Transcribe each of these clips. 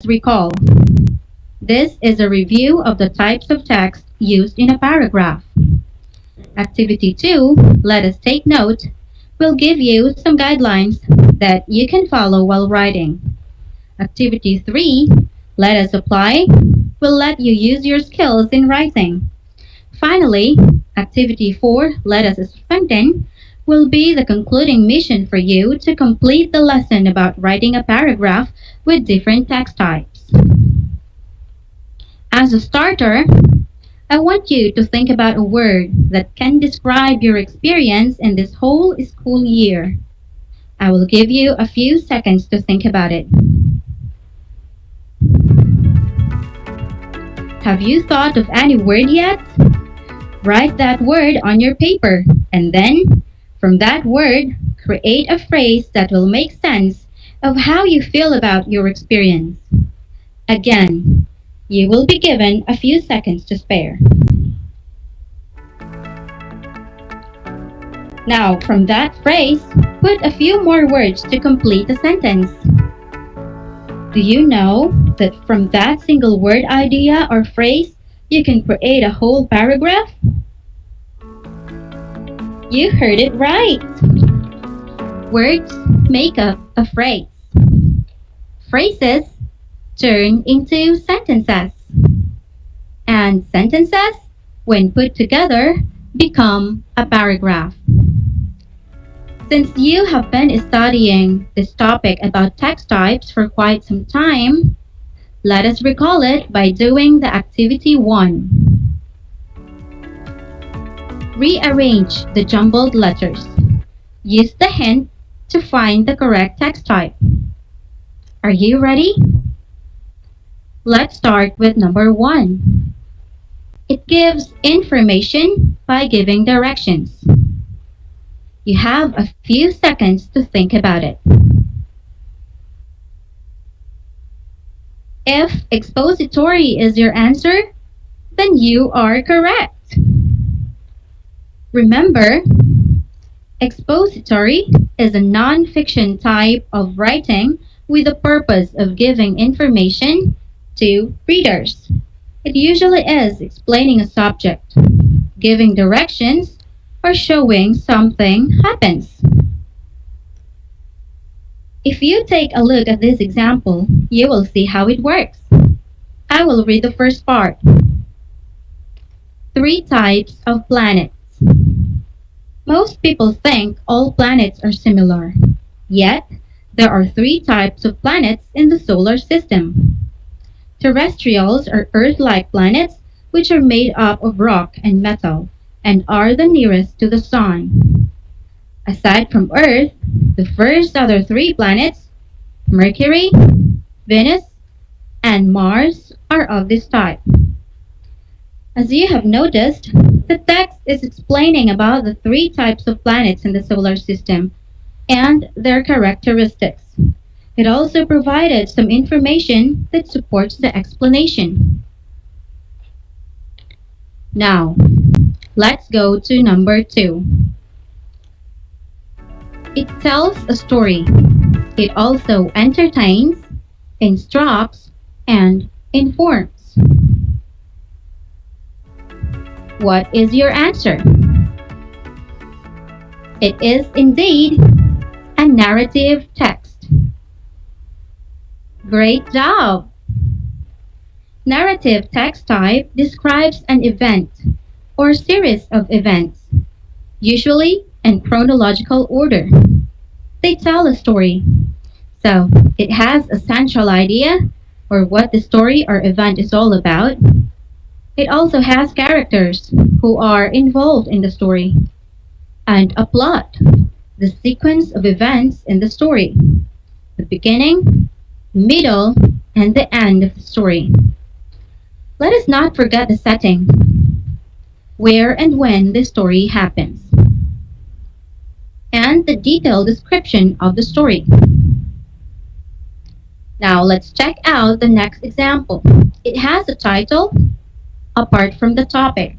recall. This is a review of the types of text used in a paragraph. Activity 2, let us take note, will give you some guidelines that you can follow while writing. Activity 3, let us apply, will let you use your skills in writing. Finally, Activity 4, let us strengthen, will be the concluding mission for you to complete the lesson about writing a paragraph with different text types. As a starter, I want you to think about a word that can describe your experience in this whole school year. I will give you a few seconds to think about it. Have you thought of any word yet? Write that word on your paper, and then, from that word, create a phrase that will make sense of how you feel about your experience. Again, you will be given a few seconds to spare. Now, from that phrase, put a few more words to complete the sentence. Do you know that from that single word idea or phrase, you can create a whole paragraph? You heard it right! Words make up a phrase. Phrases turn into sentences. And sentences, when put together, become a paragraph. Since you have been studying this topic about text types for quite some time, let us recall it by doing the activity 1. Rearrange the jumbled letters. Use the hint to find the correct text type. Are you ready? Let's start with number 1. It gives information by giving directions. You have a few seconds to think about it. If expository is your answer, then you are correct. Remember, expository is a non-fiction type of writing with the purpose of giving information to readers. It usually is explaining a subject, giving directions, or showing something happens. If you take a look at this example, you will see how it works. I will read the first part. 3 types of planets. Most people think all planets are similar. Yet, there are 3 types of planets in the solar system. Terrestrials are Earth-like planets which are made up of rock and metal and are the nearest to the Sun. Aside from Earth, the first other 3 planets, Mercury, Venus, and Mars, are of this type. As you have noticed, the text is explaining about the 3 types of planets in the solar system and their characteristics. It also provided some information that supports the explanation. Now, let's go to number 2. It tells a story. It also entertains, instructs, and informs. What is your answer? It is indeed a narrative text. Great job! Narrative text type describes an event or series of events, usually in chronological order. They tell a story, so it has a central idea or what the story or event is all about. It also has characters who are involved in the story, and a plot, the sequence of events in the story, the beginning, middle, and the end of the story. Let us not forget the setting, where and when the story happens, and the detailed description of the story. Now let's check out the next example. It has a title, Apart from the Topic.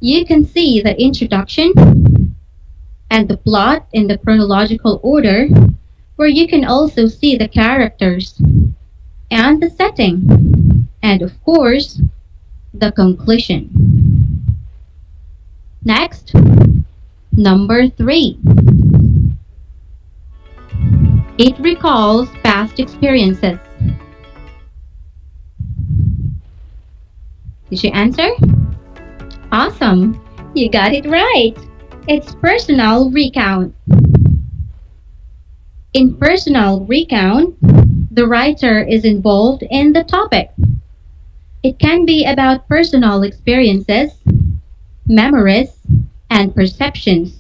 You can see the introduction and the plot in the chronological order, where you can also see the characters and the setting, and of course, the conclusion. Next, number 3. It recalls past experiences. Did you answer? Awesome! You got it right! It's personal recount. In personal recount, the writer is involved in the topic. It can be about personal experiences, memories, and perceptions.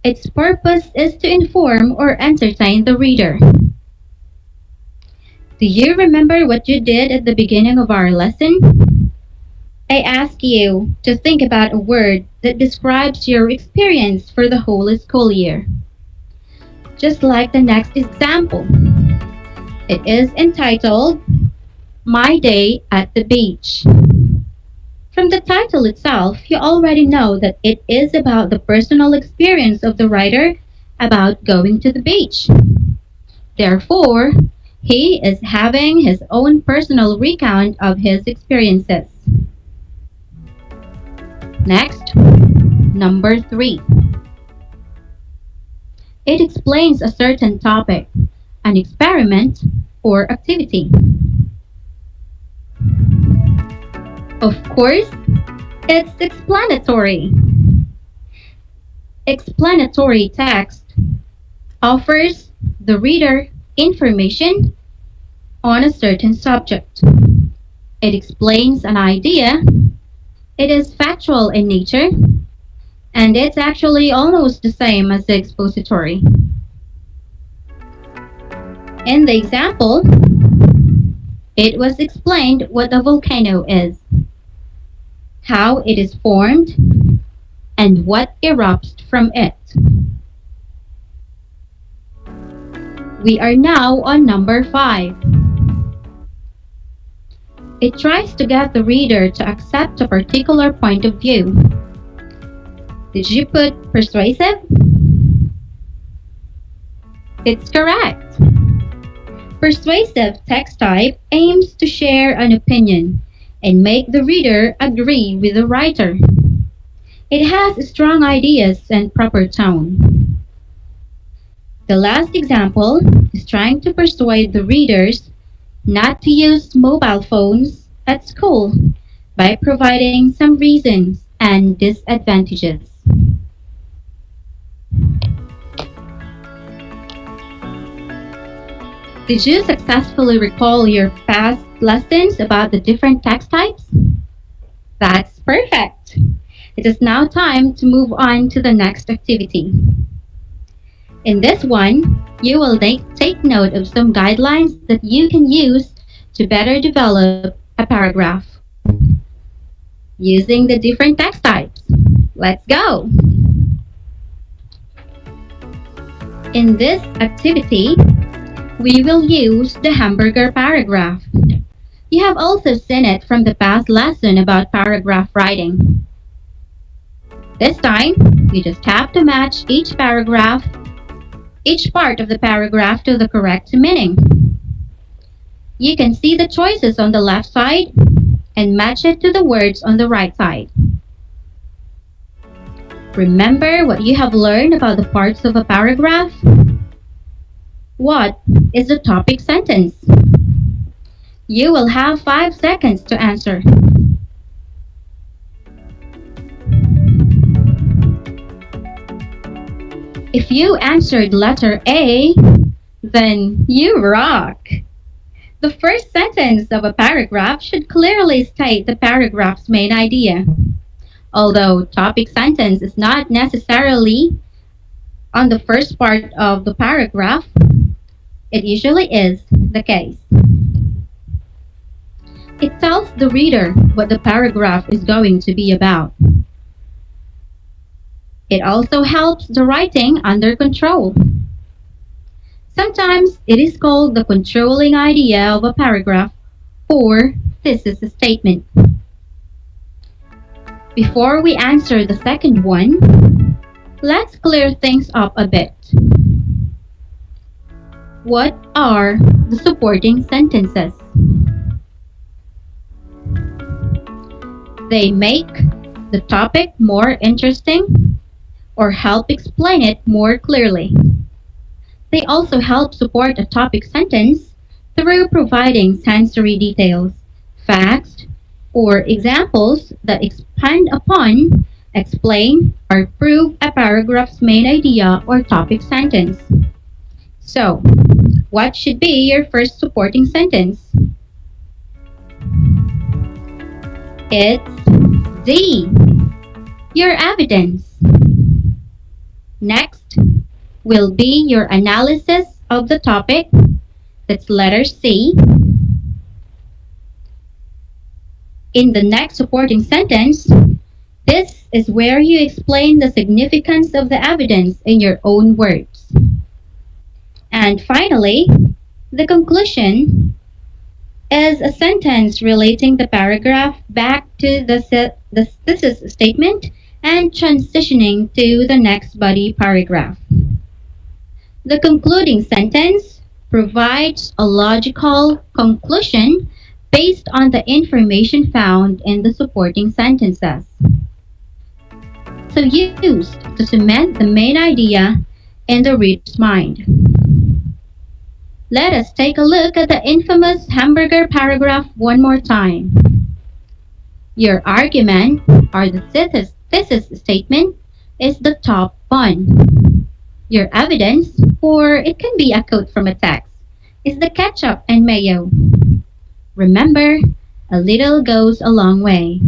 Its purpose is to inform or entertain the reader. Do you remember what you did at the beginning of our lesson? I asked you to think about a word that describes your experience for the whole school year. Just like the next example. It is entitled, My Day at the Beach. From the title itself, you already know that it is about the personal experience of the writer about going to the beach. Therefore, he is having his own personal recount of his experiences. Next, number 3. It explains a certain topic, an experiment, or activity. Of course, it's explanatory. Explanatory text offers the reader information on a certain subject. It explains an idea. It is factual in nature, and it's actually almost the same as the expository. In the example, it was explained what a volcano is, how it is formed, and what erupts from it. We are now on number 5. It tries to get the reader to accept a particular point of view. Did you put persuasive? It's correct. Persuasive text type aims to share an opinion and make the reader agree with the writer. It has strong ideas and proper tone. The last example is trying to persuade the readers not to use mobile phones at school by providing some reasons and disadvantages. Did you successfully recall your past lessons about the different text types? That's perfect! It is now time to move on to the next activity. In this one, you will take note of some guidelines that you can use to better develop a paragraph using the different text types. Let's go! In this activity, we will use the hamburger paragraph. You have also seen it from the past lesson about paragraph writing. This time, you just have to match each part of the paragraph to the correct meaning. You can see the choices on the left side and match it to the words on the right side. Remember what you have learned about the parts of a paragraph? What is the topic sentence? You will have 5 seconds to answer. If you answered letter A, then you rock! The first sentence of a paragraph should clearly state the paragraph's main idea. Although topic sentence is not necessarily on the first part of the paragraph, it usually is the case. It tells the reader what the paragraph is going to be about. It also helps the writing under control. Sometimes it is called the controlling idea of a paragraph or thesis statement. Before we answer the second one, let's clear things up a bit. What are the supporting sentences. They make the topic more interesting or help explain it more clearly. They also help support a topic sentence through providing sensory details, facts, or examples that expand upon, explain, or prove a paragraph's main idea or topic sentence. So, what should be your first supporting sentence? It's D, your evidence. Next will be your analysis of the topic. That's letter C. In the next supporting sentence, this is where you explain the significance of the evidence in your own words. And finally, the conclusion is a sentence relating the paragraph back to the thesis statement and transitioning to the next body paragraph. The concluding sentence provides a logical conclusion based on the information found in the supporting sentences. So used to cement the main idea in the reader's mind. Let us take a look at the infamous hamburger paragraph one more time. Your argument, or the thesis statement, is the top one. Your evidence, or it can be a quote from a text, is the ketchup and mayo. Remember, a little goes a long way.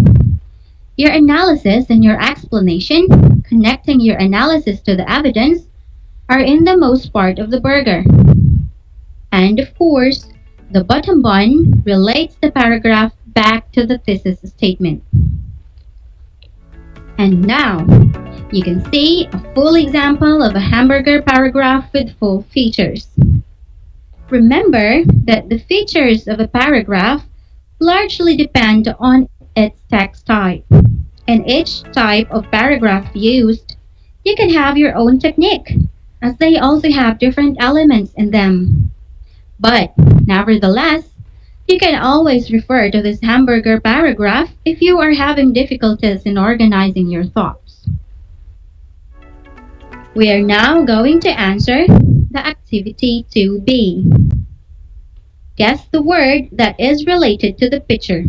Your analysis and your explanation, connecting your analysis to the evidence, are in the most part of the burger. And of course, the bottom bun relates the paragraph back to the thesis statement. And now, you can see a full example of a hamburger paragraph with full features. Remember that the features of a paragraph largely depend on its text type. In each type of paragraph used, you can have your own technique, as they also have different elements in them. But, nevertheless, you can always refer to this hamburger paragraph if you are having difficulties in organizing your thoughts. We are now going to answer the activity 2B. Guess the word that is related to the picture.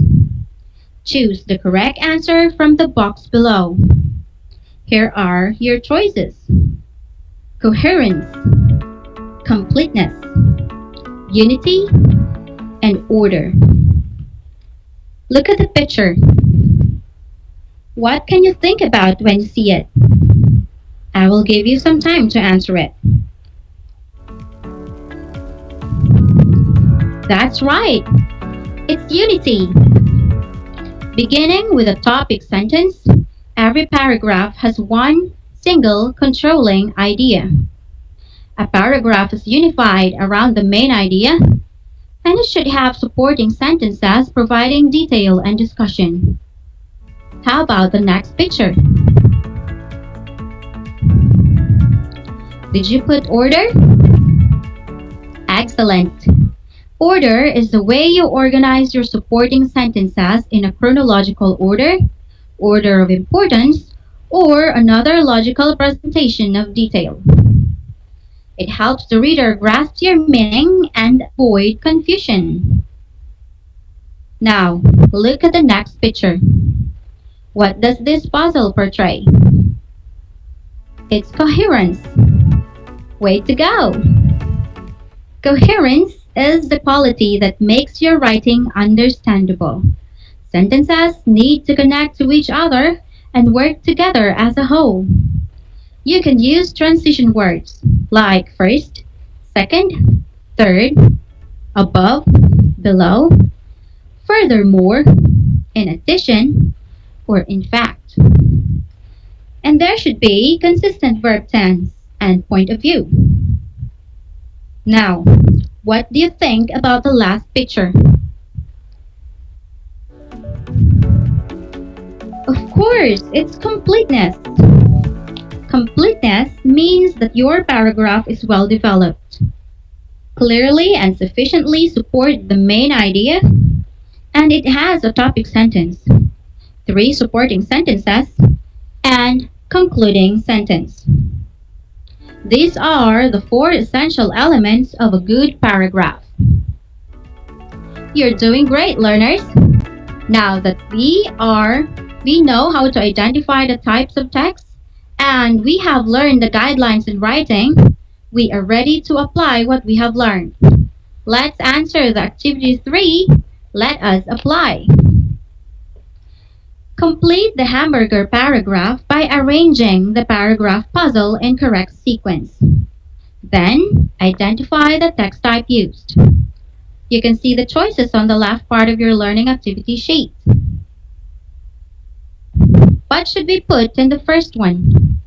Choose the correct answer from the box below. Here are your choices. Coherence, completeness, unity, and order. Look at the picture. What can you think about when you see it? I will give you some time to answer it. That's right. It's unity. Beginning with a topic sentence, every paragraph has one single controlling idea. A paragraph is unified around the main idea, and it should have supporting sentences providing detail and discussion. How about the next picture? Did you put order? Excellent. Order is the way you organize your supporting sentences in a chronological order, order of importance, or another logical presentation of detail. It helps the reader grasp your meaning and avoid confusion. Now, look at the next picture. What does this puzzle portray? It's coherence. Way to go! Coherence is the quality that makes your writing understandable. Sentences need to connect to each other and work together as a whole. You can use transition words like first, second, third, above, below, furthermore, in addition, or in fact. And there should be consistent verb tense and point of view. Now, what do you think about the last picture? Of course, it's completeness. Completeness means that your paragraph is well developed. clearly and sufficiently support the main idea, and it has a topic sentence, three supporting sentences, and concluding sentence. These are the four essential elements of a good paragraph. You're doing great, learners! Now that we know how to identify the types of text, and we have learned the guidelines in writing, we are ready to apply what we have learned. Let's answer the activity 3. Let us apply. Complete the hamburger paragraph by arranging the paragraph puzzle in correct sequence. Then, identify the text type used. You can see the choices on the left part of your learning activity sheet. What should we put in the first one?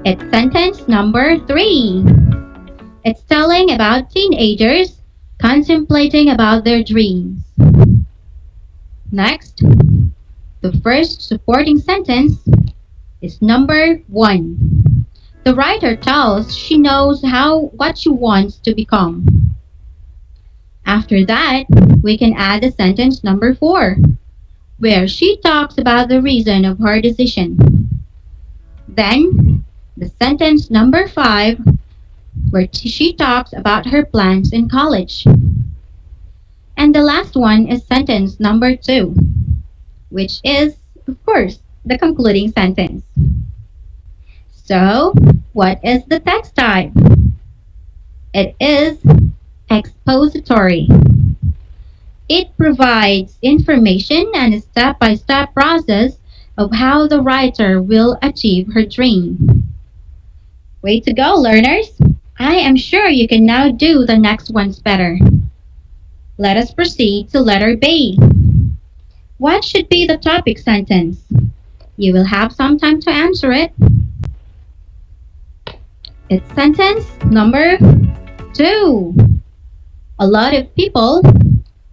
It's sentence number 3. It's telling about teenagers contemplating about their dreams. Next, the first supporting sentence is number 1. The writer tells she knows what she wants to become. After that, we can add the sentence number 4, where she talks about the reason of her decision. Then, the sentence number 5, where she talks about her plans in college. And the last one is sentence number 2, which is, of course, the concluding sentence. So, what is the text type? It is expository. It provides information and a step-by-step process of how the writer will achieve her dream. Way to go, learners! I am sure you can now do the next ones better. Let us proceed to letter B. What should be the topic sentence? You will have some time to answer it. It's sentence number 2. A lot of people,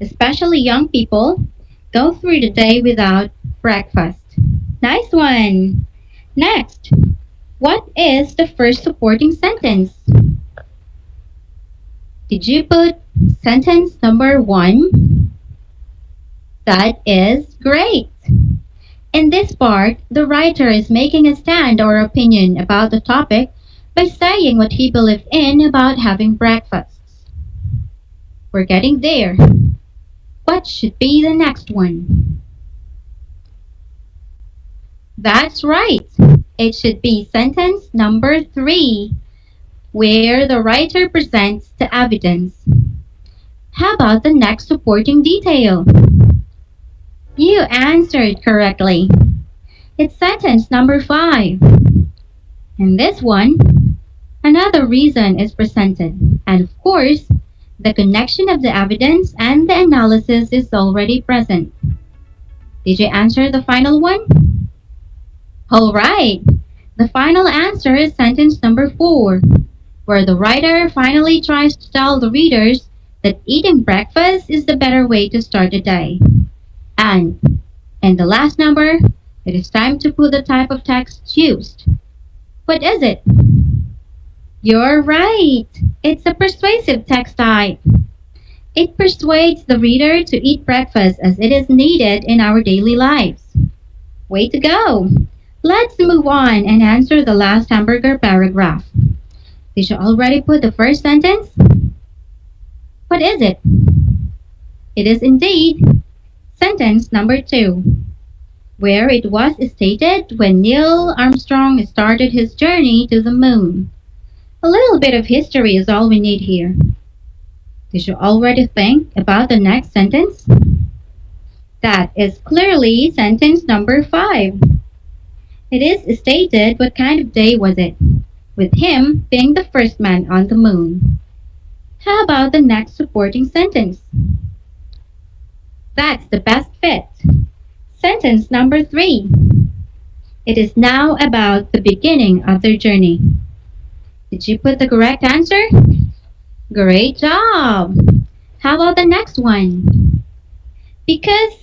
especially young people, go through the day without breakfast. Nice one! Next, what is the first supporting sentence? Did you put sentence number 1? That is great! In this part, the writer is making a stand or opinion about the topic by saying what he believed in about having breakfasts. We're getting there. What should be the next one? That's right! It should be sentence number 3, where the writer presents the evidence. How about the next supporting detail? You answered correctly. It's sentence number 5. In this one, another reason is presented, and of course, the connection of the evidence and the analysis is already present. Did you answer the final one? All right! The final answer is sentence number 4, where the writer finally tries to tell the readers that eating breakfast is the better way to start the day. And in the last number, it is time to put the type of text used. What is it? You're right! It's a persuasive text type. It persuades the reader to eat breakfast as it is needed in our daily lives. Way to go! Let's move on and answer the last hamburger paragraph. Did you already put the first sentence? What is it? It is indeed sentence number 2, where it was stated when Neil Armstrong started his journey to the moon. A little bit of history is all we need here. Did you already think about the next sentence? That is clearly sentence number 5. It is stated what kind of day was it, with him being the first man on the moon. How about the next supporting sentence? That's the best fit. Sentence number 3. It is now about the beginning of their journey. Did you put the correct answer? Great job! How about the next one? Because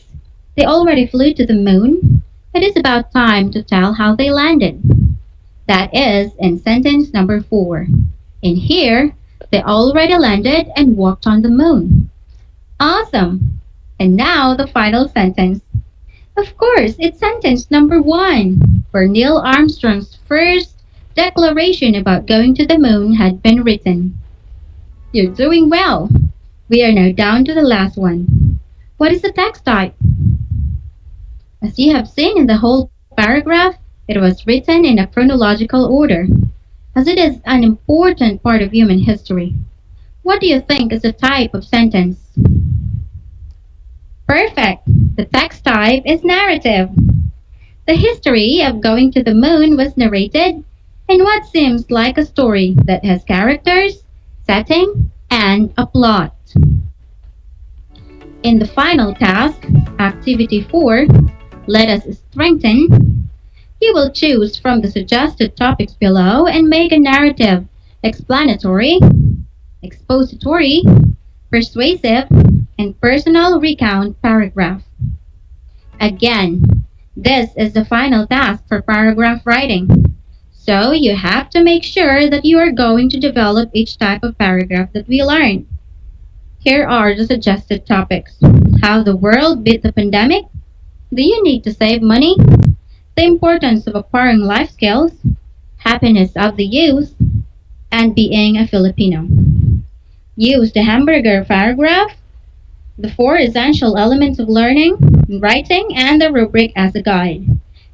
they already flew to the moon, it is about time to tell how they landed. That is in sentence number 4. In here, they already landed and walked on the moon. Awesome! And now the final sentence. Of course, it's sentence number one, where Neil Armstrong's first declaration about going to the moon had been written. You're doing well. We are now down to the last one. What is the text type? As you have seen in the whole paragraph, it was written in a chronological order, as it is an important part of human history. What do you think is the type of sentence? Perfect! The text type is narrative. The history of going to the moon was narrated in what seems like a story that has characters, setting, and a plot. In the final task, Activity 4, Let Us Strengthen, you will choose from the suggested topics below and make a narrative, explanatory, expository, persuasive, and personal recount paragraph. Again, this is the final task for paragraph writing. So you have to make sure that you are going to develop each type of paragraph that we learned. Here are the suggested topics. How the world beat the pandemic. Do you need to save money? The importance of acquiring life skills. Happiness of the youth. And being a Filipino. Use the hamburger paragraph, the 4 essential elements of learning, writing, and the rubric as a guide.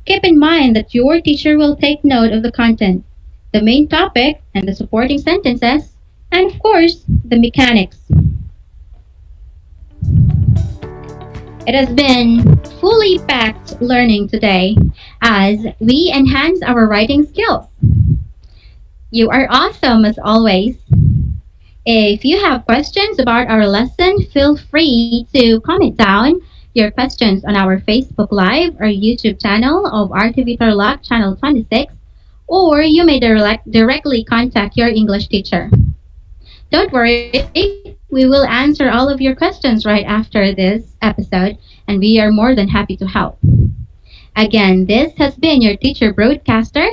Keep in mind that your teacher will take note of the content, the main topic, and the supporting sentences, and of course, the mechanics. It has been fully packed learning today as we enhance our writing skills. You are awesome as always. If you have questions about our lesson, feel free to comment down your questions on our Facebook Live or YouTube channel of RTV Tarlac Channel 26, or you may directly contact your English teacher. Don't worry, we will answer all of your questions right after this episode, and we are more than happy to help. Again, this has been your teacher broadcaster,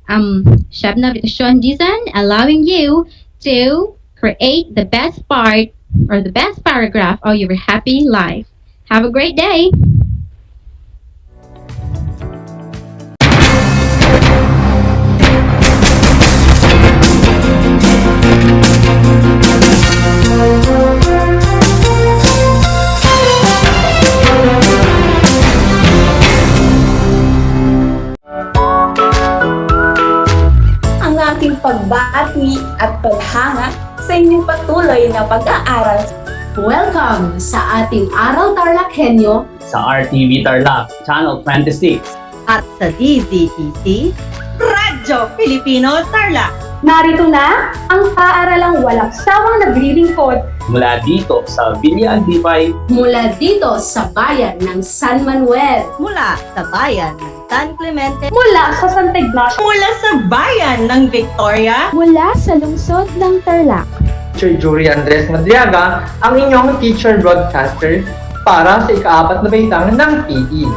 Shabna Vitasyon Dizan, allowing you to create the best part or the best paragraph of your happy life. Have a great day! Ang aking pagbati at paghanga sa inyong patuloy na pag-aaral. Welcome sa ating Aral TarlakHenyo sa RTV Tarlac Channel 26 at sa DZTC Radyo Pilipino Tarlac. Narito na ang paaralang walang sawang naglilingkod mula dito sa Villa Aldipay, mula dito sa bayan ng San Manuel, mula sa bayan ng San Clemente, mula sa Santa Ignacio, Mula sa bayan ng Victoria, mula sa lungsod ng Tarlac. Teacher Jury Andres Madriaga, ang inyong teacher broadcaster para sa ika-4 na baitang ng PE.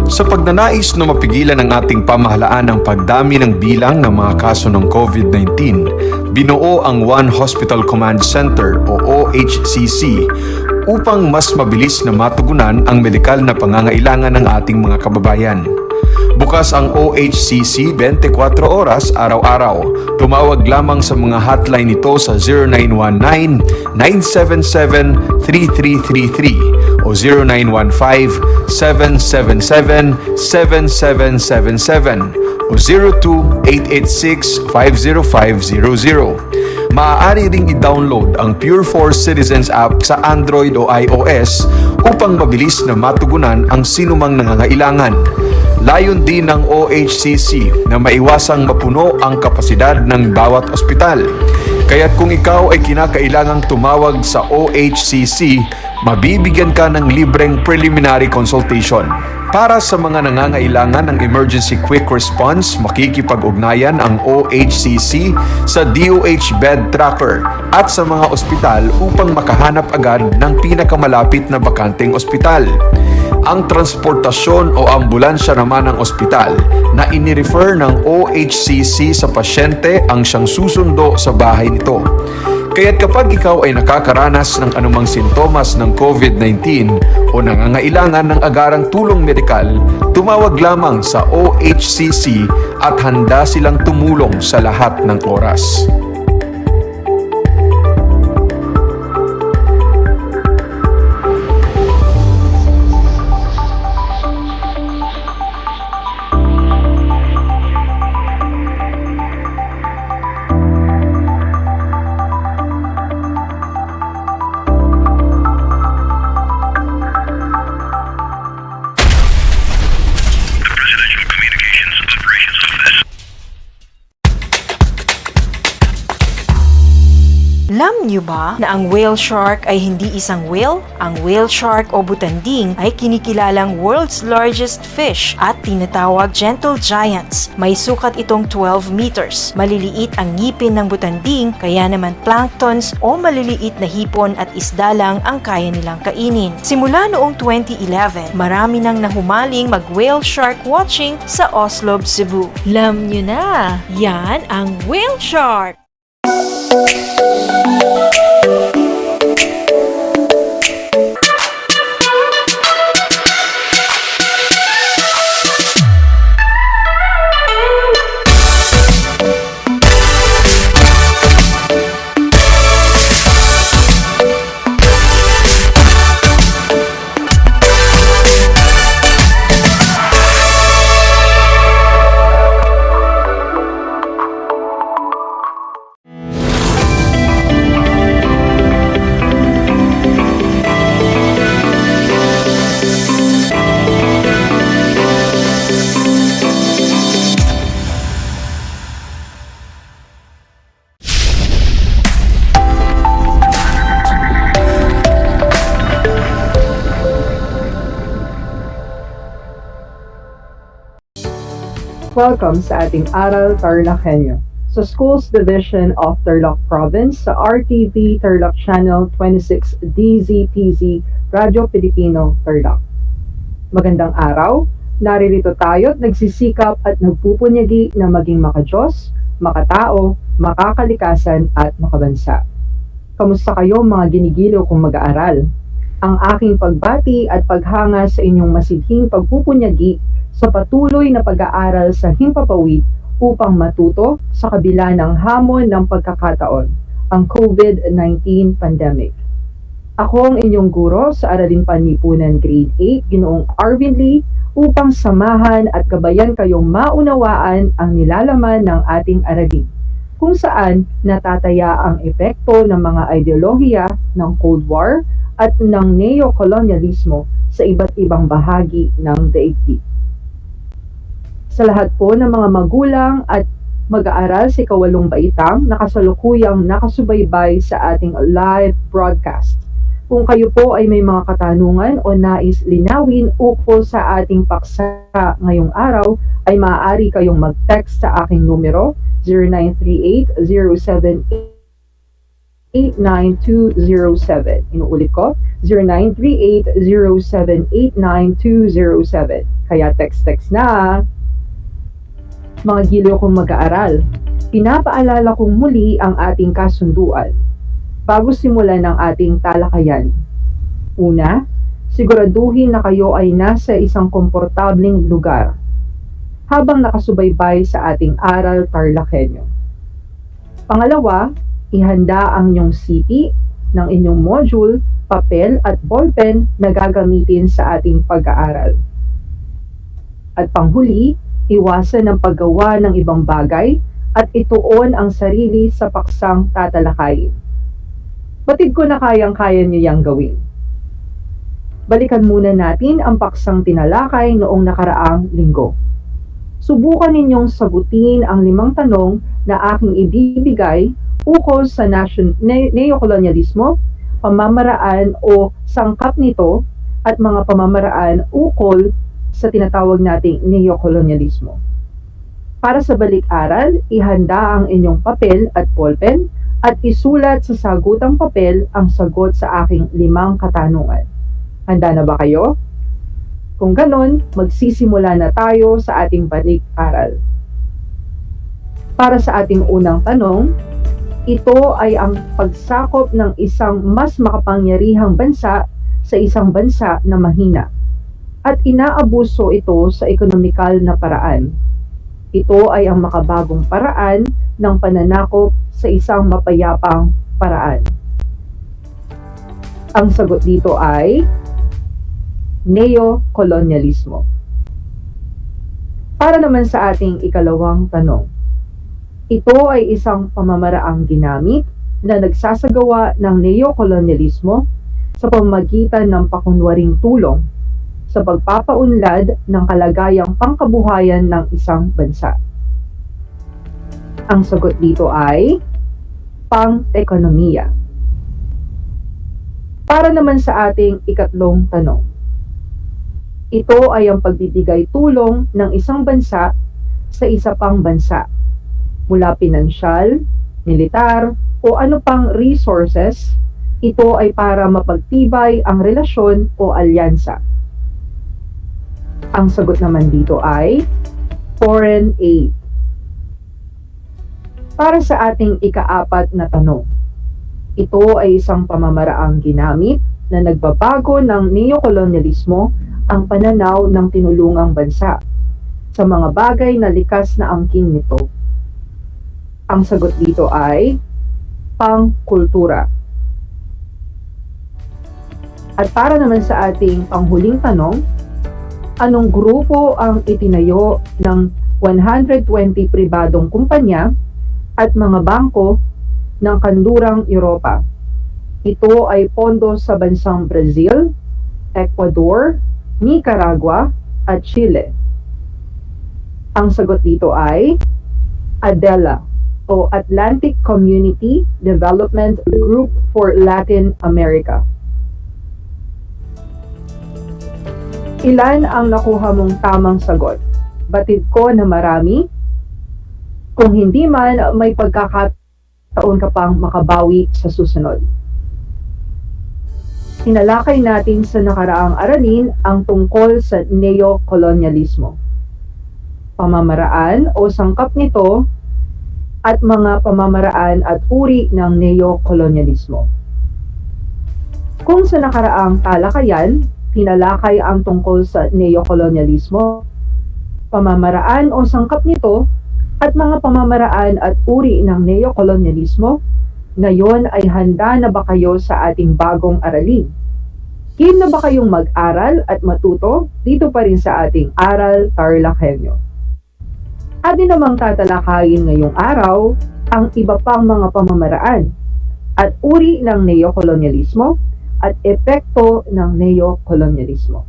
Sa pagnanais na mapigilan ang ating pamahalaan ang pagdami ng bilang ng mga kaso ng COVID-19, binuo ang One Hospital Command Center o OHCC upang mas mabilis na matugunan ang medikal na pangangailangan ng ating mga kababayan. Bukas ang OHCC 24 oras araw-araw. Tumawag lamang sa mga hotline nito sa 0919-977-3333 o 0915-777-7777 o 02-886-50500. Maaari ring i-download ang Pure Force Citizens app sa Android o iOS upang mabilis na matugunan ang sinumang nangangailangan. Layon din ng OHCC na maiwasang mapuno ang kapasidad ng bawat ospital. Kaya't kung ikaw ay kinakailangang tumawag sa OHCC, mabibigyan ka ng libreng preliminary consultation. Para sa mga nangangailangan ng emergency quick response, makikipag-ugnayan ang OHCC sa DOH Bed Tracker at sa mga ospital upang makahanap agad ng pinakamalapit na bakanteng ospital. Ang transportasyon o ambulansya naman ng ospital na inirefer ng OHCC sa pasyente ang siyang susundo sa bahay nito. Kaya't kapag ikaw ay nakakaranas ng anumang sintomas ng COVID-19 o nangangailangan ng agarang tulong medikal, tumawag lamang sa OHCC at handa silang tumulong sa lahat ng oras. Alam niyo ba na ang whale shark ay hindi isang whale? Ang whale shark o butanding ay kinikilalang world's largest fish at tinatawag gentle giants. May sukat itong 12 meters. Maliliit ang ngipin ng butanding, kaya naman planktons o maliliit na hipon at isda lang ang kaya nilang kainin. Simula noong 2011, marami nang nahumaling mag-whale shark watching sa Oslo, Cebu. Alam niyo na, yan ang whale shark! Welcome sa ating Aral TarlakHenyo sa Schools Division of Tarlac Province sa RTV Tarlac Channel 26 DZTZ Radyo Pilipino Tarlac. Magandang araw, naririto tayo at nagsisikap at nagpupunyagi na maging makadiyos, makatao, makakalikasan at makabansa. Kamusta kayo mga ginigiliw kong mag-aaral? Ang aking pagbati at paghanga sa inyong masidhing pagpupunyagi sa patuloy na pag-aaral sa himpapawid upang matuto sa kabila ng hamon ng pagkakataon, ang COVID-19 pandemic. Ako ang inyong guro sa Araling Panlipunan Grade 8, Ginoong Arvin Lee, upang samahan at gabayan kayong maunawaan ang nilalaman ng ating aralin, kung saan natataya ang epekto ng mga ideolohiya ng Cold War at ng neo-kolonyalismo sa iba't ibang bahagi ng daigdig. Sa lahat po ng mga magulang at mag-aaral sa ikawalong baitang nakasalukuyang nakasubaybay sa ating live broadcast. Kung kayo po ay may mga katanungan o nais linawin ukol sa ating paksa ngayong araw, ay maaari kayong mag-text sa aking numero 0938-078-89207. Inuulit ko, 0938-078-89207. Kaya text na! Mga giliw kong mag-aaral, pinapaalala kong muli ang ating kasunduan bago simulan ng ating talakayan. Una, siguraduhin na kayo ay nasa isang komportabling lugar habang nakasubaybay sa ating Aral TarlakHenyo. Pangalawa, ihanda ang inyong CD ng inyong module, papel at ballpen na gagamitin sa ating pag-aaral. At panghuli, iwasan ang paggawa ng ibang bagay at ituon ang sarili sa paksang tatalakayin. Batid ko na kayang-kaya niyo yang gawin. Balikan muna natin ang paksang tinalakay noong nakaraang linggo. Subukan ninyong sagutin ang 5 tanong na aking ibibigay ukol sa neokolonyalismo, pamamaraan o sangkap nito at mga pamamaraan ukol sa tinatawag nating neokolonyalismo. Para sa balik-aral, ihanda ang inyong papel at ballpen at isulat sa sagutang papel ang sagot sa aking 5 katanungan. Handa na ba kayo? Kung ganon, magsisimula na tayo sa ating balik-aral. Para sa ating unang tanong, ito ay ang pagsakop ng isang mas makapangyarihang bansa sa isang bansa na mahina at inaabuso ito sa ekonomikal na paraan. Ito ay ang makabagong paraan ng pananakop sa isang mapayapang paraan. Ang sagot dito ay neo-kolonyalismo. Para naman sa ating ikalawang tanong, ito ay isang pamamaraang ginamit na nagsasagawa ng neo-kolonyalismo sa pamamagitan ng pakunwaring tulong sa pagpapaunlad ng kalagayang pangkabuhayan ng isang bansa. Ang sagot dito ay pang-ekonomiya. Para naman sa ating ikatlong tanong, ito ay ang pagbibigay tulong ng isang bansa sa isa pang bansa mula pinansyal, militar, o ano pang resources. Ito ay para mapagtibay ang relasyon o alyansa. Ang sagot naman dito ay foreign aid. Para sa ating ikaapat na tanong, ito ay isang pamamaraang ginamit na nagbabago ng neokolonyalismo ang pananaw ng tinulungang bansa sa mga bagay na likas na angkin nito. Ang sagot dito ay pangkultura. At para naman sa ating panghuling tanong, anong grupo ang itinayo ng 120 pribadong kumpanya at mga bangko ng kanlurang Europa? Ito ay pondo sa bansang Brazil, Ecuador, Nicaragua, at Chile. Ang sagot dito ay ADELA o Atlantic Community Development Group for Latin America. Ilan ang nakuha mong tamang sagot? Batid ko na marami. Kung hindi man, may pagkakataon ka pang makabawi sa susunod. Tinalakay natin sa nakaraang aralin ang tungkol sa neo-kolonyalismo, pamamaraan o sangkap nito, at mga pamamaraan at uri ng neo-kolonyalismo. Kung sa nakaraang talakayan, tinalakay ang tungkol sa neo-kolonyalismo, pamamaraan o sangkap nito, at mga pamamaraan at uri ng neo-kolonyalismo, ngayon ay handa na ba kayo sa ating bagong aralin? Keen na ba kayong mag-aral at matuto dito pa rin sa ating Aral TarlakHenyo? Atin namang tatalakayin ngayong araw ang iba pang mga pamamaraan at uri ng neo-kolonyalismo at epekto ng neo-kolonyalismo.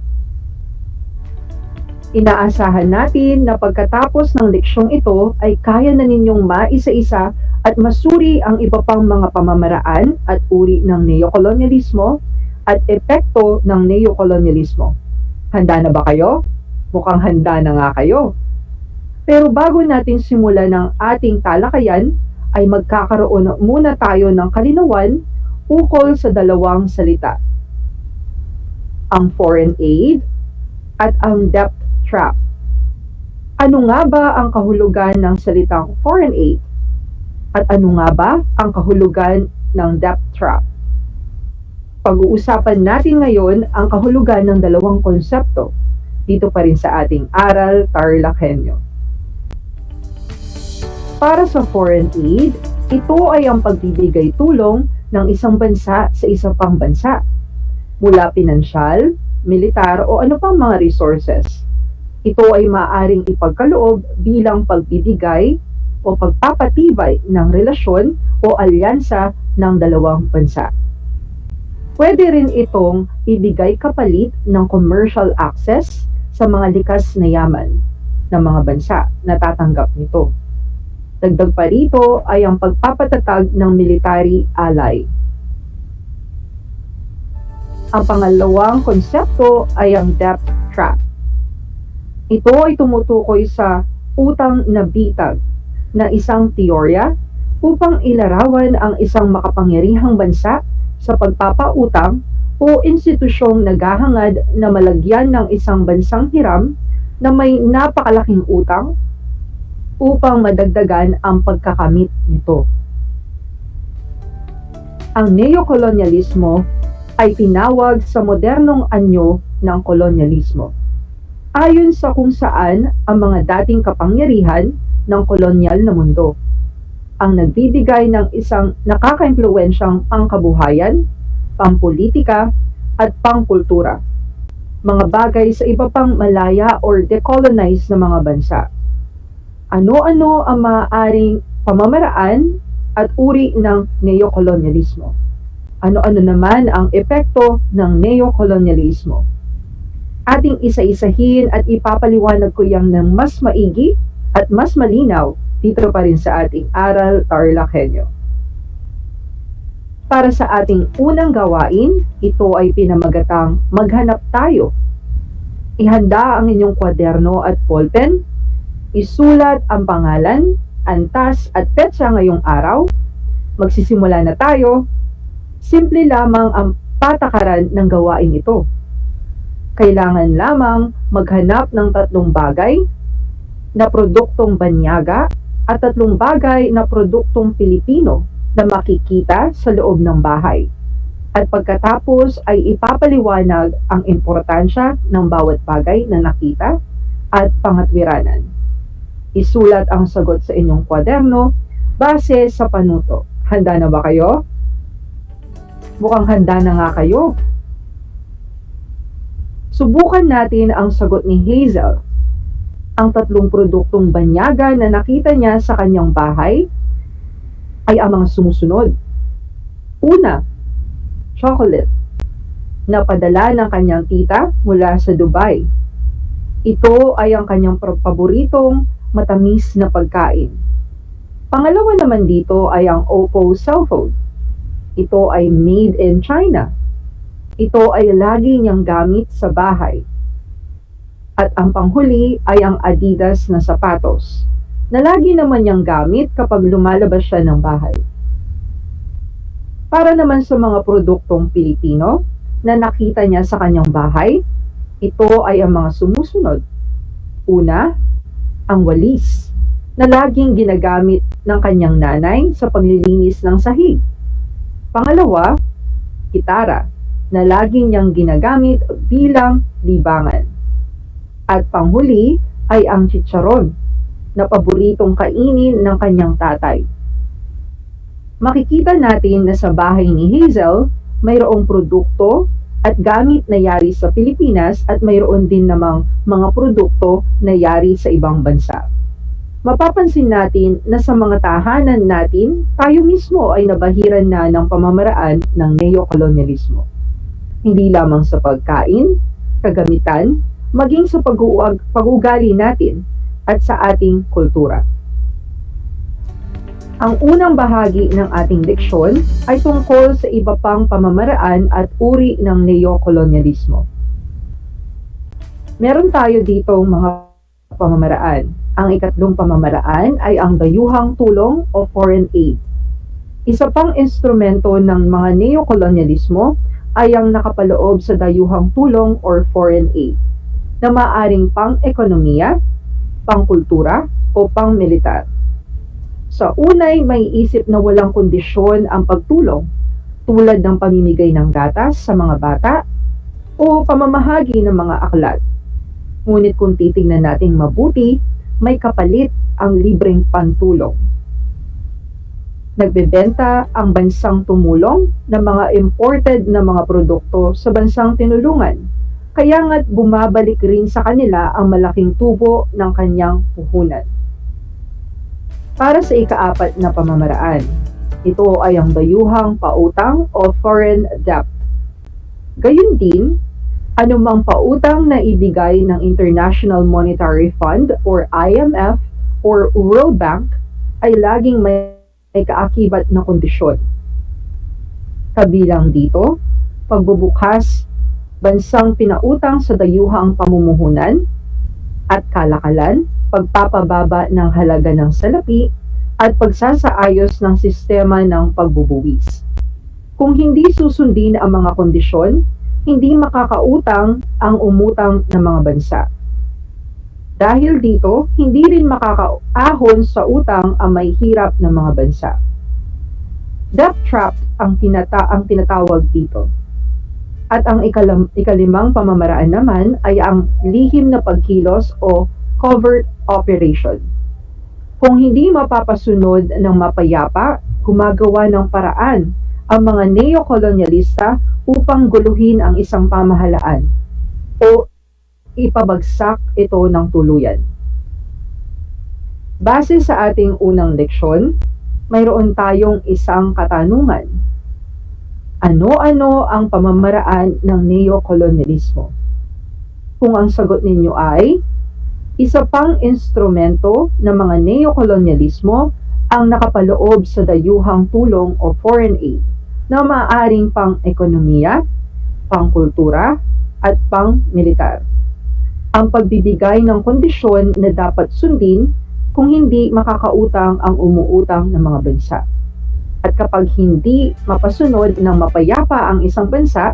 Inaasahan natin na pagkatapos ng leksyong ito ay kaya na ninyong maisa-isa at masuri ang iba pang mga pamamaraan at uri ng neo-kolonyalismo at epekto ng neo-kolonyalismo. Handa na ba kayo? Mukhang handa na nga kayo. Pero bago natin simulan ng ating talakayan, ay magkakaroon muna tayo ng kalinawan ukol sa dalawang salita. Ang foreign aid at ang debt trap. Ano nga ba ang kahulugan ng salitang foreign aid? At ano nga ba ang kahulugan ng debt trap? Pag-uusapan natin ngayon ang kahulugan ng dalawang konsepto dito pa rin sa ating Aral TarlakHenyo. Para sa foreign aid, ito ay ang pagbibigay tulong ng isang bansa sa isang pang bansa mula pinansyal, militar o ano pang mga resources. Ito ay maaaring ipagkaloob bilang pagbibigay o pagpapatibay ng relasyon o alyansa ng dalawang bansa. Pwede rin itong ibigay kapalit ng commercial access sa mga likas na yaman ng mga bansa na tatanggap nito. Dagdag pa rito ay ang pagpapatatag ng military ally. Ang pangalawang konsepto ay ang debt trap. Ito ay tumutukoy sa utang na bitag na isang teorya upang ilarawan ang isang makapangyarihang bansa sa pagpapautang o institusyong naghahangad na malagyan ng isang bansang hiram na may napakalaking utang upang madagdagan ang pagkakamit nito. Ang neokolonyalismo ay tinawag sa modernong anyo ng kolonyalismo, ayon sa kung saan ang mga dating kapangyarihan ng kolonyal na mundo ang nagbibigay ng isang nakakaimpluwensyang pangkabuhayan, pampolitika, at pangkultura, mga bagay sa iba pang malaya or decolonized na mga bansa. Ano-ano ang maaaring pamamaraan at uri ng neokolonyalismo? Ano-ano naman ang epekto ng neokolonyalismo? Ating isa-isahin at ipapaliwanag ko yang ng mas maigi at mas malinaw dito pa rin sa ating Aral TarlakHenyo. Para sa ating unang gawain, ito ay pinamagatang maghanap tayo. Ihanda ang inyong kwaderno at ballpen, isulat ang pangalan, antas at petsa ngayong araw. Magsisimula na tayo. Simple lamang ang patakaran ng gawain ito. Kailangan lamang maghanap ng 3 bagay na produktong banyaga at 3 bagay na produktong Pilipino na makikita sa loob ng bahay. At pagkatapos ay ipapaliwanag ang importansya ng bawat bagay na nakita at pangatwiranan. Isulat ang sagot sa inyong kwaderno base sa panuto. Handa na ba kayo? Mukhang handa na nga kayo. Subukan natin ang sagot ni Hazel. Ang 3 produktong banyaga na nakita niya sa kanyang bahay ay ang mga sumusunod. Una, chocolate, na padala ng kanyang tita mula sa Dubai. Ito ay ang kanyang paboritong matamis na pagkain. Pangalawa naman dito ay ang Oppo cellphone. Ito ay made in China. Ito ay lagi niyang gamit sa bahay. At ang panghuli ay ang Adidas na sapatos, na lagi naman niyang gamit kapag lumalabas siya ng bahay. Para naman sa mga produktong Pilipino na nakita niya sa kanyang bahay, ito ay ang mga sumusunod. Una, ang walis, na laging ginagamit ng kanyang nanay sa paglilinis ng sahig. Pangalawa, gitara, na laging niyang ginagamit bilang libangan. At panghuli ay ang chicharon, na paboritong kainin ng kanyang tatay. Makikita natin na sa bahay ni Hazel, mayroong produkto at gamit na yari sa Pilipinas at mayroon din namang mga produkto na yari sa ibang bansa. Mapapansin natin na sa mga tahanan natin, tayo mismo ay nabahiran na ng pamamaraan ng neokolonyalismo. Hindi lamang sa pagkain, kagamitan, maging sa pag-uugali natin at sa ating kultura. Ang unang bahagi ng ating leksyon ay tungkol sa iba pang pamamaraan at uri ng neokolonyalismo. Meron tayo ditong mga pamamaraan. Ang ikatlong pamamaraan ay ang dayuhang tulong o foreign aid. Isa pang instrumento ng mga neokolonyalismo ay ang nakapaloob sa dayuhang tulong or foreign aid, na maaring pang-ekonomiya, pang-kultura o pang-militar. Sa unay, may isip na walang kondisyon ang pagtulong, tulad ng pamimigay ng gatas sa mga bata o pamamahagi ng mga aklat. Ngunit kung titingnan natin mabuti, may kapalit ang libreng pantulong. Nagbebenta ang bansang tumulong ng mga imported na mga produkto sa bansang tinulungan, kaya nga't bumabalik rin sa kanila ang malaking tubo ng kanyang puhunan. Para sa ika-4 na pamamaraan, ito ay ang dayuhang pautang o foreign debt. Gayun din, anumang pautang na ibigay ng International Monetary Fund or IMF or World Bank ay laging may kaakibat na kondisyon. Kabilang dito, pagbubukas, bansang pinautang sa dayuhang pamumuhunan, at kalakalan, pagpapababa ng halaga ng salapi, at pagsasaayos ng sistema ng pagbubuwis. Kung hindi susundin ang mga kondisyon, hindi makakautang ang umutang ng mga bansa. Dahil dito, hindi rin makakaahon sa utang ang may hirap ng mga bansa. Debt trap ang tinatawag dito. At ang ikalimang pamamaraan naman ay ang lihim na pagkilos o covert operation. Kung hindi mapapasunod ng mapayapa, gumagawa ng paraan ang mga neo-kolonyalista upang guluhin ang isang pamahalaan o ipabagsak ito ng tuluyan. Base sa ating unang leksyon, mayroon tayong isang katanungan. Ano-ano ang pamamaraan ng neo-kolonyalismo? Kung ang sagot ninyo ay, isa pang instrumento ng mga neo-kolonyalismo ang nakapaloob sa dayuhang tulong o foreign aid na maaaring pang-ekonomiya, pang-kultura, at pang-militar. Ang pagbibigay ng kondisyon na dapat sundin kung hindi makakautang ang umuutang ng mga bansa. At kapag hindi mapasunod ng mapayapa ang isang bansa,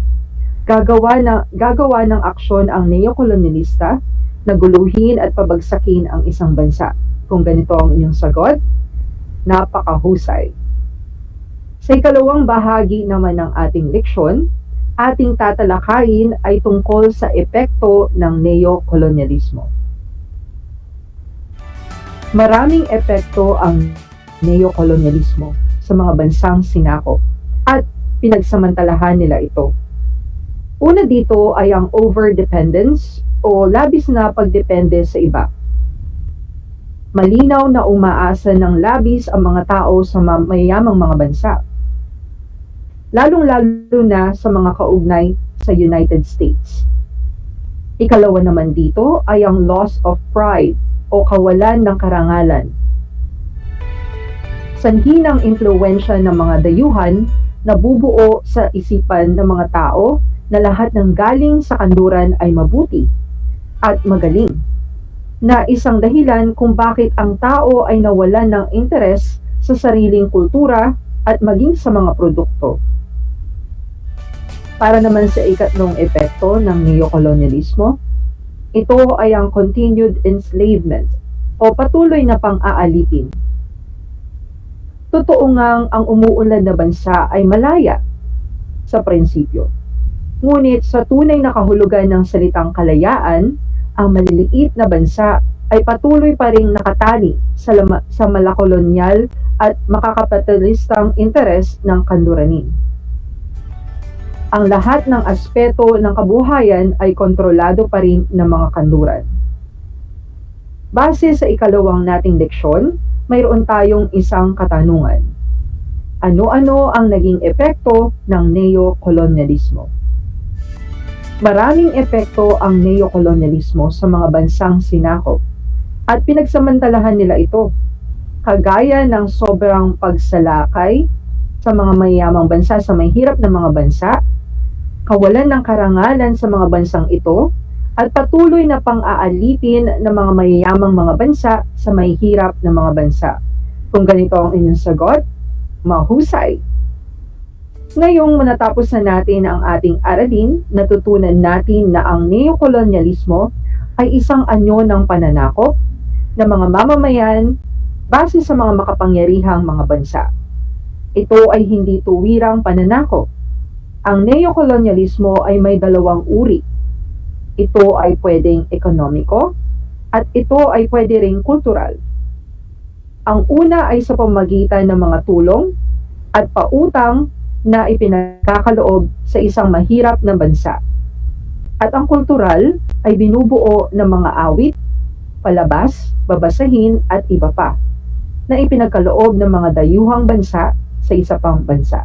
gagawa ng aksyon ang neo-kolonyalista na guluhin at pabagsakin ang isang bansa. Kung ganito ang inyong sagot, napakahusay. Sa ikalawang bahagi naman ng ating leksyon, ating tatalakayin ay tungkol sa epekto ng neo-kolonyalismo. Maraming epekto ang neo-kolonyalismo sa mga bansang sinakop at pinagsamantalahan nila ito. Una dito ay ang over-dependence o labis na pagdepende sa iba. Malinaw na umaasa ng labis ang mga tao sa mayayamang mga bansa, lalong-lalo na sa mga kaugnay sa United States. Ikalawa naman dito ay ang loss of pride o kawalan ng karangalan. Sanhi ng impluwensya ng mga dayuhan na bubuo sa isipan ng mga tao na lahat ng galing sa kanluran ay mabuti at magaling, na isang dahilan kung bakit ang tao ay nawalan ng interes sa sariling kultura at maging sa mga produkto. Para naman sa ikatlong epekto ng neo-kolonyalismo, ito ay ang continued enslavement o patuloy na pang-aalipin. Totoo ngang ang umuunlad na bansa ay malaya sa prinsipyo. Ngunit sa tunay na kahulugan ng salitang kalayaan, ang maliliit na bansa ay patuloy pa ring nakatali sa malakolonyal at makakapitalistang interes ng kanluranin. Ang lahat ng aspeto ng kabuhayan ay kontrolado pa rin ng mga kanluran. Base sa ikalawang nating leksyon, mayroon tayong isang katanungan. Ano-ano ang naging epekto ng neo-kolonyalismo? Maraming epekto ang neo-kolonyalismo sa mga bansang sinakop at pinagsamantalahan nila ito, kagaya ng sobrang pagsalakay sa mga mayamang bansa sa may hirap ng mga bansa, kawalan ng karangalan sa mga bansang ito, at patuloy na pang-aalipin ng mga mayayamang mga bansa sa may hirap ng mga bansa. Kung ganito ang inyong sagot, mahusay. Ngayong manatapos na natin ang ating aralin, natutunan natin na ang neo-kolonyalismo ay isang anyo ng pananakop ng mga mamamayan base sa mga makapangyarihang mga bansa. Ito ay hindi tuwirang pananakop. Ang neo-kolonyalismo ay may dalawang uri. Ito ay pwedeng ekonomiko at ito ay pwede ring kultural. Ang una ay sa pamamagitan ng mga tulong at pautang na ipinagkakaloob sa isang mahirap na bansa. At ang kultural ay binubuo ng mga awit, palabas, babasahin at iba pa na ipinagkaloob ng mga dayuhang bansa sa isa pang bansa.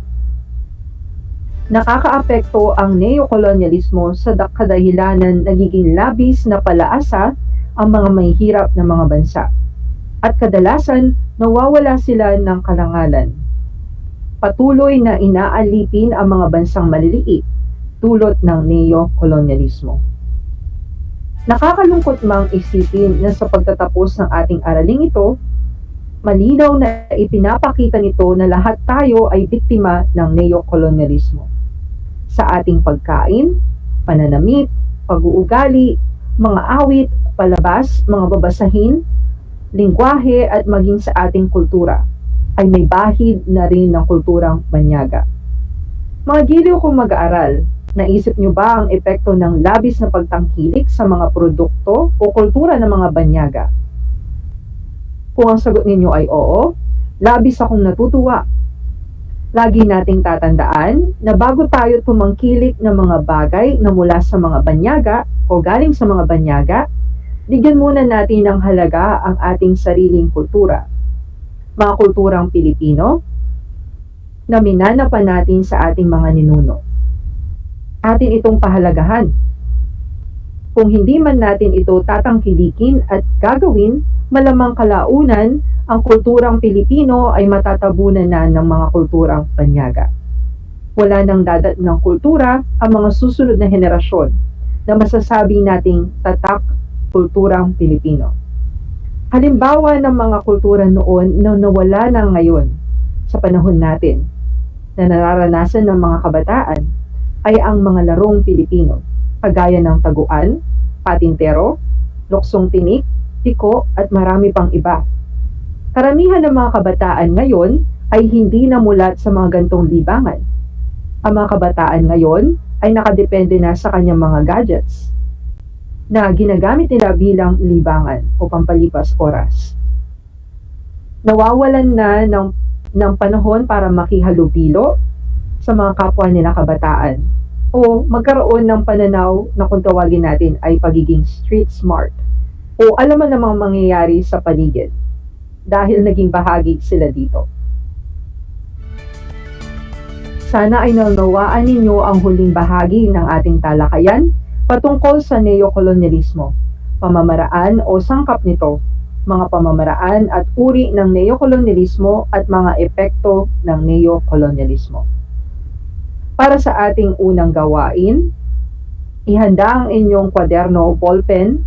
Nakakaapekto ang neo-kolonyalismo sa kadahilanan nagiging labis na palaasa ang mga may hirap na mga bansa at kadalasan nawawala sila ng karangalan. Patuloy na inaalipin ang mga bansang maliliit dulot ng neo-kolonyalismo. Nakakalungkot mang isipin na sa pagtatapos ng ating araling ito, Malinaw na ipinapakita nito na lahat tayo ay biktima ng neokolonyalismo. Sa ating pagkain, pananamit, pag-uugali, mga awit, palabas, mga babasahin, lingwahe at maging sa ating kultura ay may bahid na rin ng kulturang banyaga. Mga giliw kong mag-aaral, naisip niyo ba ang epekto ng labis na pagtangkilik sa mga produkto o kultura ng mga banyaga? Kung ang sagot ninyo ay oo, labis akong natutuwa. Lagi nating tatandaan na bago tayo tumangkilik ng mga bagay na mula sa mga banyaga o galing sa mga banyaga, bigyan muna natin ng halaga ang ating sariling kultura. Mga kulturang Pilipino na minanapan natin sa ating mga ninuno. Atin itong pahalagahan. Kung hindi man natin ito tatangkilikin at gagawin, malamang kalaunan ang kulturang Pilipino ay matatabunan na ng mga kulturang banyaga. Wala nang dadat ng kultura ang mga susunod na henerasyon na masasabi nating tatak kulturang Pilipino. Halimbawa ng mga kultura noon na nawala na ngayon sa panahon natin na nararanasan ng mga kabataan ay ang mga larong Pilipino, kagaya ng taguan, patintero, luksong tinik, tiko at marami pang iba. Karamihan ng mga kabataan ngayon ay hindi namulat sa mga gantong libangan. Ang mga kabataan ngayon ay nakadepende na sa kanyang mga gadgets na ginagamit nila bilang libangan o pampalipas oras. Nawawalan na ng panahon para makihalubilo sa mga kapwa nila kabataan o magkaroon ng pananaw na kung tawagin natin ay pagiging street smart o alaman ng mga mangyayari sa paligid dahil naging bahagi sila dito. Sana ay naunawaan ninyo ang huling bahagi ng ating talakayan patungkol sa neokolonyalismo, pamamaraan o sangkap nito, mga pamamaraan at uri ng neokolonyalismo at mga epekto ng neokolonyalismo. Para sa ating unang gawain, ihanda ang inyong kwaderno o ballpen,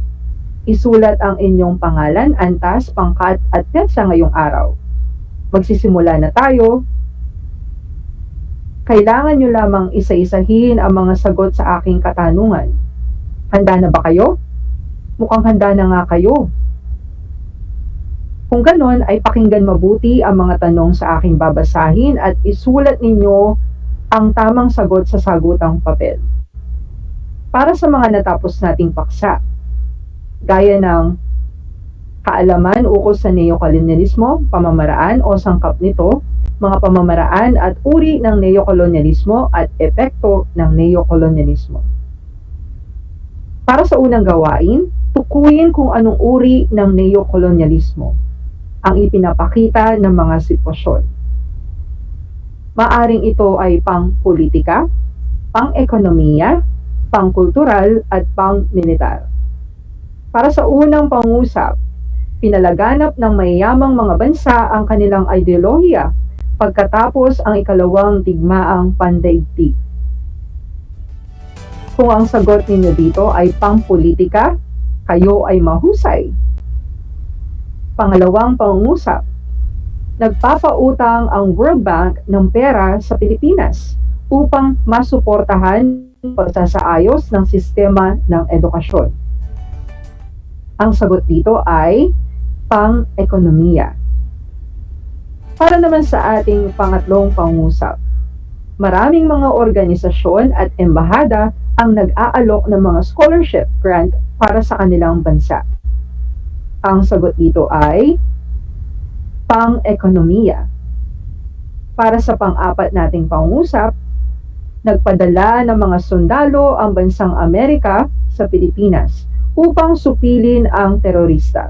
isulat ang inyong pangalan, antas, pangkat at petsa ngayong araw. Magsisimula na tayo. Kailangan nyo lamang isa-isahin ang mga sagot sa aking katanungan. Handa na ba kayo? Mukhang handa na nga kayo. Kung ganon ay pakinggan mabuti ang mga tanong sa aking babasahin at isulat ninyo ang tamang sagot sa sagutang papel. Para sa mga natapos nating paksa, gaya ng kaalaman ukol sa neokolonyalismo, pamamaraan o sangkap nito, mga pamamaraan at uri ng neokolonyalismo at epekto ng neokolonyalismo. Para sa unang gawain, tukuyin kung anong uri ng neokolonyalismo ang ipinapakita ng mga sitwasyon. Maaring ito ay pang-politika, pang-ekonomiya, pang-kultural at pang-militar. Para sa unang pangusap, pinalaganap ng mayayamang mga bansa ang kanilang ideolohiya pagkatapos ang ikalawang digmaang pandaigdig. Kung ang sagot ninyo dito ay pang-politika, kayo ay mahusay. Pangalawang pangusap, nagpapautang ang World Bank ng pera sa Pilipinas upang masuportahan ang pagsasaayos ng sistema ng edukasyon. Ang sagot dito ay pang-ekonomiya. Para naman sa ating pangatlong pangusap, maraming mga organisasyon at embahada ang nag-aalok ng mga scholarship grant para sa kanilang bansa. Ang sagot dito ay pang-ekonomiya. Para sa pang-apat nating pangusap, nagpadala ng mga sundalo ang bansang Amerika sa Pilipinas upang supilin ang terorista.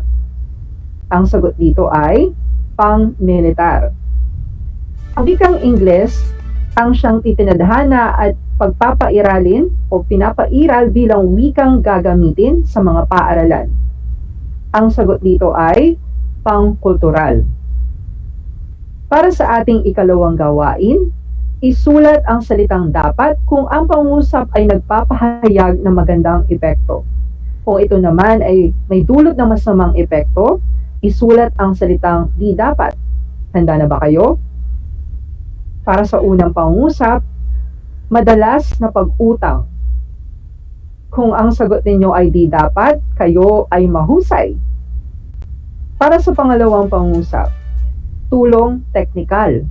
Ang sagot dito ay pang-militar. Ang wikang Ingles ang siyang itinadhana at pagpapairalin o pinapairal bilang wikang gagamitin sa mga paaralan. Ang sagot dito ay pang-kultural. Para sa ating ikalawang gawain, isulat ang salitang dapat kung ang pangusap ay nagpapahayag ng magandang epekto. Kung ito naman ay may dulot ng masamang epekto, isulat ang salitang di dapat. Handa na ba kayo? Para sa unang pangungusap, madalas na pag-utang. Kung ang sagot ninyo ay di dapat, kayo ay mahusay. Para sa pangalawang pangungusap, tulong teknikal.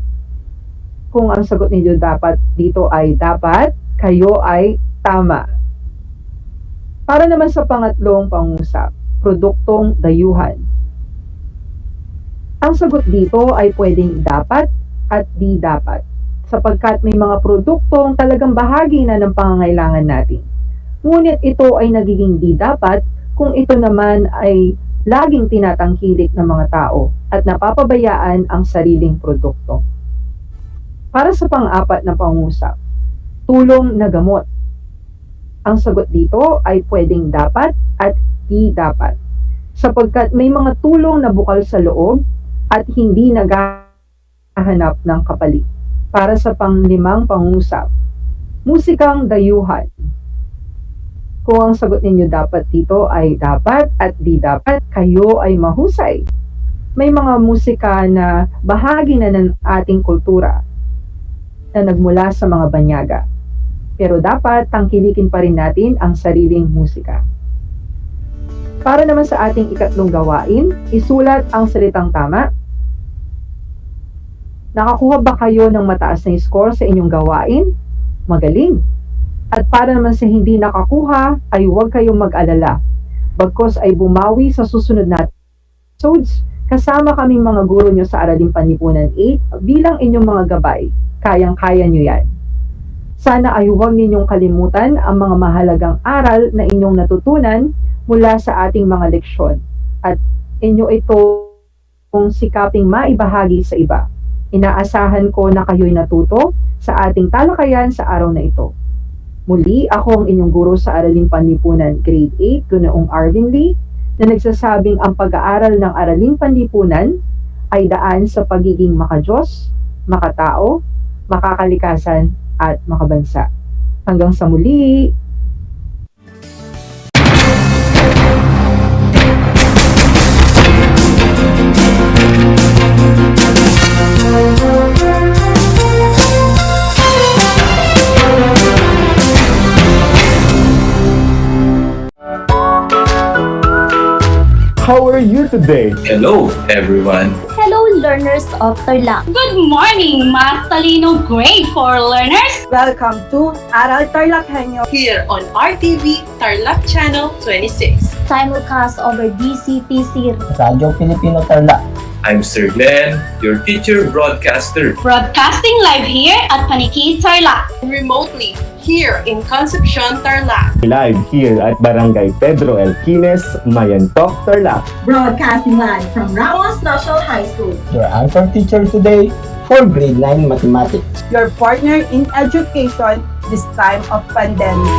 Kung ang sagot ninyo dapat dito ay dapat, kayo ay tama. Para naman sa pangatlong pangungusap, produktong dayuhan. Ang sagot dito ay pwedeng dapat at di dapat, sapagkat may mga produktong talagang bahagi na ng pangangailangan natin. Ngunit ito ay nagiging di dapat kung ito naman ay laging tinatangkilik ng mga tao at napapabayaan ang sariling produkto. Para sa pang-apat na pangungusap, tulong na gamot. Ang sagot dito ay pwedeng dapat at di dapat, sapagkat may mga tulong na bukal sa loob at hindi naghahanap ng kapalit. Para sa panglimang pangungusap, musikang dayuhan. Kung ang sagot ninyo dapat dito ay dapat at di dapat, kayo ay mahusay. May mga musika na bahagi na ng ating kultura na nagmula sa mga banyaga. Pero dapat tangkilikin pa rin natin ang sariling musika. Para naman sa ating ikatlong gawain, isulat ang salitang tama. Nakakuha ba kayo ng mataas na score sa inyong gawain? Magaling! At para naman sa hindi nakakuha, ay huwag kayong mag-alala. Bagkos ay bumawi sa susunod natin episodes, kasama kaming mga guro nyo sa Araling Panlipunan 8 bilang inyong mga gabay. Kayang-kaya nyo yan. Sana ay huwag ninyong kalimutan ang mga mahalagang aral na inyong natutunan mula sa ating mga leksyon. At inyo ito kung sikaping maibahagi sa iba. Inaasahan ko na kayo'y natuto sa ating talakayan sa araw na ito. Muli, ako ang inyong guro sa Araling Panlipunan Grade 8, Gunoong Arvin Lee, na nagsasabing ang pag-aaral ng Araling Panlipunan ay daan sa pagiging makadiyos, makatao, makakalikasan, at makabansa. Hanggang sa muli! How are you today? Hello, everyone. Hello, learners of Tarlac. Good morning, Math Talino Grade 4 learners! Welcome to Aral TarlakHenyo here on RTV Tarlac Channel 26. Simulcast over DCTC Radio Filipino Tarlac. I'm Sir Glenn, your teacher broadcaster. Broadcasting live here at Paniki Tarlac. Remotely here in Concepcion, Tarlac. Live here at Barangay Pedro Elquines, Mayantok, Tarlac. Broadcasting live from Ramos National High School. Your anchor teacher today for grade 9 mathematics. Your partner in education this time of pandemic.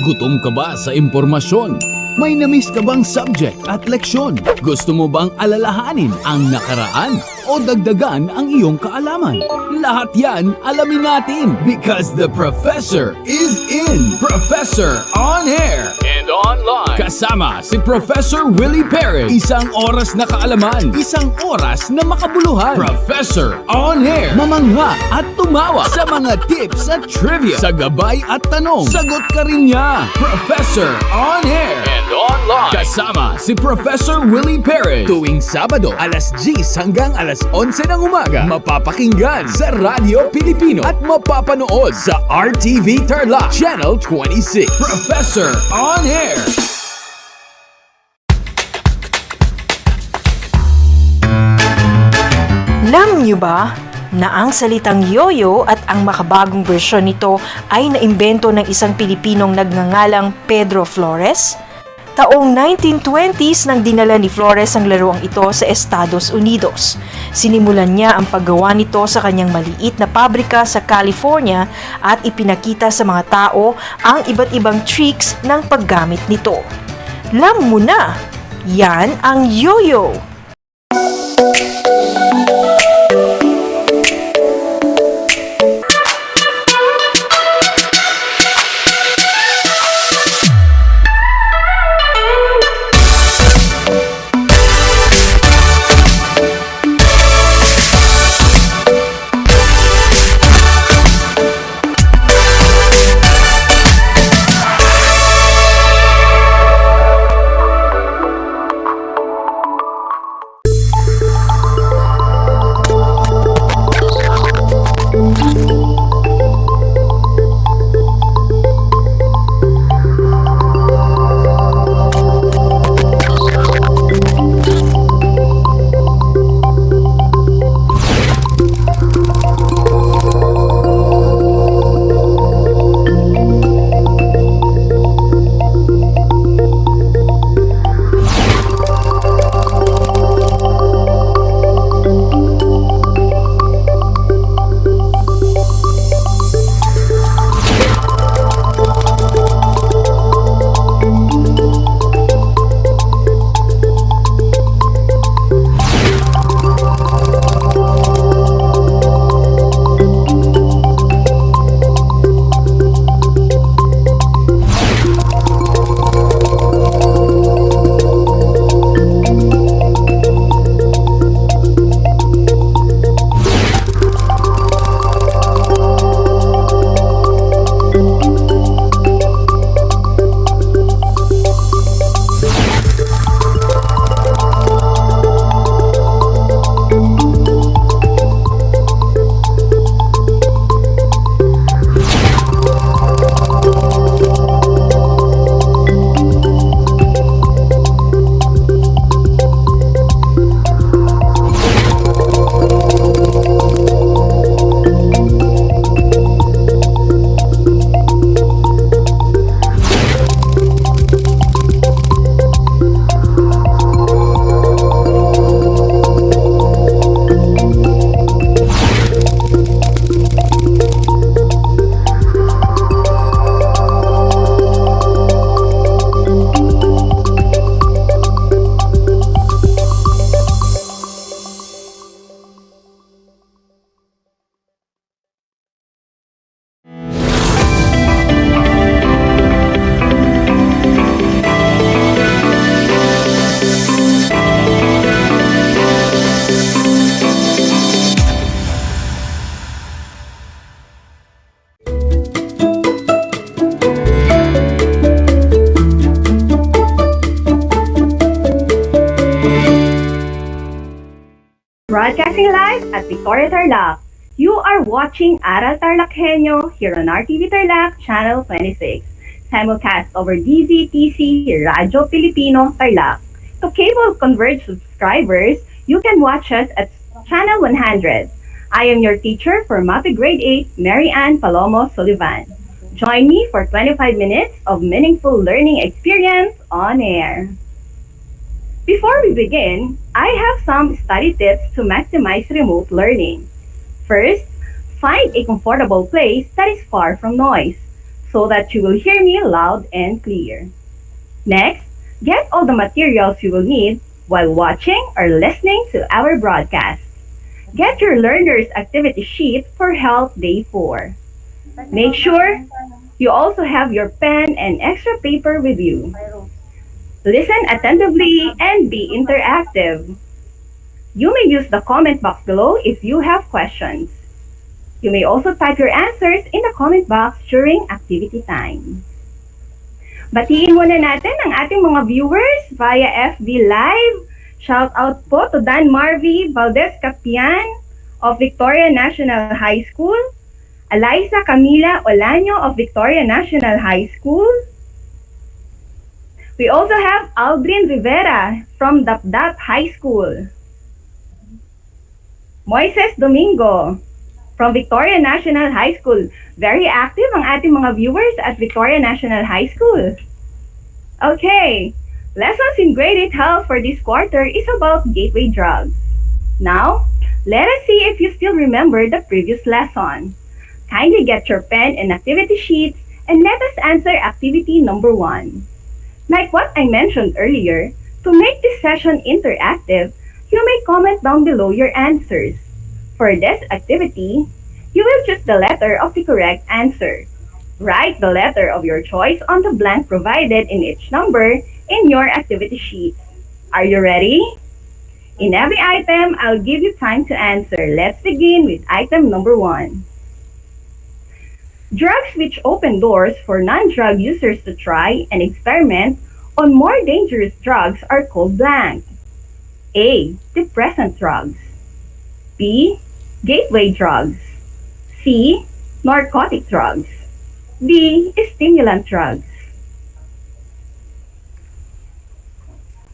Gutom ka ba sa impormasyon? May namiss ka bang subject at leksyon? Gusto mo bang alalahanin ang nakaraan o dagdagan ang iyong kaalaman? Lahat yan alamin natin because the professor is in. Professor on air and online. Kasama si Professor Willie Perez. Isang oras na kaalaman, isang oras na makabuluhan. Professor on air. Mamangha at tumawa sa mga tips at trivia. Sa gabay at tanong, sagot ka rin niya. Professor on air and online. Kasama si Professor Willie Perez. Tuwing Sabado, alas 10 hanggang alas 11 ng umaga. Mapapakinggan sa Radyo Pilipino at mapapanood sa RTV Tarlac Channel 26. Professor on air. Alam niyo ba na ang salitang yoyo at ang makabagong bersyon nito ay naimbento ng isang Pilipinong nagngangalang Pedro Flores? Taong 1920s nang dinala ni Flores ang laruang ito sa Estados Unidos. Sinimulan niya ang paggawa nito sa kanyang maliit na pabrika sa California at ipinakita sa mga tao ang iba't ibang tricks ng paggamit nito. Alam mo na, yan ang yoyo! Broadcasting live at Victoria Tarlac. You are watching Aral TarlakHenyo here on RTV Tarlac Channel 26. Simulcast over DZTC Radyo Pilipino Tarlac. To cable converged subscribers, you can watch us at Channel 100. I am your teacher for MAPE Grade 8, Mary Ann Palomo Sullivan. Join me for 25 minutes of meaningful learning experience on air. Before we begin, I have some study tips to maximize remote learning. First, find a comfortable place that is far from noise so that you will hear me loud and clear. Next, Get all the materials you will need while watching or listening to our broadcast. Get your learner's activity sheet for Health Day 4. Make sure you also have your pen and extra paper with you. Listen attentively and be interactive. You may use the comment box below if you have questions. You may also type your answers in the comment box during activity time. Batiin muna natin ang ating mga viewers via FB Live. Shout out po to Dan Marvy Valdez Capian of Victoria National High School, Eliza Camila Olanyo of Victoria National High School. We also have Aldrin Rivera from Dapdap High School. Moises Domingo from Victoria National High School. Very active ang ating mga viewers at Victoria National High School. Okay, lessons in grade 8 health for this quarter is about gateway drugs. Now, let us see if you still remember the previous lesson. Kindly get your pen and activity sheets and let us answer activity number 1. Like what I mentioned earlier, to make this session interactive, you may comment down below your answers. For this activity, you will choose the letter of the correct answer. Write the letter of your choice on the blank provided in each number in your activity sheet. Are you ready? In every item, I'll give you time to answer. Let's begin with item number 1. Drugs which open doors for non-drug users to try and experiment on more dangerous drugs are called blank. A. Depressant drugs. B. Gateway drugs. C. Narcotic drugs. D. Stimulant drugs.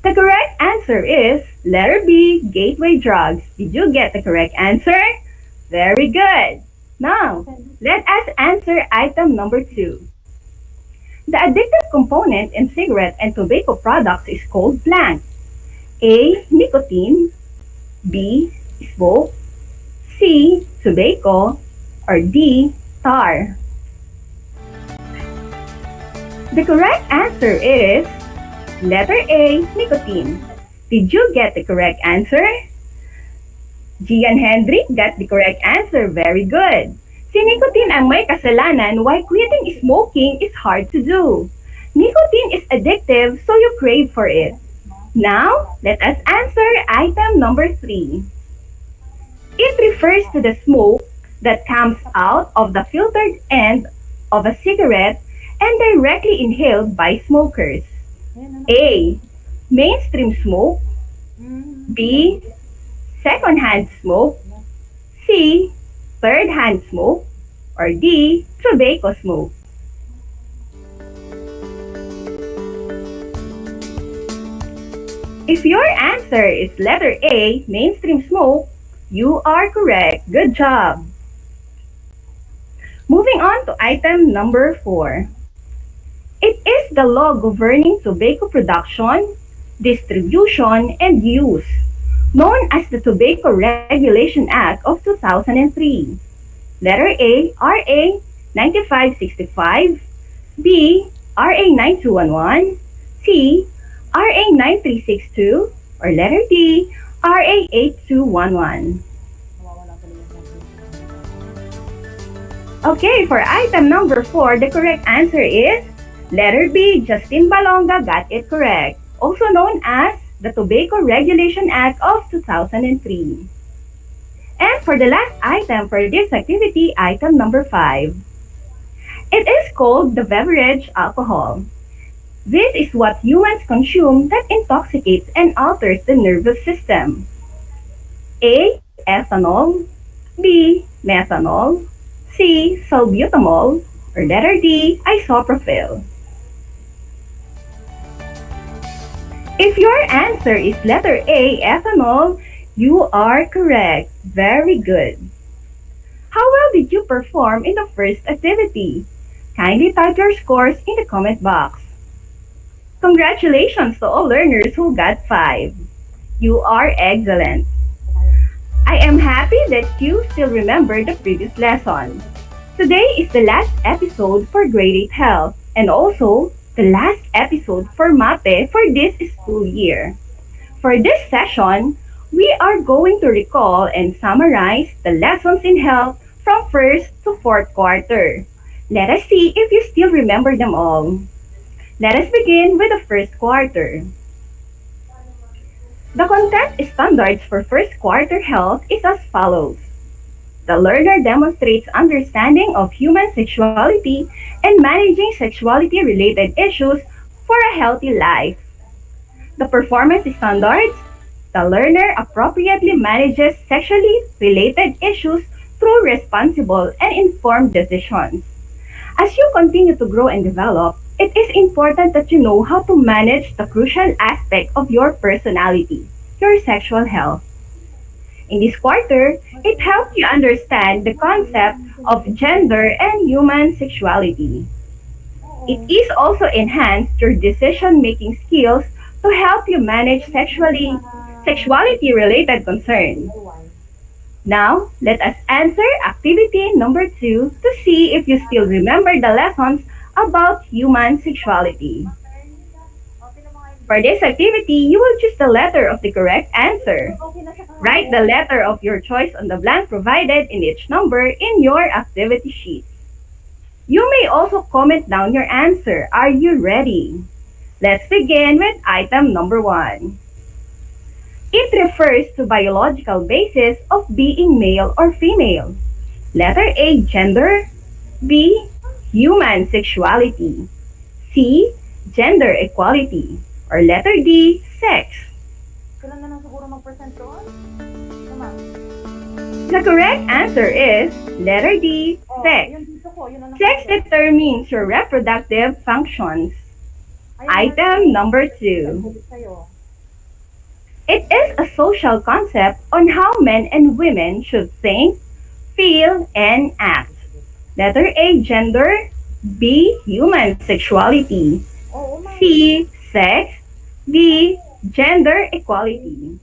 The correct answer is letter B, gateway drugs. Did you get the correct answer? Very good. Now, let us answer item number 2. The addictive component in cigarette and tobacco products is called blank. A. Nicotine. B. Smoke. C. Tobacco. Or D. Tar. The correct answer is letter A. Nicotine. Did you get the correct answer? Gian Hendrik got the correct answer. Very good. Si nicotine ang may kasalanan why quitting smoking is hard to do. Nicotine is addictive so you crave for it. Now, let us answer item number 3. It refers to the smoke that comes out of the filtered end of a cigarette and directly inhaled by smokers. A. Mainstream smoke. B. Second-hand smoke. C. Third-hand smoke. Or D. Tobacco smoke. If your answer is letter A, mainstream smoke, you are correct. Good job. Moving on to item number 4. It is the law governing tobacco production, distribution, and use, known as the Tobacco Regulation Act of 2003. Letter A, RA 9565, B, RA 9211, C, RA 9362, or letter D, RA 8211. Okay, for item number 4, the correct answer is letter B, Justin Balonga got it correct, also known as the Tobacco Regulation Act of 2003. And for the last item for this activity, item number 5. It is called the beverage alcohol. This is what humans consume that intoxicates and alters the nervous system. A. Ethanol. B. Methanol. C. Salbutamol. Or letter D. Isopropyl. If your answer is letter A, ethanol, you are correct. Very good. How well did you perform in the first activity? Kindly type your scores in the comment box. Congratulations to all learners who got 5. You are excellent. I am happy that you still remember the previous lesson. Today is the last episode for Grade 8 Health and also the last episode for MAPE for this school year. For this session, we are going to recall and summarize the lessons in health from first to fourth quarter. Let us see if you still remember them all. Let us begin with the first quarter. The content standards for first quarter health is as follows. The learner demonstrates understanding of human sexuality and managing sexuality-related issues for a healthy life. The performance standards. The learner appropriately manages sexually related issues through responsible and informed decisions. As you continue to grow and develop, it is important that you know how to manage the crucial aspect of your personality, your sexual health. In this quarter, it helps you understand the concept of gender and human sexuality. It is also enhanced your decision-making skills to help you manage sexuality-related concerns. Now, let us answer activity number 2 to see if you still remember the lessons about human sexuality. For this activity, you will choose the letter of the correct answer. Write the letter of your choice on the blank provided in each number in your activity sheet. You may also comment down your answer. Are you ready? Let's begin with item number 1. It refers to biological basis of being male or female. Letter A, gender. B, human sexuality. C, gender equality. Or letter D, sex. The correct answer is letter D, sex. Sex determines your reproductive functions. Item number 2. It is a social concept on how men and women should think, feel, and act. Letter A, gender. B, human sexuality. C, sex. D, gender equality.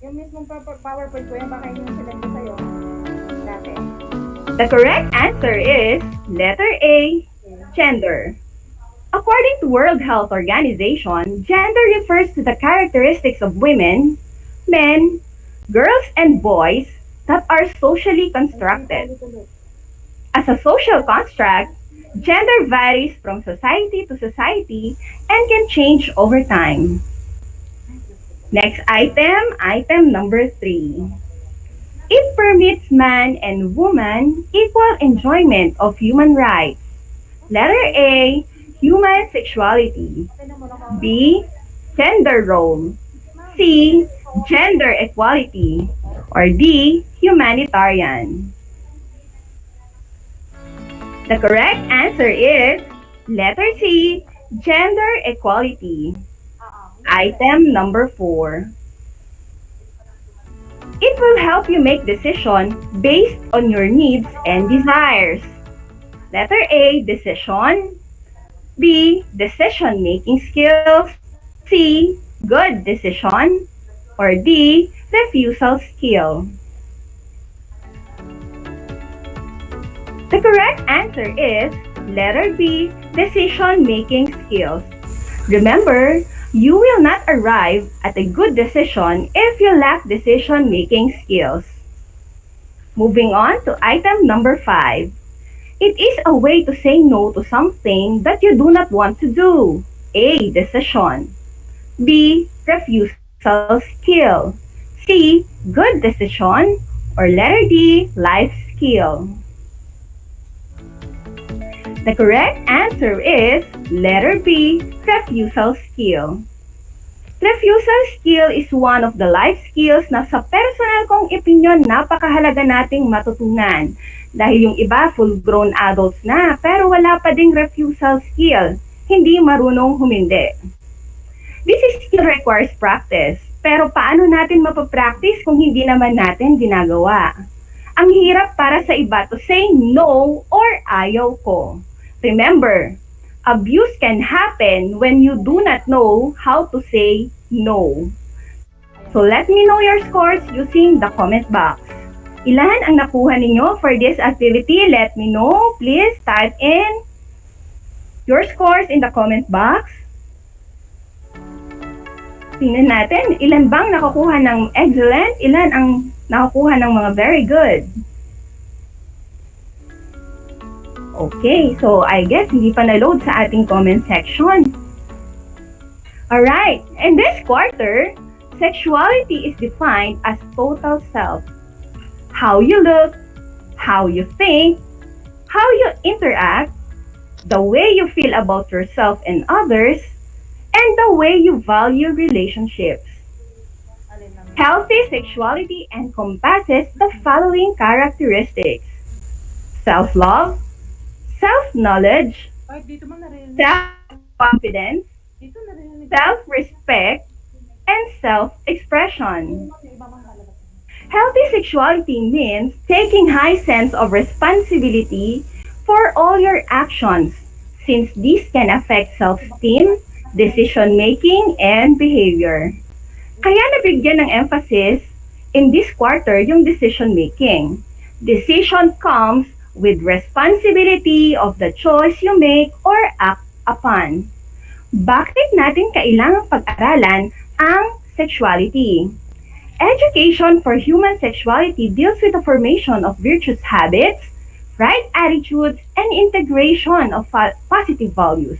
The correct answer is letter A, gender. According to World Health Organization, gender refers to the characteristics of women, men, girls, and boys that are socially constructed. As a social construct, gender varies from society to society and can change over time. Next item number 3. It permits man and woman equal enjoyment of human rights. Letter A, human sexuality. B, gender role. C, gender equality. Or D, humanitarian. The correct answer is letter C, gender equality. Item number 4. It will help you make decisions based on your needs and desires. Letter A, decision. B, decision-making skills. C, good decision. Or D, refusal skill. The correct answer is letter B, decision-making skills. Remember, you will not arrive at a good decision if you lack decision-making skills. Moving on to item number 5. It is a way to say no to something that you do not want to do. A, decision. B, refusal skill. C, good decision. Or letter D, life skill. The correct answer is letter B, refusal skill. Refusal skill is one of the life skills na sa personal kong opinion napakahalaga nating matutunan. Dahil yung iba full-grown adults na pero wala pa ding refusal skill, hindi marunong humindi. This skill requires practice, pero paano natin mapapractice kung hindi naman natin ginagawa? Ang hirap para sa iba to say no or ayaw ko. Remember, abuse can happen when you do not know how to say no. So let me know your scores using the comment box. Ilan ang nakuha ninyo for this activity? Let me know. Please type in your scores in the comment box. Tingnan natin, ilan bang nakakuha ng excellent, ilan ang nakakuha ng mga very good. Okay, so I guess hindi pa na-load sa ating comment section. Alright, in this quarter, sexuality is defined as total self. How you look, how you think, how you interact, the way you feel about yourself and others, and the way you value relationships. Healthy sexuality encompasses the following characteristics: self-love, self-knowledge, self-confidence, self-respect, and self-expression. Healthy sexuality means taking high sense of responsibility for all your actions, since these can affect self-esteem, decision-making, and behavior. Kaya nabigyan ng emphasis in this quarter yung decision-making. Decision comes with responsibility of the choice you make or act upon. Bakit natin kailangang pag-aralan ang sexuality? Education for human sexuality deals with the formation of virtuous habits, right attitudes, and integration of positive values.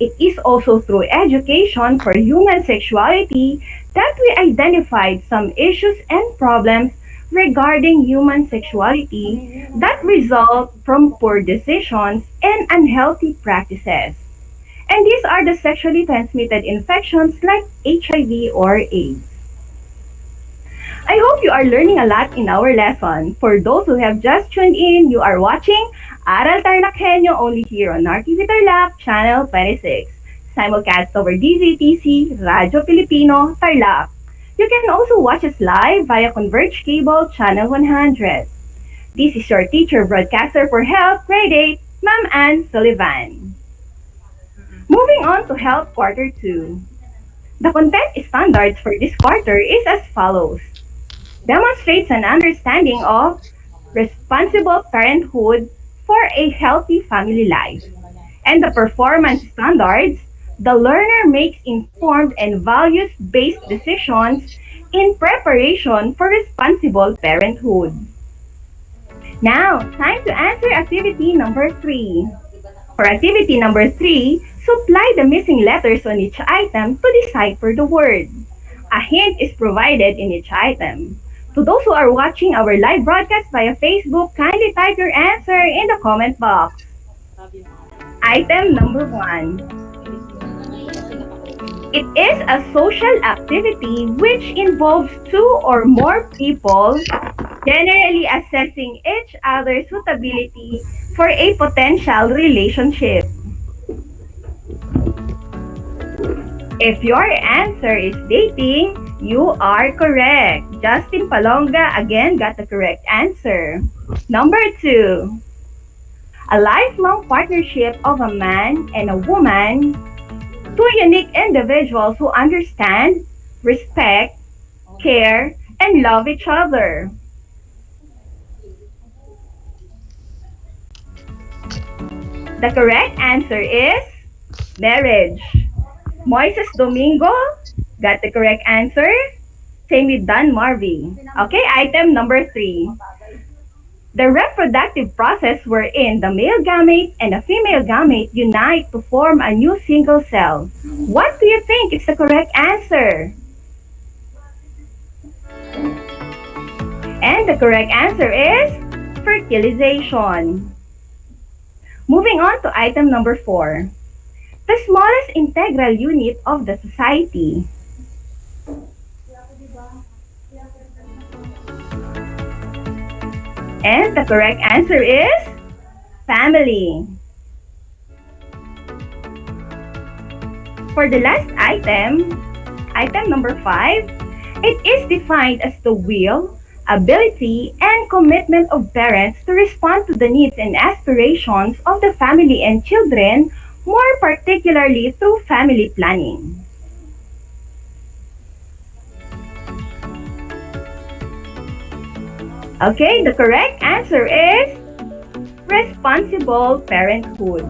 It is also through education for human sexuality that we identified some issues and problems regarding human sexuality that result from poor decisions and unhealthy practices. And these are the sexually transmitted infections like HIV or AIDS. I hope you are learning a lot in our lesson. For those who have just tuned in, you are watching Aral TarlakHenyo only here on RTV Tarlac, Channel 26. Simulcast over DZTC, Radyo Pilipino, Tarlac. You can also watch us live via Converge Cable, Channel 100. This is your teacher broadcaster for Health, Grade 8, Ma'am Ann Sullivan. Moving on to Health Quarter 2. The content standards for this quarter is as follows. Demonstrates an understanding of responsible parenthood for a healthy family life. And the performance standards, the learner makes informed and values-based decisions in preparation for responsible parenthood. Now, time to answer activity number 3. For activity number 3, supply the missing letters on each item to decipher the word. A hint is provided in each item. To those who are watching our live broadcast via Facebook, kindly type your answer in the comment box. Item number 1. It is a social activity which involves 2 or more people generally assessing each other's suitability for a potential relationship. If your answer is dating, you are correct. Justin Palonga again got the correct answer. Number 2. A lifelong partnership of a man and a woman, 2 unique individuals who understand, respect, care, and love each other. The correct answer is marriage. Moises Domingo got the correct answer. Same with Dan Marvey. Okay, item number 3. The reproductive process wherein the male gamete and the female gamete unite to form a new single cell. What do you think is the correct answer? And the correct answer is fertilization. Moving on to item number 4. The smallest integral unit of the society. And the correct answer is family. For the last item, item number 5, it is defined as the will, ability, and commitment of parents to respond to the needs and aspirations of the family and children, more particularly through family planning. Okay, the correct answer is responsible parenthood.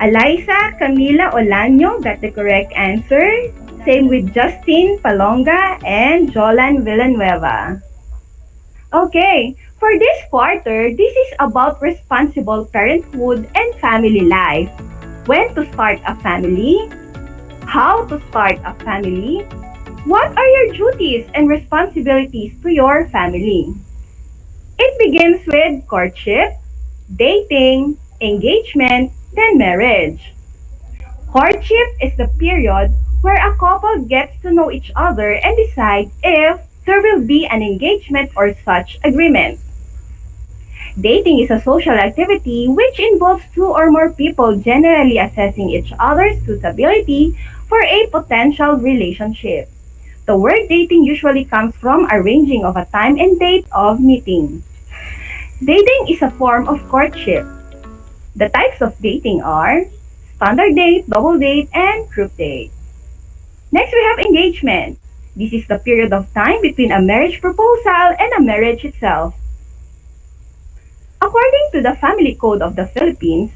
Eliza Camila Olanyo got the correct answer. Same with Justin Palonga and Jolan Villanueva. Okay, for this quarter, this is about responsible parenthood and family life. When to start a family? How to start a family? What are your duties and responsibilities to your family? It begins with courtship, dating, engagement, then marriage. Courtship is the period where a couple gets to know each other and decide if there will be an engagement or such agreement. Dating is a social activity which involves two or more people generally assessing each other's suitability for a potential relationship. The word dating usually comes from arranging of a time and date of meeting. Dating is a form of courtship. The types of dating are standard date, double date, and group date. Next, we have engagement. This is the period of time between a marriage proposal and a marriage itself. According to the Family Code of the Philippines,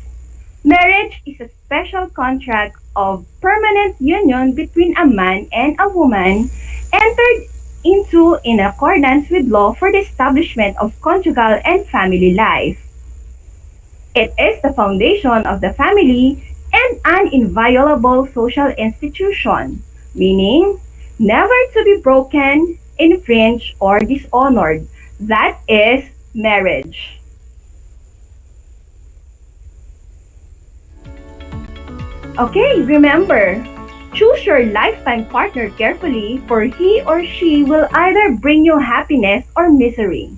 marriage is a special contract of permanent union between a man and a woman entered into in accordance with law for the establishment of conjugal and family life. It is the foundation of the family and an inviolable social institution, meaning never to be broken, infringed, or dishonored. That is marriage. Okay, remember, choose your lifetime partner carefully for he or she will either bring you happiness or misery.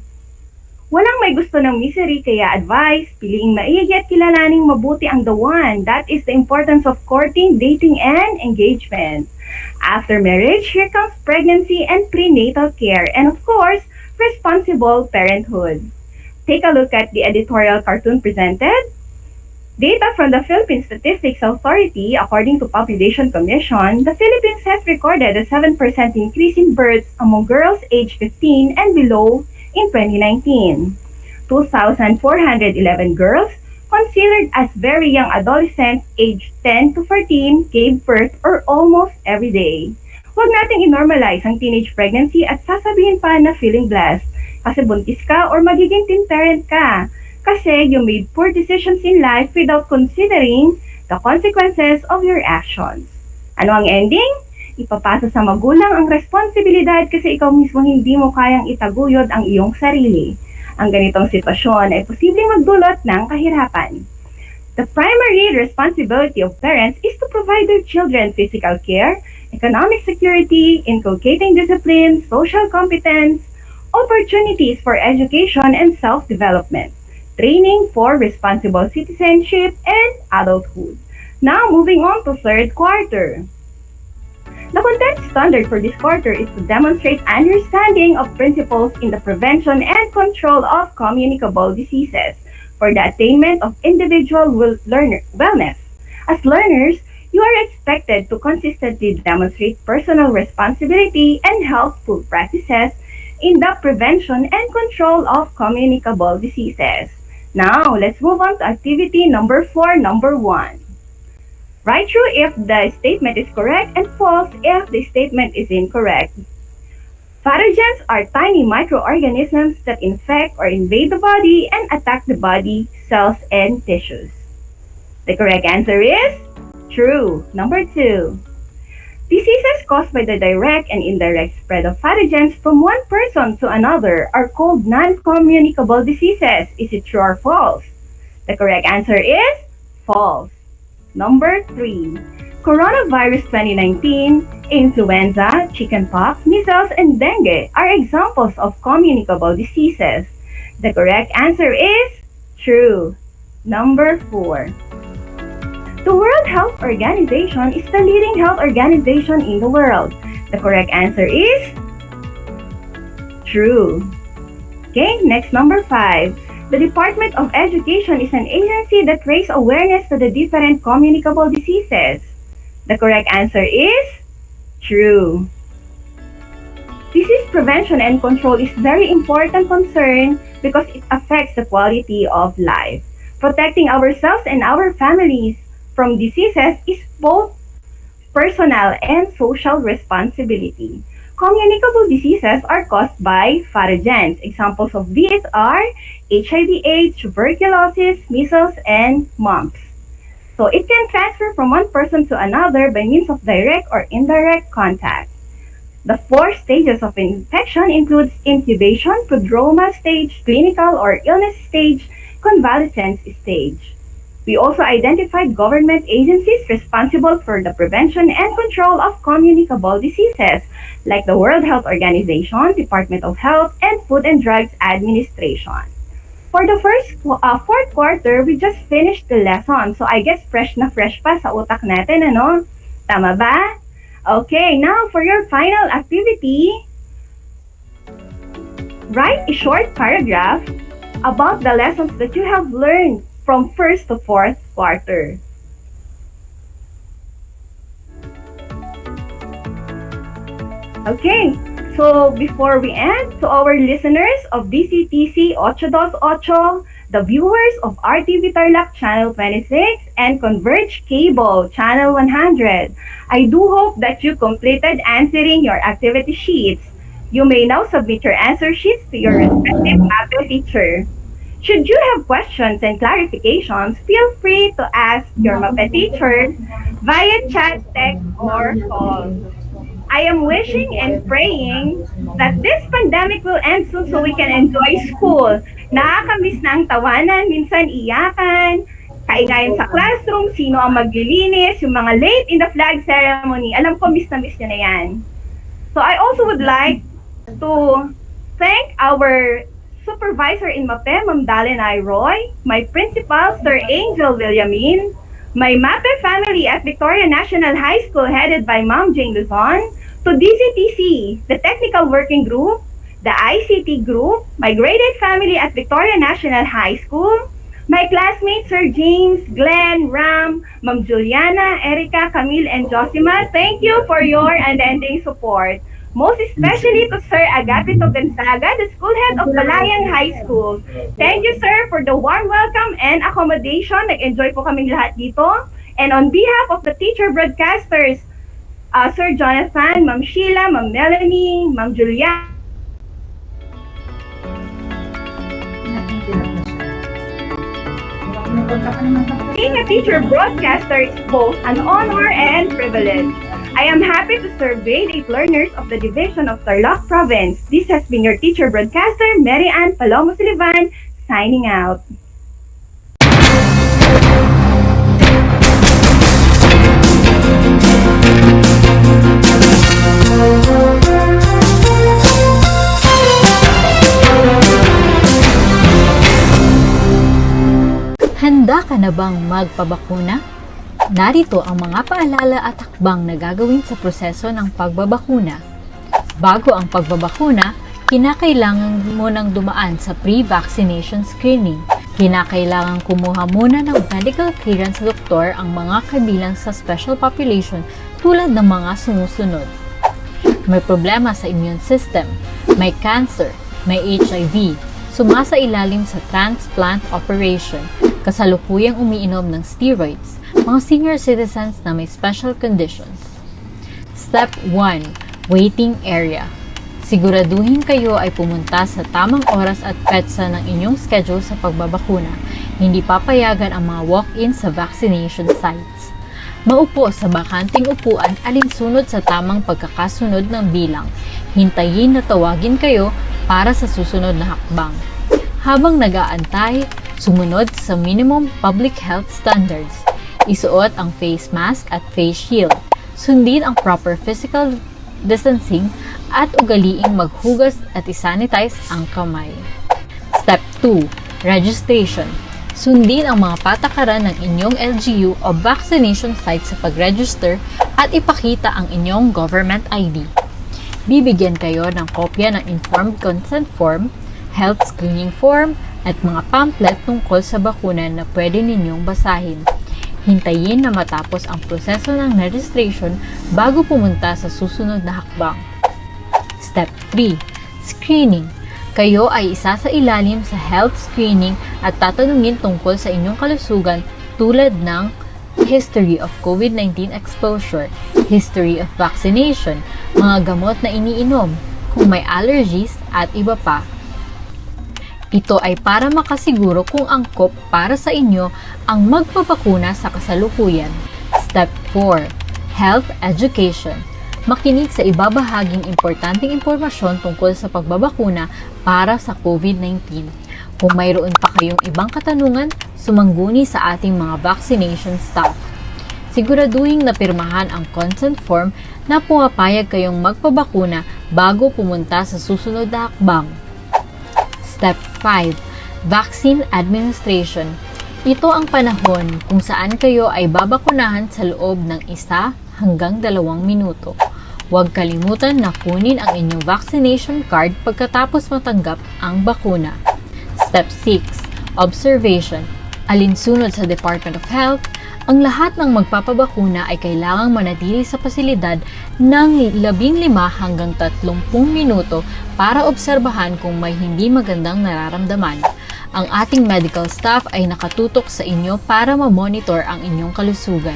Walang may gusto ng misery kaya advice, piliing maigi at kilalaning mabuti ang the one. That is the importance of courting, dating, and engagement. After marriage, here comes pregnancy and prenatal care, and of course, responsible parenthood. Take a look at the editorial cartoon presented. Data from the Philippine Statistics Authority, according to Population Commission, the Philippines has recorded a 7% increase in births among girls aged 15 and below in 2019. 2,411 girls considered as very young adolescents aged 10 to 14 gave birth or almost every day. Huwag nating i-normalize ang teenage pregnancy at sasabihin pa na feeling blessed kasi buntis ka or magiging teen parent ka. Kasi you made poor decisions in life without considering the consequences of your actions. Ano ang ending? Ipapasa sa magulang ang responsibilidad kasi ikaw mismo hindi mo kayang itaguyod ang iyong sarili. Ang ganitong sitwasyon ay posibleng magdulot ng kahirapan. The primary responsibility of parents is to provide their children physical care, economic security, inculcating discipline, social competence, opportunities for education and self-development, training for responsible citizenship and adulthood. Now, moving on to third quarter. The content standard for this quarter is to demonstrate understanding of principles in the prevention and control of communicable diseases for the attainment of individual wellness. As learners, you are expected to consistently demonstrate personal responsibility and helpful practices in the prevention and control of communicable diseases. Now, let's move on to activity number 4, number 1. Write true if the statement is correct and false if the statement is incorrect. Pathogens are tiny microorganisms that infect or invade the body and attack the body, cells, and tissues. The correct answer is true. Number 2. Diseases caused by the direct and indirect spread of pathogens from one person to another are called non-communicable diseases. Is it true or false? The correct answer is false. Number 3. Coronavirus 2019, influenza, chickenpox, measles, and dengue are examples of communicable diseases. The correct answer is true. Number 4. The World Health Organization is the leading health organization in the world. The correct answer is true. Okay, next number 5. The Department of Education is an agency that raises awareness to the different communicable diseases. The correct answer is true. Disease prevention and control is very important concern because it affects the quality of life. Protecting ourselves and our families from diseases is both personal and social responsibility. Communicable diseases are caused by pathogens. Examples of these are HIV/AIDS, tuberculosis, measles, and mumps. So it can transfer from one person to another by means of direct or indirect contact. The 4 stages of infection includes incubation, prodromal stage, clinical or illness stage, convalescence stage. We also identified government agencies responsible for the prevention and control of communicable diseases, like the World Health Organization, Department of Health, and Food and Drugs Administration. For the fourth quarter, we just finished the lesson. So I guess fresh na fresh pa sa utak natin, ano? Tama ba? Okay, now for your final activity, write a short paragraph about the lessons that you have learned from first to fourth quarter. Okay, so before we end, to our listeners of DCTC 828, the viewers of RTV Tarlac Channel 26 and Converge Cable Channel 100, I do hope that you completed answering your activity sheets. You may now submit your answer sheets to your respective MAPE teacher. Should you have questions and clarifications, feel free to ask your MAPE teacher via chat, text, or call. I am wishing and praying that this pandemic will end soon so we can enjoy school. Nakakamiss na ang tawanan, minsan iyakan, kaigayan sa classroom, sino ang maglilinis, yung mga late in the flag ceremony. Alam ko, miss na miss nyo na yan. So I also would like to thank our supervisor in MAPE, Ma'am Dalenay Roy, my principal, Sir Angel Villamin, my MAPE family at Victoria National High School headed by Ma'am Jane Luzon, to DCTC, the Technical Working Group, the ICT Group, my grade 8 family at Victoria National High School, my classmates Sir James, Glenn, Ram, Ma'am Juliana, Erica, Camille, and Josima, thank you for your unending support. Most especially to Sir Agapito Gonzaga, the school head of Balayan High School. Thank you, sir, for the warm welcome and accommodation. Nag-enjoy po kaming lahat dito. And on behalf of the teacher broadcasters, Sir Jonathan, Ma'am Sheila, Ma'am Melanie, Ma'am Julia, being a teacher broadcaster is both an honor and privilege. I am happy to serve grade 8 learners of the Division of Tarlac Province. This has been your teacher broadcaster, Mary Ann Palomo Silivan, signing out. Handa ka na bang magpabakuna? Narito ang mga paalala at hakbang na gagawin sa proseso ng pagbabakuna. Bago ang pagbabakuna, kinakailangan mo nang dumaan sa pre-vaccination screening. Kinakailangan kumuha muna ng medical clearance sa doktor ang mga kabilang sa special population tulad ng mga sumusunod. May problema sa immune system, may cancer, may HIV, sumasailalim sa transplant operation, kasalukuyang umiinom ng steroids, mga senior citizens na may special conditions. Step 1. Waiting area. Siguraduhin kayo ay pumunta sa tamang oras at petsa ng inyong schedule sa pagbabakuna. Hindi papayagan ang mga walk-in sa vaccination sites. Maupo sa bakanting upuan alinsunod sa tamang pagkakasunod ng bilang. Hintayin na tawagin kayo para sa susunod na hakbang. Habang nag-aantay, sumunod sa minimum public health standards. Isuot ang face mask at face shield. Sundin ang proper physical distancing at ugaliing maghugas at isanitize ang kamay. Step 2. Registration. Sundin ang mga patakaran ng inyong LGU o vaccination site sa pag-register at ipakita ang inyong government ID. Bibigyan kayo ng kopya ng informed consent form, health screening form, at mga pamphlet tungkol sa bakuna na pwede ninyong basahin. Hintayin na matapos ang proseso ng registration bago pumunta sa susunod na hakbang. Step 3. Screening. Kayo ay isa sa ilalim sa health screening at tatanungin tungkol sa inyong kalusugan tulad ng history of COVID-19 exposure, history of vaccination, mga gamot na iniinom, kung may allergies at iba pa. Ito ay para makasiguro kung angkop para sa inyo ang magpapakuna sa kasalukuyan. Step 4. Health Education. Makinig sa ibabahaging importanteng impormasyon tungkol sa pagbabakuna para sa COVID-19. Kung mayroon pa kayong ibang katanungan, sumangguni sa ating mga vaccination staff. Siguraduhin na pirmahan ang consent form na pumapayag kayong magpabakuna bago pumunta sa susunod na hakbang. Step 5. Vaccine Administration. Ito ang panahon kung saan kayo ay babakunahan sa loob ng 1 hanggang 2 minuto. Huwag kalimutan na kunin ang inyong vaccination card pagkatapos matanggap ang bakuna. Step 6. Observation. Alinsunod sa Department of Health, ang lahat ng magpapabakuna ay kailangang manatili sa pasilidad ng 15 hanggang 30 minuto para obserbahan kung may hindi magandang nararamdaman. Ang ating medical staff ay nakatutok sa inyo para ma-monitor ang inyong kalusugan.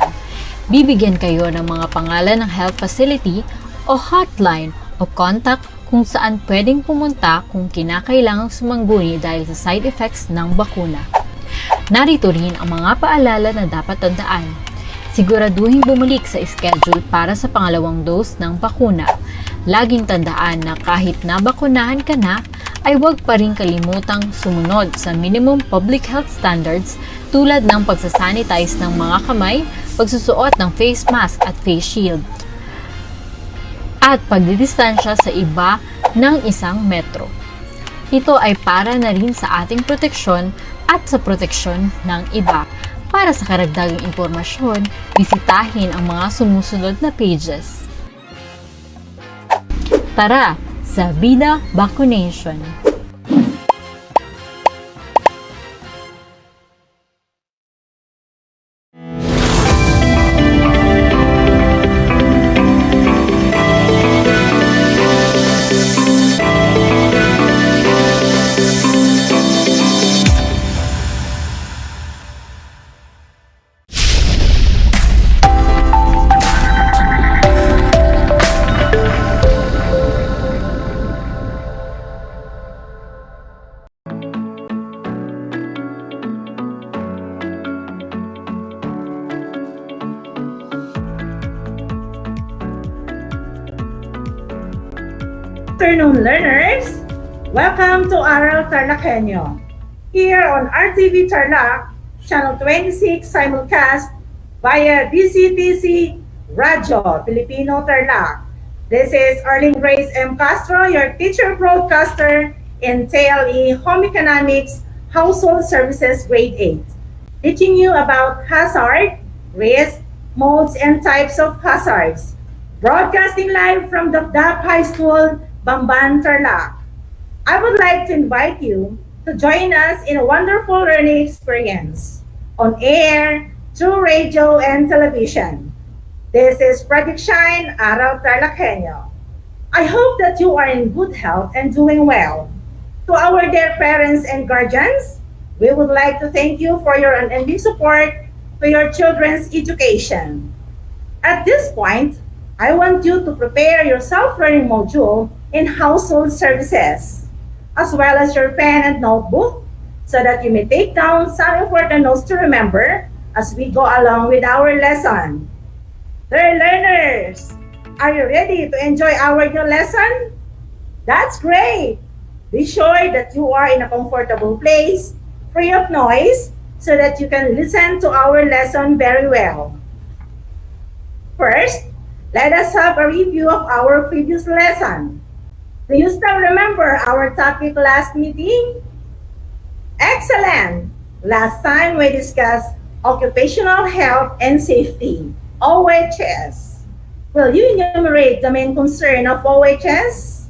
Bibigyan kayo ng mga pangalan ng health facility o hotline o contact kung saan pwedeng pumunta kung kinakailangang sumangguni dahil sa side effects ng bakuna. Narito rin ang mga paalala na dapat tandaan. Siguraduhin bumalik sa schedule para sa pangalawang dose ng bakuna. Laging tandaan na kahit nabakunahan ka na, ay huwag pa rin kalimutang sumunod sa minimum public health standards tulad ng pagsasanitize ng mga kamay, pagsusuot ng face mask at face shield, at pagdidistansya sa iba ng 1 metro. Ito ay para na rin sa ating proteksyon at sa proteksyon ng iba. Para sa karagdagang impormasyon, bisitahin ang mga sumusunod na pages. Tara sa Vida Vaccination! Afternoon, learners! Welcome to Aral TarlakHenyo. Here on RTV Tarlac, Channel 26 simulcast via DCTC Radio Filipino Tarlac. This is Arlene Grace M. Castro, your teacher broadcaster in TLE Home Economics Household Services Grade 8, teaching you about hazard, risk, modes, and types of hazards. Broadcasting live from the DAP High School, Bamban, Tarlac. I would like to invite you to join us in a wonderful learning experience on air, through radio, and television. This is Project Shine, Aral TarlakHenyo. I hope that you are in good health and doing well. To our dear parents and guardians, we would like to thank you for your unending support to your children's education. At this point, I want you to prepare your self-learning module in household services, as well as your pen and notebook, so that you may take down some important notes to remember as we go along with our lesson. Dear learners, are you ready to enjoy our new lesson? That's great! Be sure that you are in a comfortable place, free of noise, so that you can listen to our lesson very well. First, let us have a review of our previous lesson. Do you still remember our topic last meeting? Excellent! Last time we discussed occupational health and safety, OHS. Will you enumerate the main concern of OHS?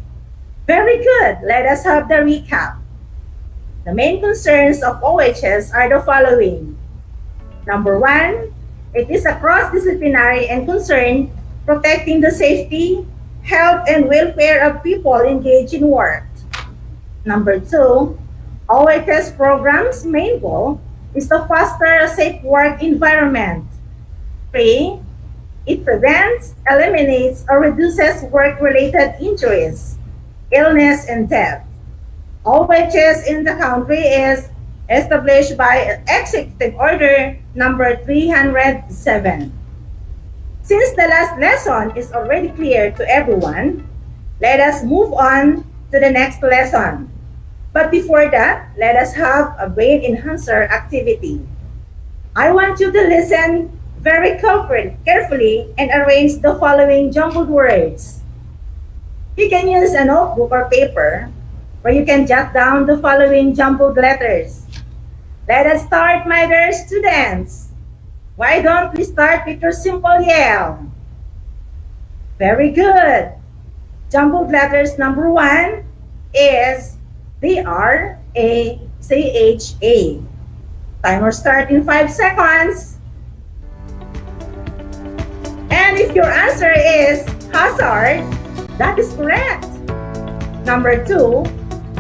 Very good. Let us have the recap. The main concerns of OHS are the following. Number 1, it is a cross-disciplinary and concern protecting the safety, health, and welfare of people engaged in work. Number 2, OHS program's main goal is to foster a safe work environment 3. It prevents, eliminates, or reduces work-related injuries, illness, and death. All wages in the country is established by Executive Order number 307. Since the last lesson is already clear to everyone, let us move on to the next lesson. But before that, let us have a brain enhancer activity. I want you to listen very carefully and arrange the following jumbled words. You can use a notebook or paper where you can jot down the following jumbled letters. Let us start, my dear students. Why don't we start with your simple yell? Very good. Jumbled letters number 1 is DRACHA. Timer start in 5 seconds. And if your answer is hazard, that is correct. Number 2,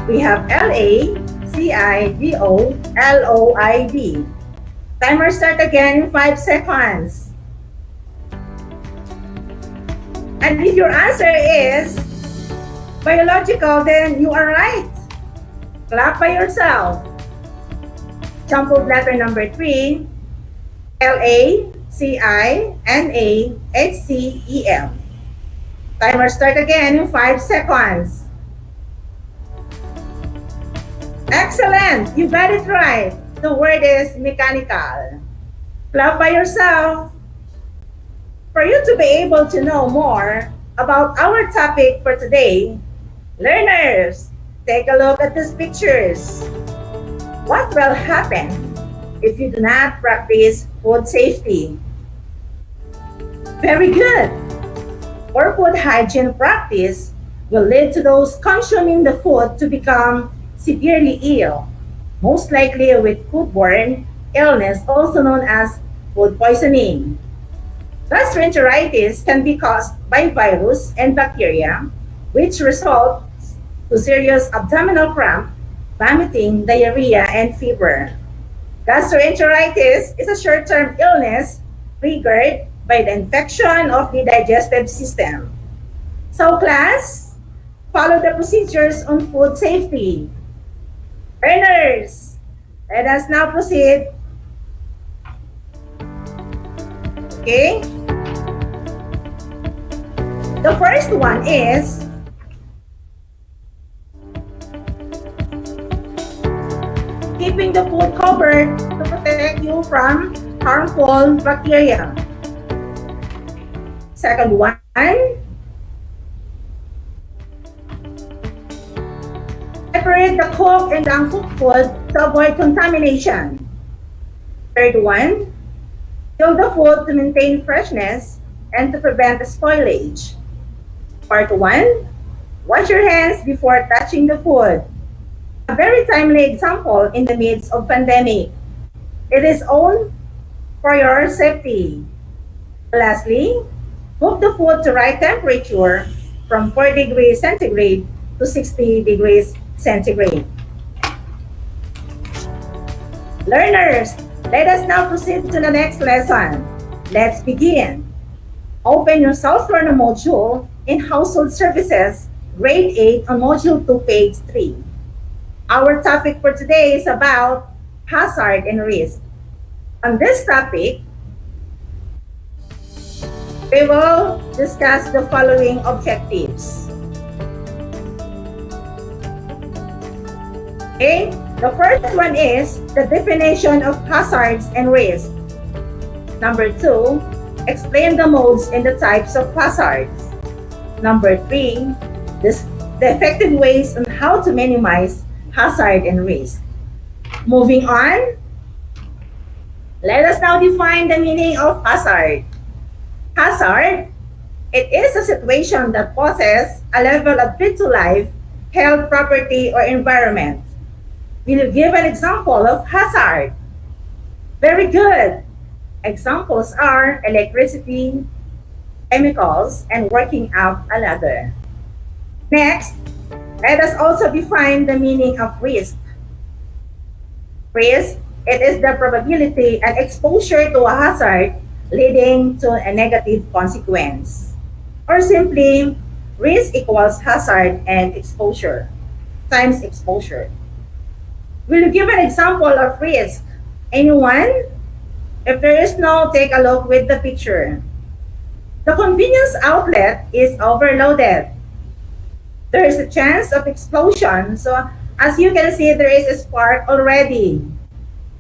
we have LACIDOLOID. Timer start again in 5 seconds. And if your answer is biological, then you are right. Clap by yourself. Jumbled letter number 3, LACINAHCEL. Timer start again in 5 seconds. Excellent! You got it right. The word is mechanical. Clap by yourself. For you to be able to know more about our topic for today, learners, take a look at these pictures. What will happen if you do not practice food safety? Very good. Poor food hygiene practice will lead to those consuming the food to become severely ill, most likely with foodborne illness, also known as food poisoning. Gastroenteritis can be caused by virus and bacteria, which results to serious abdominal cramp, vomiting, diarrhea, and fever. Gastroenteritis is a short-term illness triggered by the infection of the digestive system. So class, follow the procedures on food safety. Learners, let us now proceed. Okay? The first one is keeping the food covered to protect you from harmful bacteria. Second one, separate the cooked and uncooked food to avoid contamination. Third one, chill the food to maintain freshness and to prevent spoilage. Part 1, wash your hands before touching the food. A very timely example in the midst of pandemic. It is all for your safety. Lastly, cook the food to right temperature from 4 degrees centigrade to 60 degrees centigrade. Learners, let us now proceed to the next lesson. Let's begin. Open your self-learner module in Household Services, Grade 8 on Module 2, Page 3. Our topic for today is about hazard and risk. On this topic, we will discuss the following objectives. Okay, the first one is the definition of hazards and risks. Number 2, explain the modes and the types of hazards. Number 3, the effective ways on how to minimize hazard and risk. Moving on, let us now define the meaning of hazard. Hazard, it is a situation that poses a level of threat to life, health, property, or environment. We'll give an example of hazard. Very good. Examples are electricity, chemicals, and working out a ladder. Next, let us also define the meaning of risk. Risk, it is the probability and exposure to a hazard leading to a negative consequence. Or simply, risk equals hazard and exposure times exposure. Will you give an example of risk? Anyone? If there is no, take a look with the picture. The convenience outlet is overloaded. There is a chance of explosion. So as you can see, there is a spark already.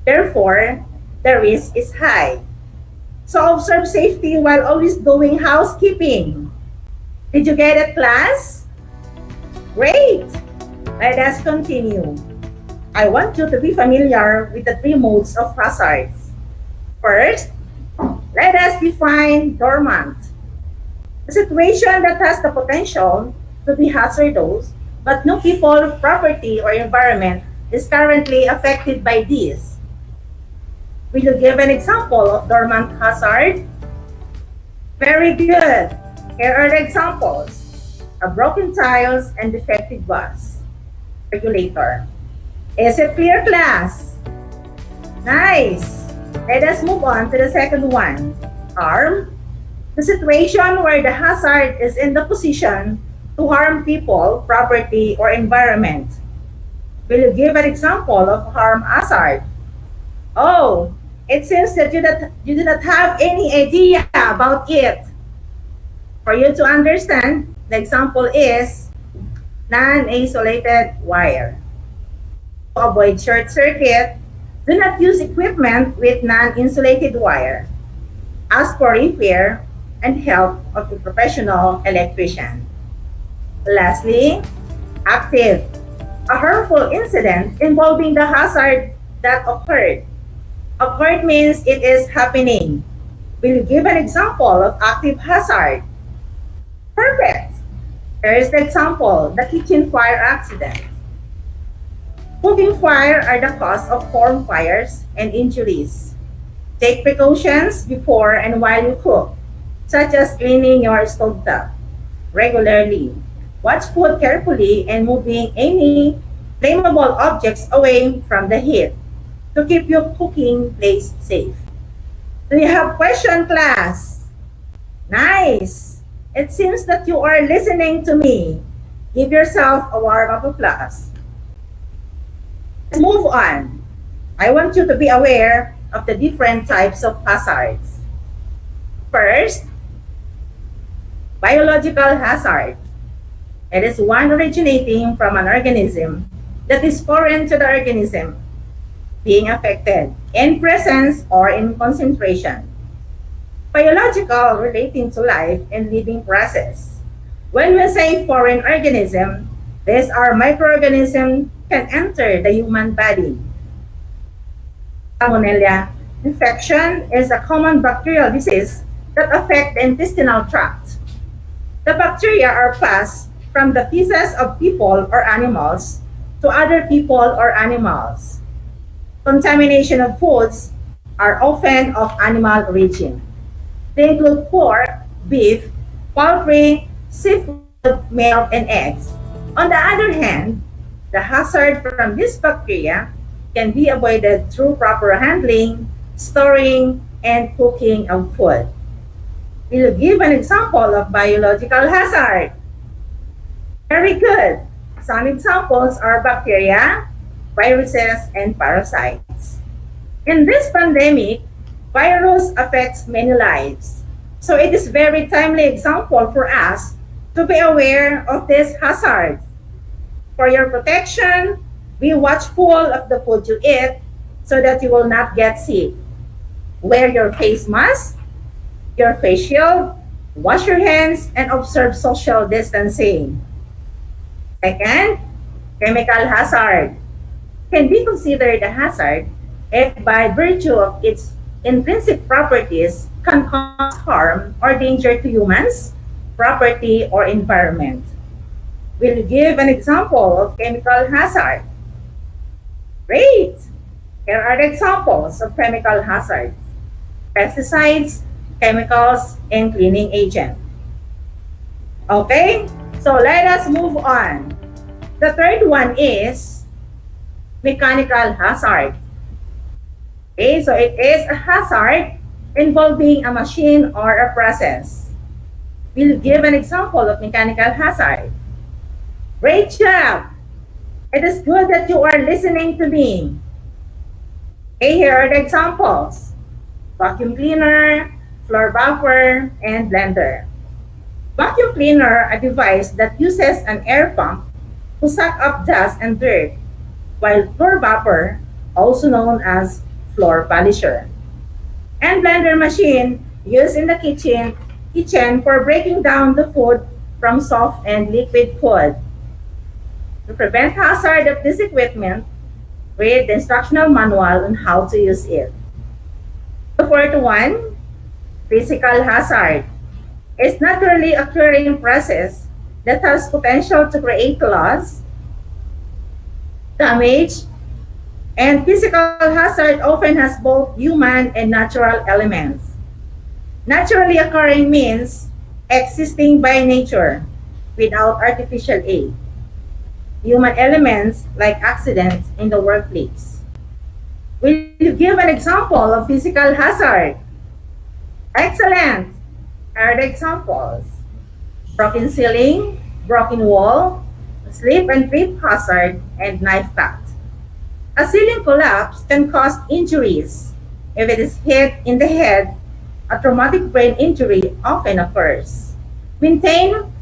Therefore, the risk is high. So observe safety while always doing housekeeping. Did you get it, class? Great! Let us continue. I want you to be familiar with the three modes of hazards. First, let us define dormant. A situation that has the potential to be hazardous, but no people, property, or environment is currently affected by this. Will you give an example of dormant hazard? Very good. Here are the examples. A broken tiles and defective bus. Regulator. Is it clear, class? Nice. Let us move on to the second one. Harm. The situation where the hazard is in the position to harm people, property, or environment. Will you give an example of harm hazard? Oh, it seems that you do not have any idea about it. For you to understand, the example is non-isolated wire. To avoid short circuit, do not use equipment with non-insulated wire. Ask for repair and help of a professional electrician. Lastly, active. A harmful incident involving the hazard that occurred. Occurred means it is happening. Will you give an example of active hazard? Perfect. Here is the example, the kitchen fire accident. Cooking fire are the cause of home fires and injuries. Take precautions before and while you cook, such as cleaning your stovetop regularly. Watch food carefully and moving any flammable objects away from the heat to keep your cooking place safe. Do you have question, class? Nice. It seems that you are listening to me. Give yourself a warm up applause. Let's move on. I want you to be aware of the different types of hazards. First, biological hazard. It is one originating from an organism that is foreign to the organism being affected in presence or in concentration. Biological relating to life and living process. When we say foreign organism, these are microorganisms can enter the human body. Salmonella infection is a common bacterial disease that affects the intestinal tract. The bacteria are passed from the feces of people or animals to other people or animals. Contamination of foods are often of animal origin. They include pork, beef, poultry, seafood, milk, and eggs. On the other hand, the hazard from this bacteria can be avoided through proper handling, storing, and cooking of food. We'll give an example of biological hazard. Very good. Some examples are bacteria, viruses, and parasites. In this pandemic, virus affects many lives. So it is very timely example for us to be aware of these hazards. For your protection, be watchful of the food you eat so that you will not get sick. Wear your face mask, your face shield, wash your hands, and observe social distancing. Second, chemical hazard can be considered a hazard if by virtue of its intrinsic properties can cause harm or danger to humans, property, or environment. We'll give an example of chemical hazard. Great! Here are the examples of chemical hazards. Pesticides, chemicals, and cleaning agent. Okay, so let us move on. The third one is mechanical hazard. Okay, so it is a hazard involving a machine or a process. We'll give an example of mechanical hazard. Great job! It is good that you are listening to me. Okay, here are the examples. Vacuum cleaner, floor buffer, and blender. Vacuum cleaner, a device that uses an air pump to suck up dust and dirt, while floor buffer, also known as floor polisher. And blender machine, used in the kitchen for breaking down the food from soft and liquid food. To prevent hazard of this equipment, read the instructional manual on how to use it. The fourth one, physical hazard, is naturally occurring process that has potential to create loss, damage, and physical hazard often has both human and natural elements. Naturally occurring means existing by nature without artificial aid. Human elements like accidents in the workplace. Will you give an example of physical hazard? Excellent! Are the examples: broken ceiling, broken wall, slip and trip hazard, and knife cut. A ceiling collapse can cause injuries. If it is hit in the head, a traumatic brain injury often occurs. Maintain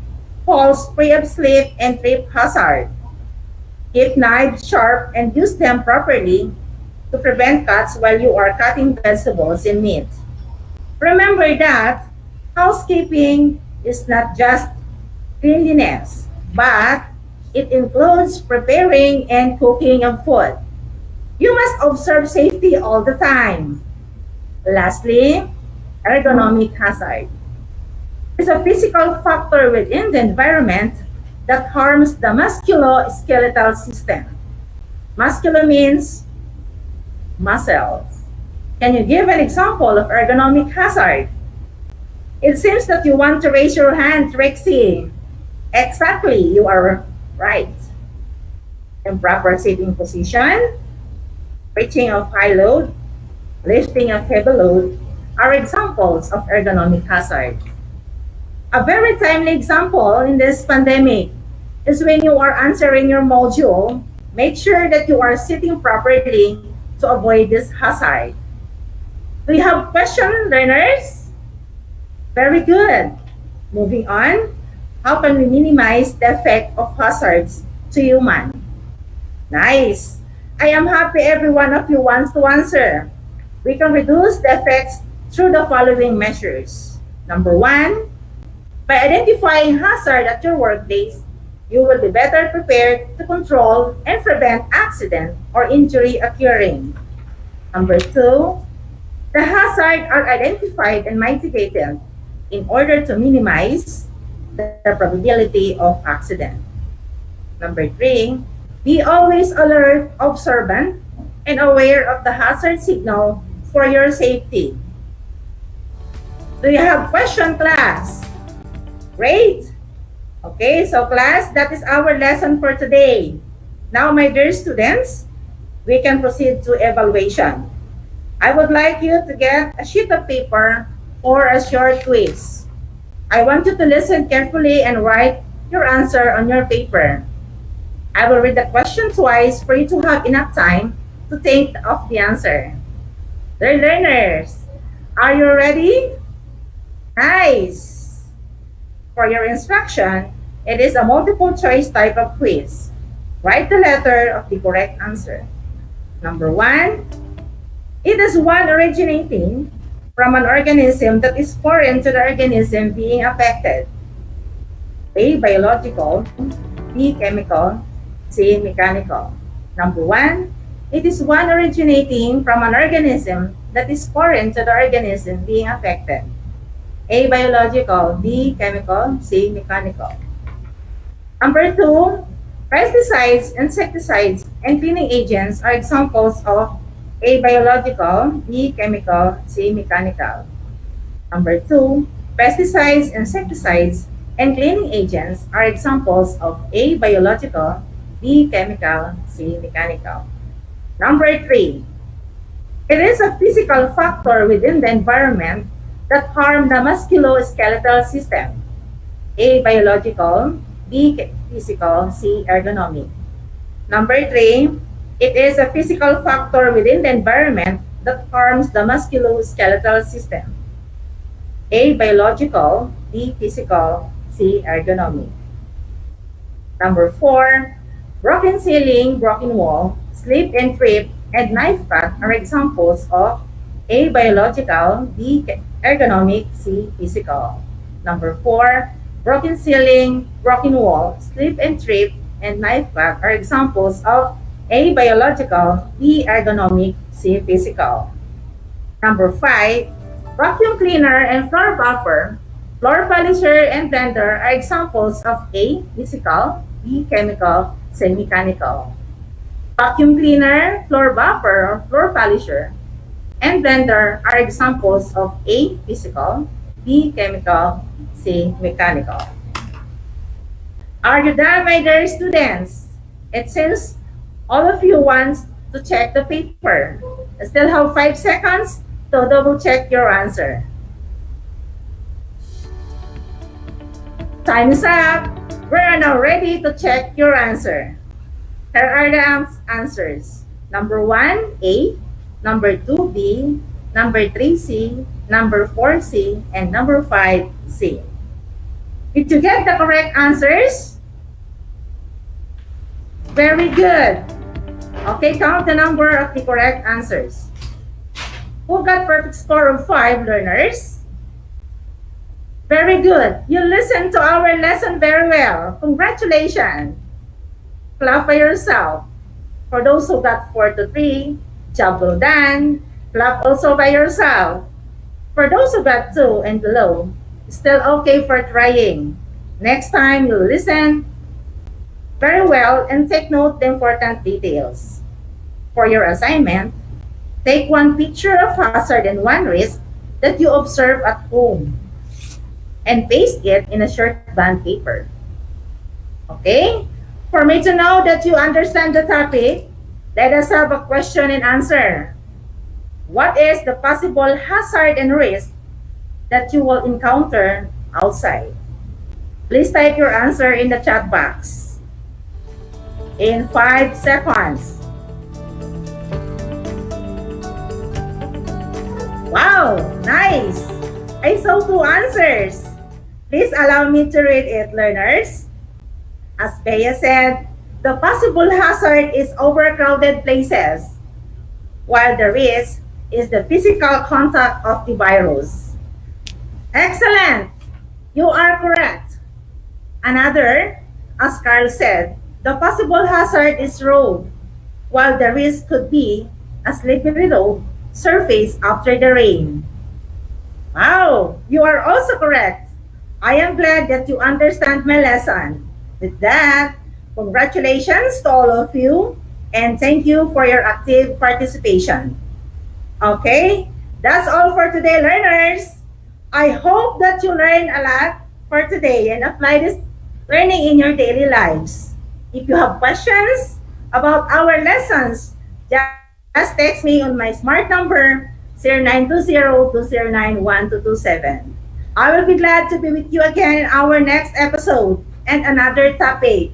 falls free of slip and trip hazard. Keep knives sharp and use them properly to prevent cuts while you are cutting vegetables and meat. Remember that housekeeping is not just cleanliness, but it includes preparing and cooking of food. You must observe safety all the time. Lastly, ergonomic hazard is a physical factor within the environment that harms the musculoskeletal system. Musculo means muscles. Can you give an example of ergonomic hazard? It seems that you want to raise your hand, Trixie. Exactly, you are right. Improper sitting position, reaching of high load, lifting of heavy load are examples of ergonomic hazard. A very timely example in this pandemic is when you are answering your module, make sure that you are sitting properly to avoid this hazard. Do you have questions, learners? Very good. Moving on, how can we minimize the effect of hazards to human? Nice. I am happy every one of you wants to answer. We can reduce the effects through the following measures. Number one, by identifying hazard at your workplace, you will be better prepared to control and prevent accident or injury occurring. Number two, the hazards are identified and mitigated in order to minimize the probability of accident. Number three, be always alert, observant, and aware of the hazard signal for your safety. Do you have question, class? Great! Okay, so class, that is our lesson for today. Now, my dear students, we can proceed to evaluation. I would like you to get a sheet of paper or a short quiz. I want you to listen carefully and write your answer on your paper. I will read the question twice for you to have enough time to think of the answer. Dear learners, are you ready? Nice! For your instruction, it is a multiple choice type of quiz. Write the letter of the correct answer. Number one, it is one originating from an organism that is foreign to the organism being affected. A, biological. B, chemical. C, mechanical. Number one, it is one originating from an organism that is foreign to the organism being affected. A, biological. B, chemical. C, mechanical. Number two, pesticides, insecticides, and cleaning agents are examples of A, biological. B, chemical. C, mechanical. Number two, pesticides, insecticides, and cleaning agents are examples of A, biological. B, chemical. C, mechanical. Number three, It is a physical factor within the environment that harm the musculoskeletal system. A, biological. B, physical. C, ergonomic. Number 3, it is a physical factor within the environment that harms the musculoskeletal system. A, biological. B, physical. C, ergonomic. Number 4, broken ceiling, broken wall, slip and trip, and knife cut are examples of A, biological, B, ergonomic, C, physical. Number 4, broken ceiling, broken wall, slip and trip, and knife cut are examples of A, biological, B, ergonomic, C, physical. Number 5, vacuum cleaner and floor buffer, floor polisher, and blender are examples of A, physical, B, chemical, C, mechanical. Vacuum cleaner, floor buffer, or floor polisher, and blender are examples of A, physical, B, chemical, C, mechanical. Are you done, my dear students? It seems all of you want to check the paper. I still have 5 seconds to double check your answer. Time is up. We are now ready to check your answer. Here are the answers. Number 1, A. Number 2, B. Number 3, C. Number 4, C. And number 5, C. Did you get the correct answers? Very good. Okay, count the number of the correct answers. Who got perfect score of 5, learners? Very good. You listened to our lesson very well. Congratulations. Clap for yourself. For those who got 4 to 3, job well done. Clap also by yourself. For those who got 2 and below, still okay for trying. Next time, you listen very well and take note the important details. For your assignment, take 1 picture of hazard and 1 risk that you observe at home and paste it in a short bond paper. Okay? For me to know that you understand the topic, let us have a question and answer. What is the possible hazard and risk that you will encounter outside? Please type your answer in the chat box. In 5 seconds. Wow, nice! I saw 2 answers. Please allow me to read it, learners. As Bea said, the possible hazard is overcrowded places, while the risk is the physical contact of the virus. Excellent! You are correct. Another, as Carl said, the possible hazard is road, while the risk could be a slippery road surface after the rain. Wow, you are also correct. I am glad that you understand my lesson. With that, congratulations to all of you and thank you for your active participation. Okay, that's all for today, learners. I hope that you learned a lot for today and apply this learning in your daily lives. If you have questions about our lessons, just text me on my smart number 0920-209-1227. I will be glad to be with you again in our next episode and another topic.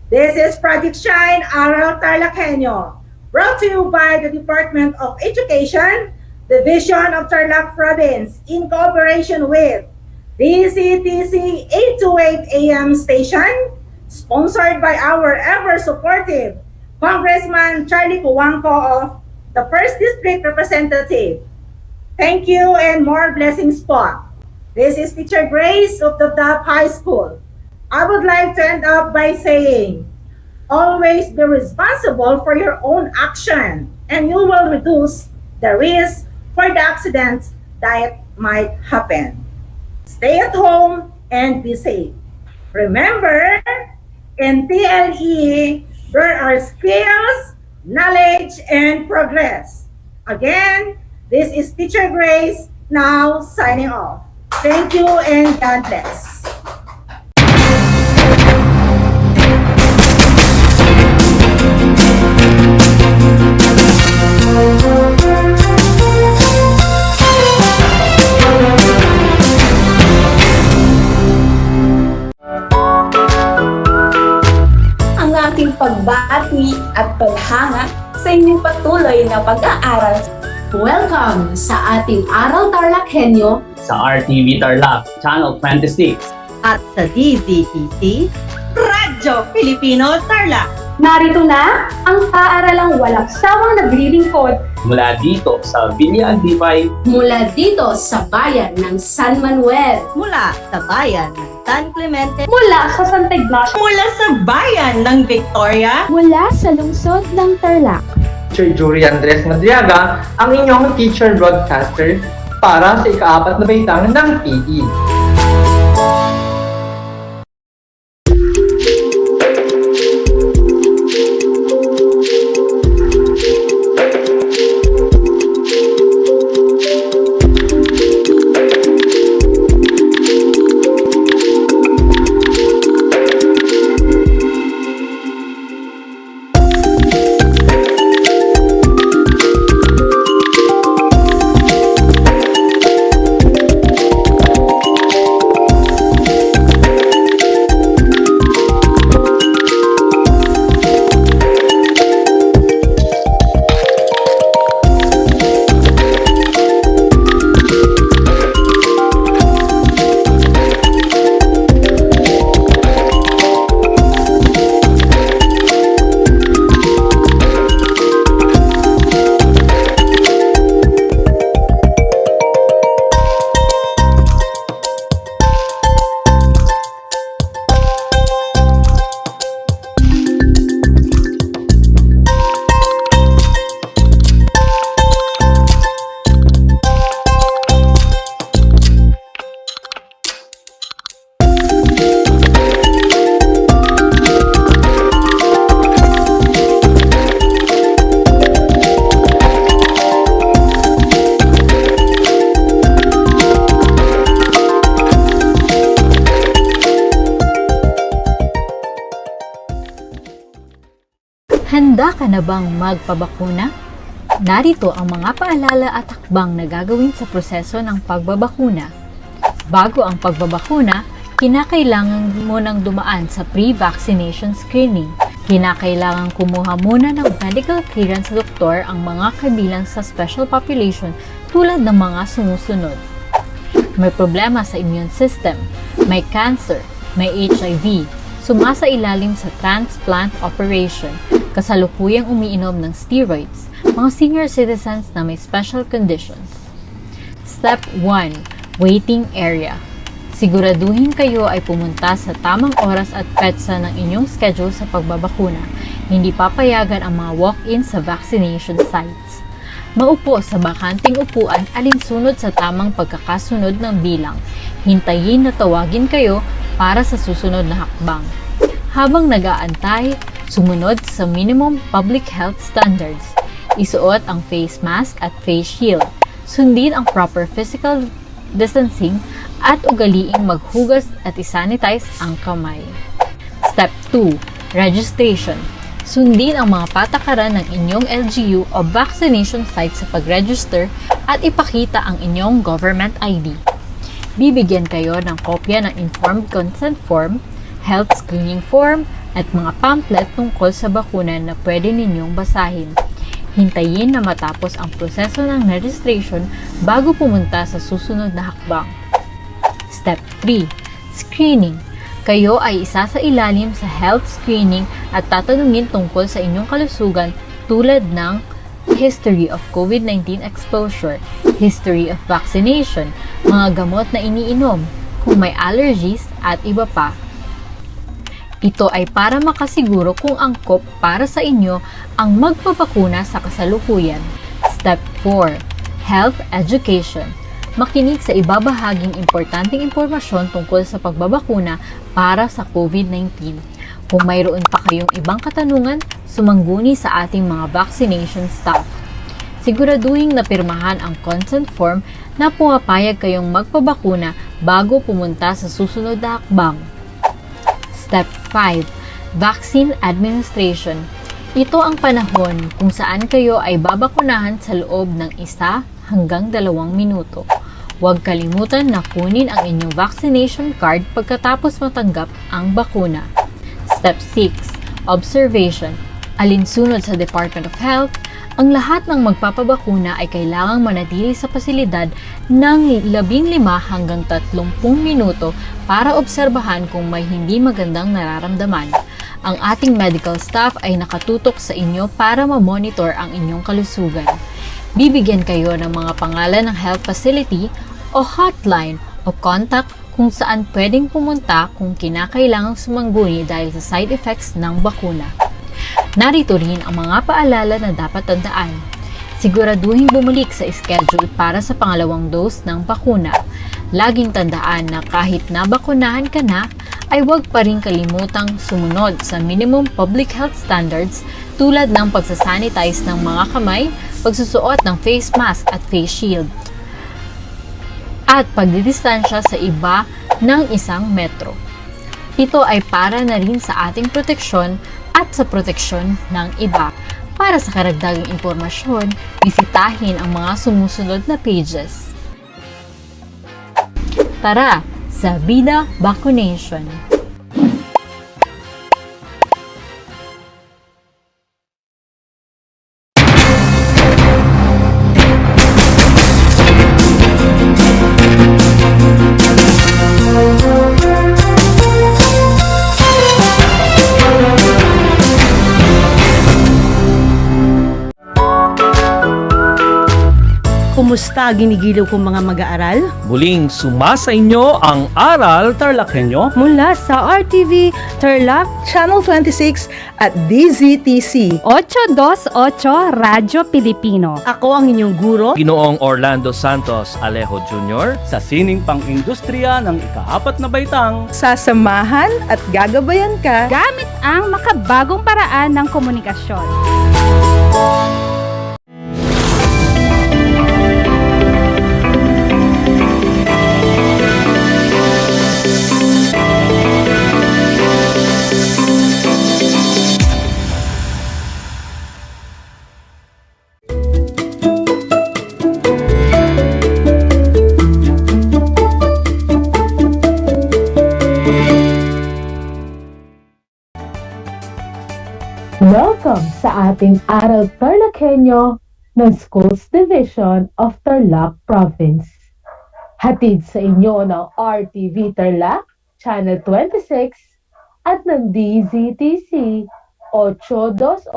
This is Project Shine, Aral TarlakHenyo, brought to you by the Department of Education, Division of Tarlac Province, in cooperation with DCTC 828 AM station, sponsored by our ever-supportive Congressman Charlie Cuangco of the 1st District Representative. Thank you and more blessings po. This is Teacher Grace of the DAP High School. I would like to end up by saying, always be responsible for your own action and you will reduce the risk for the accidents that might happen. Stay at home and be safe. Remember, in TLE, there are skills, knowledge, and progress. Again, this is Teacher Grace, now signing off. Thank you and God bless. pagbati at paghanga sa inyong patuloy na pag-aaral. Welcome sa ating Aral TarlakHenyo sa RTV Tarlac, Channel 26. At sa DZTC, Radyo Pilipino Tarlac. Narito na ang paaralang walang sawang naglilingkod Mula dito sa Bilyag Dipay, mula dito sa bayan ng San Manuel, mula sa bayan ng San Clemente, mula sa Santa Ignacio, Mula sa bayan ng Victoria, mula sa lungsod ng Tarlac. Teacher Jury Andres Madriaga, ang inyong teacher broadcaster para sa ika-4 na baitang ng PE. Handa ka na bang magpabakuna? Narito ang mga paalala at hakbang na gagawin sa proseso ng pagbabakuna. Bago ang pagbabakuna, kinakailangan mo nang dumaan sa pre-vaccination screening. Kinakailangan kumuha muna ng medical clearance sa doktor ang mga kabilang sa special population tulad ng mga sumusunod. May problema sa immune system, may cancer, may HIV, sumasailalim sa transplant operation, kasalukuyang umiinom ng steroids, mga senior citizens na may special conditions. Step 1. Waiting area. Siguraduhin kayo ay pumunta sa tamang oras at petsa ng inyong schedule sa pagbabakuna. Hindi papayagan ang mga walk-in sa vaccination sites. Maupo sa bakanting upuan alinsunod sa tamang pagkakasunod ng bilang. Hintayin na tawagin kayo para sa susunod na hakbang. Habang nag-aantay, sumunod sa minimum public health standards. Isuot ang face mask at face shield. Sundin ang proper physical distancing at ugaliing maghugas at isanitize ang kamay. Step 2. Registration. Sundin ang mga patakaran ng inyong LGU o vaccination site sa pag-register at ipakita ang inyong government ID. Bibigyan kayo ng kopya ng informed consent form, health screening form, at mga pamphlet tungkol sa bakuna na pwede ninyong basahin. Hintayin na matapos ang proseso ng registration bago pumunta sa susunod na hakbang. Step 3. Screening. Kayo ay isa sa ilalim sa health screening at tatanungin tungkol sa inyong kalusugan tulad ng history of COVID-19 exposure, history of vaccination, mga gamot na iniinom, kung may allergies at iba pa. Ito ay para makasiguro kung angkop para sa inyo ang magpapakuna sa kasalukuyan. Step 4. Health Education. Makinig sa ibabahaging importanteng impormasyon tungkol sa pagbabakuna para sa COVID-19. Kung mayroon pa kayong ibang katanungan, sumangguni sa ating mga vaccination staff. Siguraduhin na pirmahan ang consent form na pumapayag kayong magpabakuna bago pumunta sa susunod na hakbang. Step 5. Vaccine Administration. Ito ang panahon kung saan kayo ay babakunahan sa loob ng 1 hanggang 2 minuto. Huwag kalimutan na kunin ang inyong vaccination card pagkatapos matanggap ang bakuna. Step 6. observation, alinsunod sa Department of Health, ang lahat ng magpapabakuna ay kailangang manatili sa pasilidad ng 15 hanggang 30 minuto para obserbahan kung may hindi magandang nararamdaman. Ang ating medical staff ay nakatutok sa inyo para ma-monitor ang inyong kalusugan. Bibigyan kayo ng mga pangalan ng health facility o hotline o contact kung saan pwedeng pumunta kung kinakailangang sumangguni dahil sa side effects ng bakuna. Narito rin ang mga paalala na dapat tandaan. Siguraduhin bumalik sa schedule para sa pangalawang dose ng bakuna. Laging tandaan na kahit nabakunahan ka na, ay huwag pa rin kalimutang sumunod sa minimum public health standards tulad ng pagsasanitize ng mga kamay, pagsusuot ng face mask at face shield, at pagdidistansya sa iba ng 1 metro. Ito ay para na rin sa ating proteksyon at sa proteksyon ng iba. Para sa karagdagang impormasyon, bisitahin ang mga sumusunod na pages. Tara sa Vida Vaccination! Kumusta ginigiliw kong mga mag-aaral? Muling sumasa inyo ang Aral TarlakHenyo Mula sa RTV Tarlac, Channel 26 at DZTC 828 Radyo Pilipino. Ako ang inyong guro, Ginoong Orlando Santos Alejo Jr. sa sining pang-industriya ng ika-4 na baitang sasamahan at gagabayan ka Gamit ang makabagong paraan ng komunikasyon. Welcome sa ating Aral TarlakHenyo ng Schools Division of Tarlac Province. Hatid sa inyo ng RTV Tarlac, Channel 26 at ng DZTC 828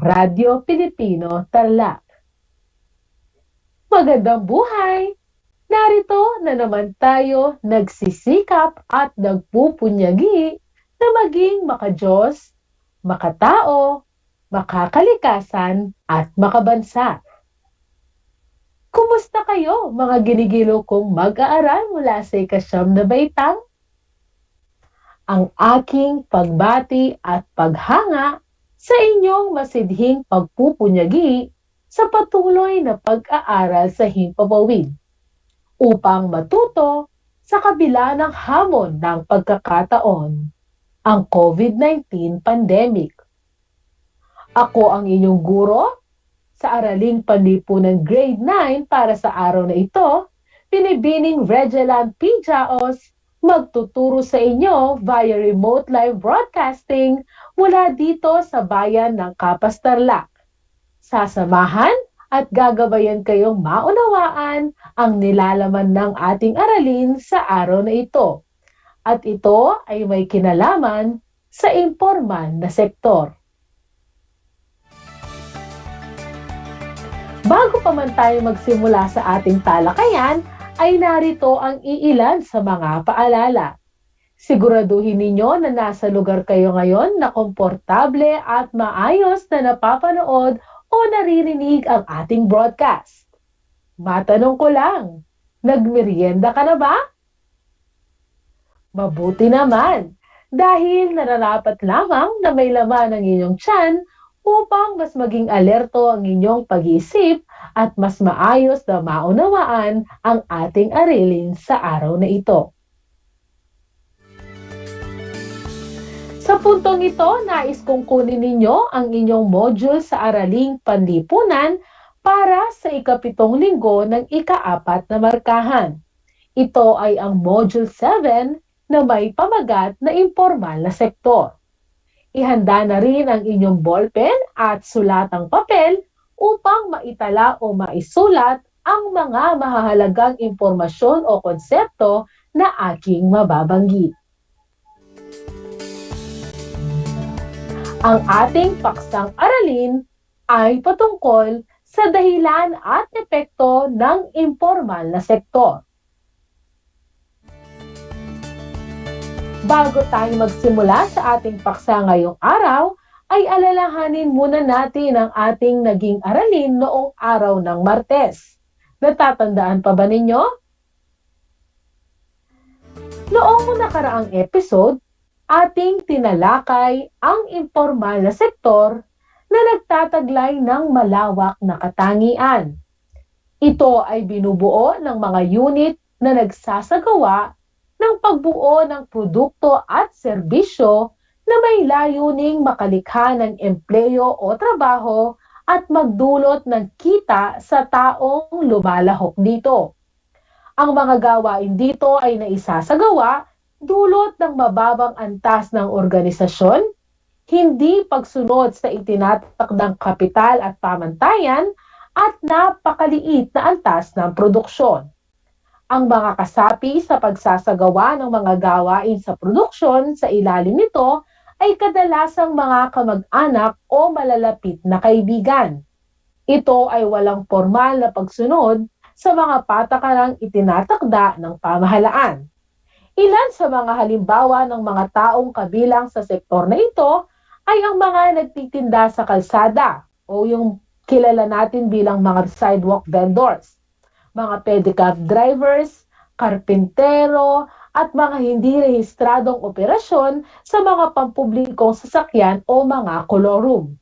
Radyo Pilipino Tarlac. Magandang buhay! Narito na naman tayo nagsisikap at nagpupunyagi na maging makadiyos, makatao, makakalikasan, at makabansa. Kumusta kayo mga ginigilo kong mag-aaral mula sa 9 na baitang? Ang aking pagbati at paghanga sa inyong masidhing pagpupunyagi sa patuloy na pag-aaral sa himpapawid upang matuto sa kabila ng hamon ng pagkakataon, ang COVID-19 pandemic. Ako ang inyong guro sa Araling Panlipunan Grade 9 para sa araw na ito, Binibining Regelan P. Jaos, magtuturo sa inyo via remote live broadcasting mula dito sa bayan ng Kapas Tarlac. Sasamahan at gagabayan kayong maunawaan ang nilalaman ng ating aralin sa araw na ito. At ito ay may kinalaman sa impormal na sektor. Bago pa man tayo magsimula sa ating talakayan, ay narito ang iilan sa mga paalala. Siguraduhin ninyo na nasa lugar kayo ngayon na komportable at maayos na napapanood o naririnig ang ating broadcast. Matanong ko lang, nagmerienda ka na ba? Mabuti naman, dahil nararapat lamang na may laman ang inyong tiyan upang mas maging alerto ang inyong pag-iisip at mas maayos na maunawaan ang ating arilin sa araw na ito. Sa puntong ito, nais kong kunin ninyo ang inyong module sa Araling Panlipunan para sa ika-7 linggo ng ika-4 na markahan. Ito ay ang Module 7 na may pamagat na impormal na sektor. Ihanda na rin ang inyong ballpen at sulatang papel upang maitala o maisulat ang mga mahahalagang impormasyon o konsepto na aking mababanggit. Ang ating paksang aralin ay patungkol sa dahilan at epekto ng impormal na sektor. Bago tayo magsimula sa ating paksa ngayong araw, ay alalahanin muna natin ang ating naging aralin noong araw ng Martes. Natatandaan pa ba ninyo? Noong nakaraang episode, ating tinalakay ang impormal na sektor na nagtataglay ng malawak na katangian. Ito ay binubuo ng mga unit na nagsasagawa ng pagbuo ng produkto at serbisyo na may layuning makalikha ng empleyo o trabaho at magdulot ng kita sa taong lumalahok dito. Ang mga gawain dito ay naisasagawa dulot ng mababang antas ng organisasyon, hindi pagsunod sa itinatakdang kapital at pamantayan, at napakaliit na antas ng produksyon. Ang mga kasapi sa pagsasagawa ng mga gawain sa produksyon sa ilalim nito ay kadalasang mga kamag-anak o malalapit na kaibigan. Ito ay walang formal na pagsunod sa mga patakarang itinatakda ng pamahalaan. Ilan sa mga halimbawa ng mga taong kabilang sa sektor na ito ay ang mga nagtitinda sa kalsada o yung kilala natin bilang mga sidewalk vendors, mga pedicab drivers, karpintero, at mga hindi rehistradong operasyon sa mga pampublikong sasakyan o mga kolorum.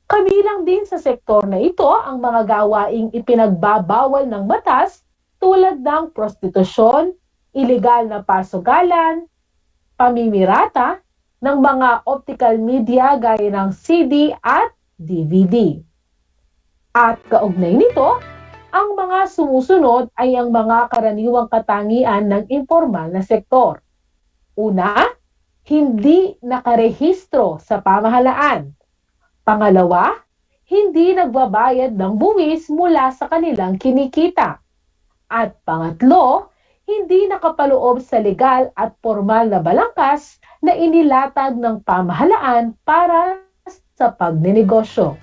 Kabilang din sa sektor na ito ang mga gawaing ipinagbabawal ng batas tulad ng prostitusyon, ilegal na pasugalan, pamimirata ng mga optical media gaya ng CD at DVD. At kaugnay nito, ang mga sumusunod ay ang mga karaniwang katangian ng informal na sektor. Una, hindi nakarehistro sa pamahalaan. Pangalawa, hindi nagbabayad ng buwis mula sa kanilang kinikita. At pangatlo, hindi nakapaloob sa legal at formal na balangkas na inilatag ng pamahalaan para sa pagnenegosyo.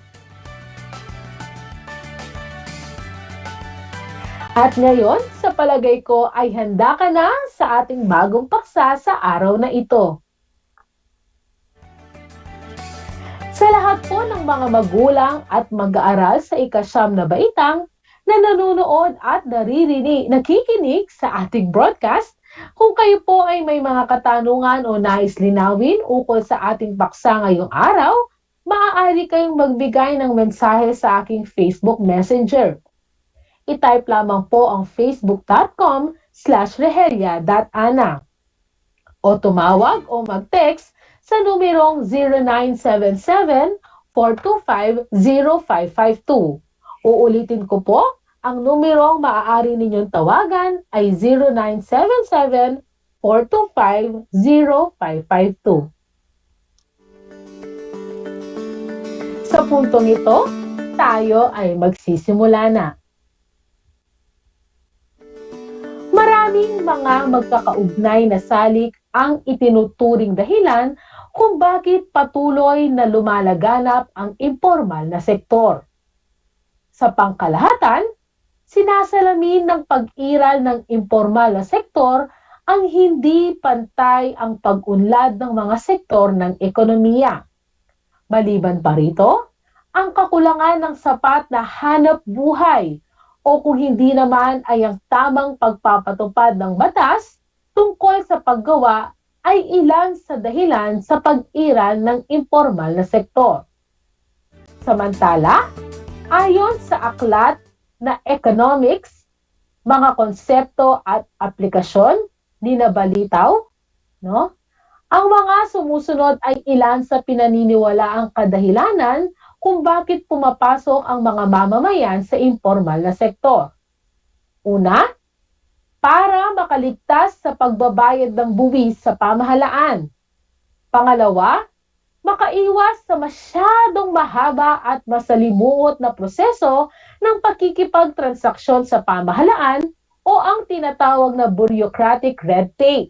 At ngayon, sa palagay ko ay handa ka na sa ating bagong paksa sa araw na ito. Sa lahat po ng mga magulang at mag-aaral sa ika-9 na baitang na nanonood at nakikinig sa ating broadcast, kung kayo po ay may mga katanungan o nais linawin ukol sa ating paksa ngayong araw, maaari kayong magbigay ng mensahe sa aking Facebook Messenger. I-type lamang po ang facebook.com/rehelia.ana o tumawag o mag-text sa numerong 0977-425-0552. Uulitin ko po, ang numerong maaari ninyong tawagan ay 0977-425-0552. Sa puntong ito, tayo ay magsisimula na. Maraming mga magkakaugnay na salik ang itinuturing dahilan kung bakit patuloy na lumalaganap ang informal na sektor. Sa pangkalahatan, sinasalamin ng pag-iral ng informal na sektor ang hindi pantay ang pag-unlad ng mga sektor ng ekonomiya. Maliban pa rito, ang kakulangan ng sapat na hanap buhay o kung hindi naman ay ang tamang pagpapatupad ng batas tungkol sa paggawa ay ilan sa dahilan sa pag-iral ng informal na sektor. Samantala, ayon sa aklat na economics, mga konsepto at aplikasyon ni Nabalitaw, ang mga sumusunod ay ilan sa pinaniniwalaang kadahilanan kung bakit pumapasok ang mga mamamayan sa informal na sektor. Una, para makaligtas sa pagbabayad ng buwis sa pamahalaan. Pangalawa, makaiwas sa masyadong mahaba at masalimuot na proseso ng pakikipagtransaksyon sa pamahalaan o ang tinatawag na bureaucratic red tape.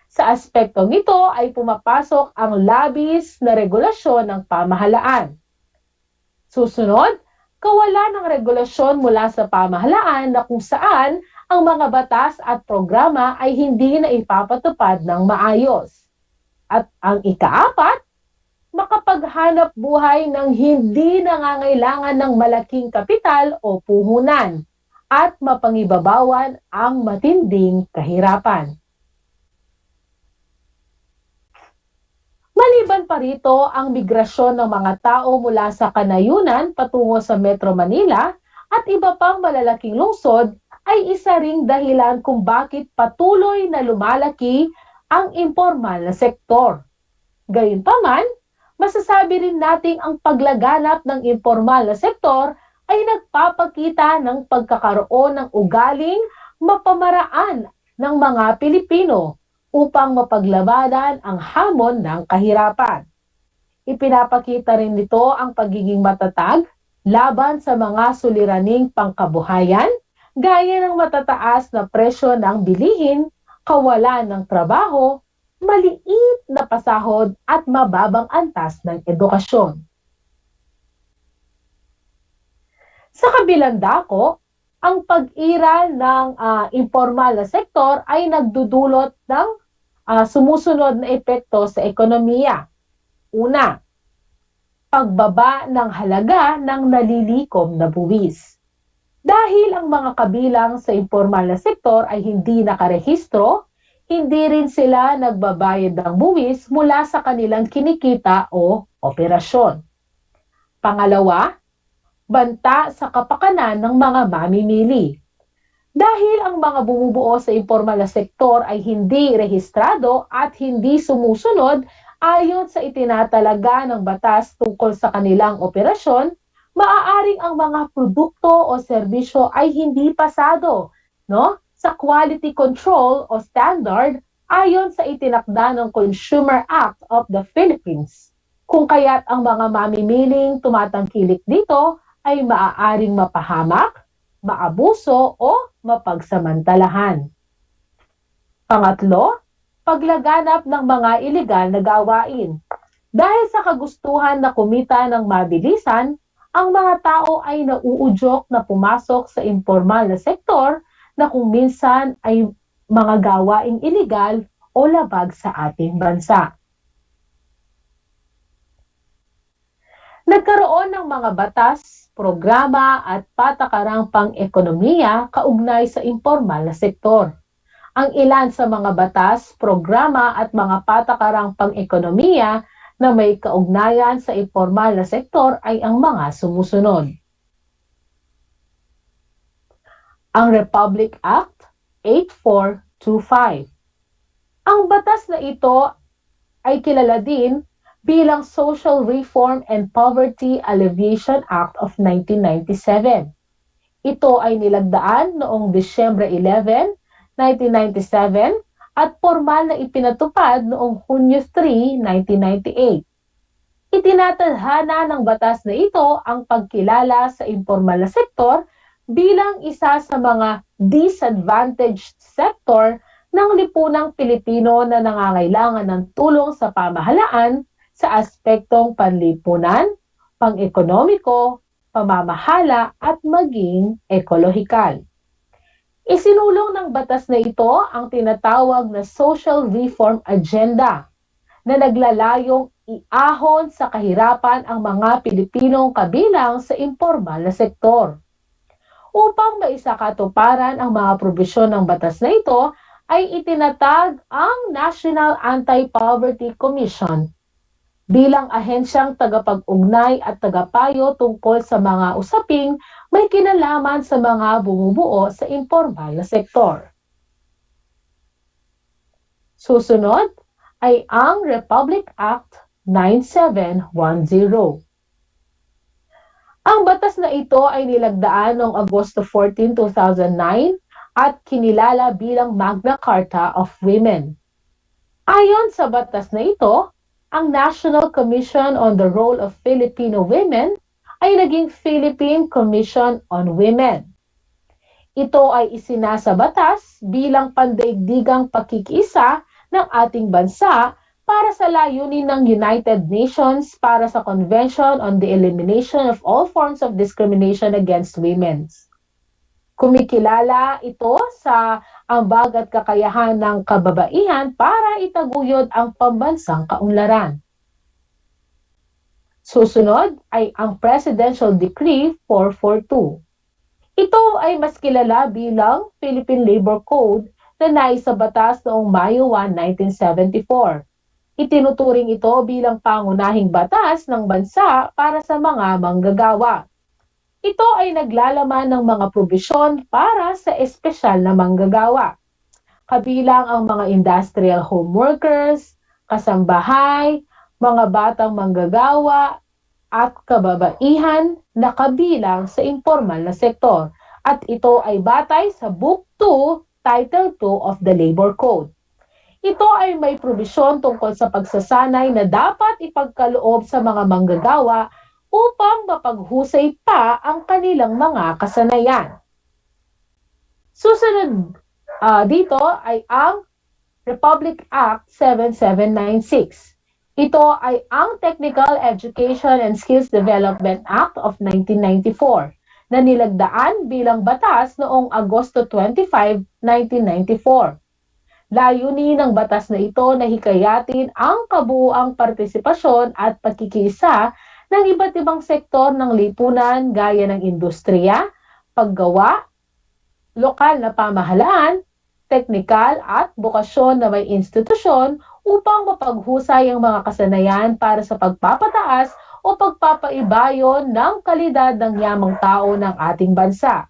Sa aspektong ito ay pumapasok ang labis na regulasyon ng pamahalaan. Susunod, kawalan ng regulasyon mula sa pamahalaan na kung saan ang mga batas at programa ay hindi na ipapatupad ng maayos. At ang ikaapat, makapaghanap buhay ng hindi nangangailangan ng malaking kapital o puhunan at mapangibabawan ang matinding kahirapan. Maliban pa rito ang migrasyon ng mga tao mula sa kanayunan patungo sa Metro Manila at iba pang malalaking lungsod ay isa ring dahilan kung bakit patuloy na lumalaki ang impormal na sektor. Gayunpaman, masasabi rin nating ang paglaganap ng informal na sektor ay nagpapakita ng pagkakaroon ng ugaling mapamaraan ng mga Pilipino upang mapaglabanan ang hamon ng kahirapan. Ipinapakita rin nito ang pagiging matatag laban sa mga suliraning pangkabuhayan gaya ng matataas na presyo ng bilihin, kawalan ng trabaho, maliit na pasahod at mababang antas ng edukasyon. Sa kabilang dako, ang pag-iral ng informal na sektor ay nagdudulot ng sumusunod na epekto sa ekonomiya. Una, pagbaba ng halaga ng nalilikom na buwis. Dahil ang mga kabilang sa informal na sektor ay hindi nakarehistro, hindi rin sila nagbabayad ng buwis mula sa kanilang kinikita o operasyon. Pangalawa, banta sa kapakanan ng mga mamimili. Dahil ang mga bumubuo sa informal na sektor ay hindi rehistrado at hindi sumusunod ayon sa itinatalaga ng batas tungkol sa kanilang operasyon, maaaring ang mga produkto o serbisyo ay hindi pasado, sa quality control o standard ayon sa itinakda ng Consumer Act of the Philippines. Kung kaya't ang mga mamimiling tumatangkilik dito ay maaaring mapahamak, maabuso o mapagsamantalahan. Pangatlo, paglaganap ng mga ilegal na gawain. Dahil sa kagustuhan na kumita ng mabilisan, ang mga tao ay nauudyok na pumasok sa informal na sektor na kung minsan ay mga gawaing ilegal o labag sa ating bansa. Nagkaroon ng mga batas, programa at patakarang pang-ekonomiya kaugnay sa informal na sektor. Ang ilan sa mga batas, programa at mga patakarang pang-ekonomiya na may kaugnayan sa informal na sektor ay ang mga sumusunod. Ang Republic Act 8425. Ang batas na ito ay kilala din bilang Social Reform and Poverty Alleviation Act of 1997. Ito ay nilagdaan noong Disyembre 11, 1997 at formal na ipinatupad noong Hunyo 3, 1998. Itinatadhana ng batas na ito ang pagkilala sa informal na sektor bilang isa sa mga disadvantaged sector ng lipunang Pilipino na nangangailangan ng tulong sa pamahalaan sa aspektong panlipunan, pang-ekonomiko, pamamahala at maging ekolohikal. Isinulong ng batas na ito ang tinatawag na Social Reform Agenda na naglalayong iahon sa kahirapan ang mga Pilipinong kabilang sa informal na sektor. Upang maisakatuparan ang mga probisyon ng batas na ito, ay itinatag ang National Anti-Poverty Commission bilang ahensyang tagapag-ugnay at tagapayo tungkol sa mga usaping may kinalaman sa mga bumubuo sa informal na sektor. Susunod ay ang Republic Act 9710. Ang batas na ito ay nilagdaan noong Agosto 14, 2009 at kinilala bilang Magna Carta of Women. Ayon sa batas na ito, ang National Commission on the Role of Filipino Women ay naging Philippine Commission on Women. Ito ay isinasa batas bilang pandaigdigang pakikiisa ng ating bansa para sa layunin ng United Nations para sa Convention on the Elimination of All Forms of Discrimination Against Women. Kumikilala ito sa ambag at kakayahan ng kababaihan para itaguyod ang pambansang kaunlaran. Susunod ay ang Presidential Decree 442. Ito ay mas kilala bilang Philippine Labor Code na naisabatas noong Mayo 1, 1974. Itinuturing ito bilang pangunahing batas ng bansa para sa mga manggagawa. Ito ay naglalaman ng mga probisyon para sa espesyal na manggagawa. Kabilang ang mga industrial home workers, kasambahay, mga batang manggagawa, at kababaihan na kabilang sa informal na sektor. At ito ay batay sa Book 2, Title 2 of the Labor Code. Ito ay may probisyon tungkol sa pagsasanay na dapat ipagkaloob sa mga manggagawa upang mapaghusay pa ang kanilang mga kasanayan. Susunod dito ay ang Republic Act 7796. Ito ay ang Technical Education and Skills Development Act of 1994 na nilagdaan bilang batas noong Agosto 25, 1994. Layunin ng batas na ito na hikayatin ang kabuuang partisipasyon at pagkikiisa ng iba't ibang sektor ng lipunan gaya ng industriya, paggawa, lokal na pamahalaan, teknikal at bukasyon na may institusyon upang mapaghusay ang mga kasanayan para sa pagpapataas o pagpapaibayon ng kalidad ng yamang tao ng ating bansa.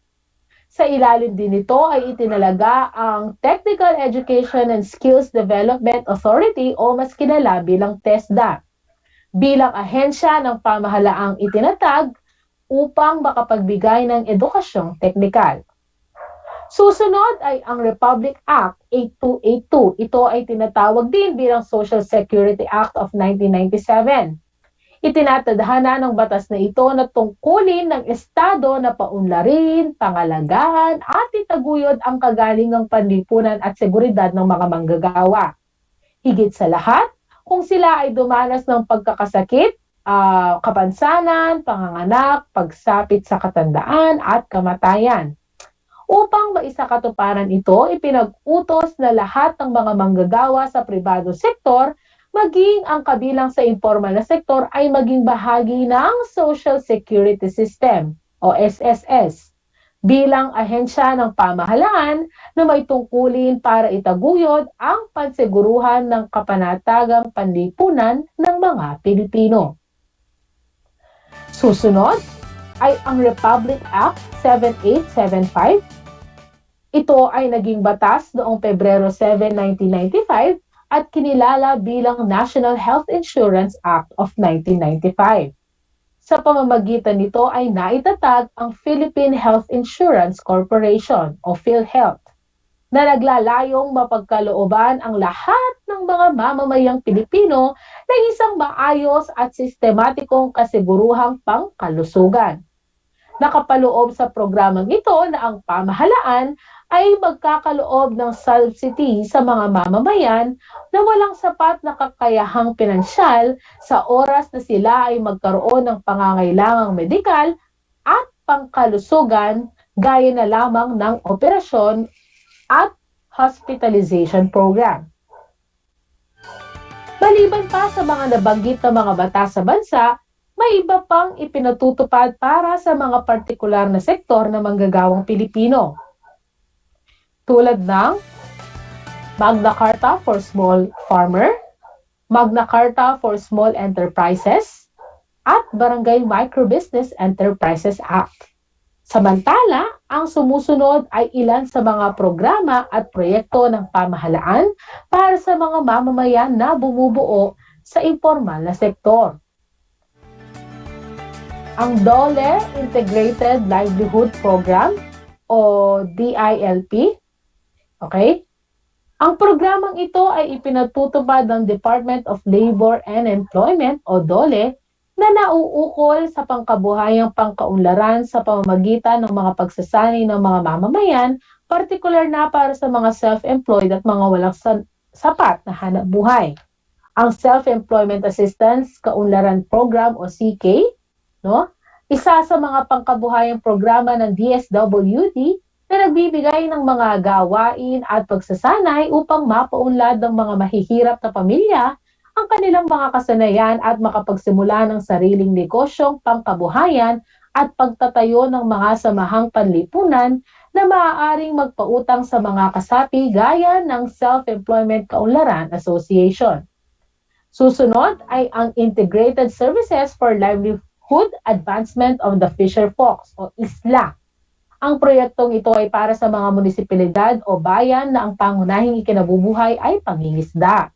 Sa ilalim din nito ay itinalaga ang Technical Education and Skills Development Authority o mas kilala bilang TESDA bilang ahensya ng pamahalaang itinatag upang makapagbigay ng edukasyong teknikal. Susunod ay ang Republic Act 8282. Ito ay tinatawag din bilang Social Security Act of 1997. Itinatadhana ng batas na ito na tungkulin ng Estado na paunlarin, pangalagaan at itaguyod ang kagalingang panlipunan at seguridad ng mga manggagawa. Higit sa lahat, kung sila ay dumanas ng pagkakasakit, kapansanan, panganganak, pagsapit sa katandaan at kamatayan. Upang maisakatuparan ito, ipinag-utos na lahat ng mga manggagawa sa pribado sektor, maging ang kabilang sa informal na sektor ay maging bahagi ng Social Security System o SSS bilang ahensya ng pamahalaan na may tungkulin para itaguyod ang pansiguruhan ng kapanatagang panlipunan ng mga Pilipino. Susunod ay ang Republic Act 7875. Ito ay naging batas noong Pebrero 7, 1995 at kinilala bilang National Health Insurance Act of 1995. Sa pamamagitan nito ay naitatag ang Philippine Health Insurance Corporation o PhilHealth na naglalayong mapagkalooban ang lahat ng mga mamamayang Pilipino ng isang maayos at sistematikong kasiguruhang pangkalusugan. Nakapaloob sa programang ito na ang pamahalaan ay magkakaloob ng subsidy sa mga mamamayan na walang sapat na kakayahang pinansyal sa oras na sila ay magkaroon ng pangangailangang medikal at pangkalusugan gaya na lamang ng operasyon at hospitalization program. Maliban pa sa mga nabanggit na mga batas sa bansa, may iba pang ipinatutupad para sa mga partikular na sektor ng manggagawang Pilipino. Tulad ng Magna Carta for Small Farmer, Magna Carta for Small Enterprises, at Barangay Microbusiness Enterprises Act. Samantala, ang sumusunod ay ilan sa mga programa at proyekto ng pamahalaan para sa mga mamamayan na bumubuo sa informal na sektor. Ang DOLE Integrated Livelihood Program o DILP, okay? Ang programang ito ay ipinatutupad ng Department of Labor and Employment o DOLE na nauukol sa pangkabuhayang pangkaunlaran sa pamamagitan ng mga pagsasanay ng mga mamamayan, partikular na para sa mga self-employed at mga walang sapat na hanap buhay. Ang Self-Employment Assistance Kaunlaran Program o CK, no? Isa sa mga pangkabuhayang programa ng DSWD na nagbibigay ng mga gawain at pagsasanay upang mapaunlad ng mga mahihirap na pamilya ang kanilang mga kasanayan at makapagsimula ng sariling negosyong pangkabuhayan at pagtatayo ng mga samahang panlipunan na maaaring magpautang sa mga kasapi gaya ng Self-Employment Kaunlaran Association. Susunod ay ang Integrated Services for Livelihood Advancement of the Fisher Folks o ISLA. Ang proyektong ito ay para sa mga munisipalidad o bayan na ang pangunahing ikinabubuhay ay pangingisda.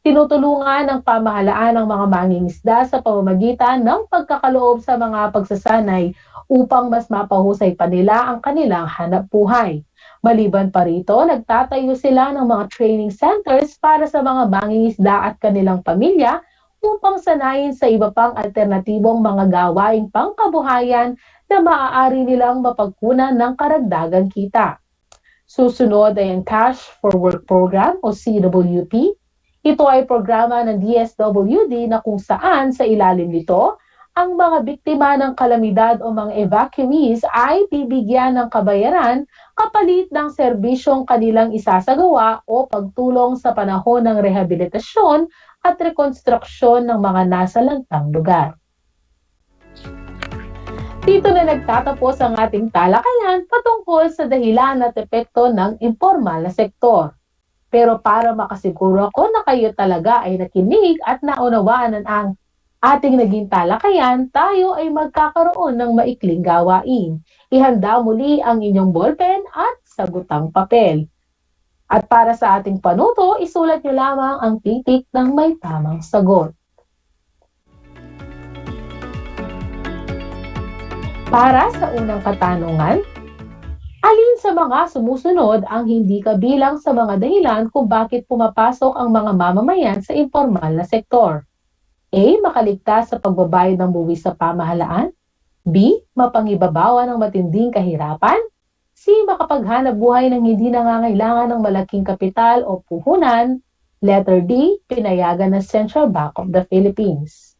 Tinutulungan ng pamahalaan ang mga mangingisda sa pamamagitan ng pagkakaloob sa mga pagsasanay upang mas mapahusay pa nila ang kanilang hanapbuhay. Maliban pa rito, nagtatayo sila ng mga training centers para sa mga mangingisda at kanilang pamilya upang sanayin sa iba pang alternatibong mga gawaing pangkabuhayan na maaari nilang mapagkunan ng karagdagang kita. Susunod ay ang Cash for Work Program o CWP. Ito ay programa ng DSWD na kung saan sa ilalim nito, ang mga biktima ng kalamidad o mga evacuees ay bibigyan ng kabayaran kapalit ng serbisyong kanilang isasagawa o pagtulong sa panahon ng rehabilitasyon at rekonstruksyon ng mga nasalantang lugar. Dito na nagtatapos ang ating talakayan patungkol sa dahilan at epekto ng impormal na sektor. Pero para makasiguro ako na kayo talaga ay nakinig at naunawaan ang ating naging talakayan, tayo ay magkakaroon ng maikling gawain. Ihanda muli ang inyong ballpen at sagutang papel. At para sa ating panuto, isulat niyo lamang ang titik ng may tamang sagot. Para sa unang katanungan, alin sa mga sumusunod ang hindi kabilang sa mga dahilan kung bakit pumapasok ang mga mamamayan sa impormal na sektor? A. Makaligtas sa pagbabayad ng buwis sa pamahalaan. B. Mapangibabawan ng matinding kahirapan. C. Makapaghanap buhay ng hindi nangangailangan ng malaking kapital o puhunan. Letter D. Pinayagan ng Central Bank of the Philippines.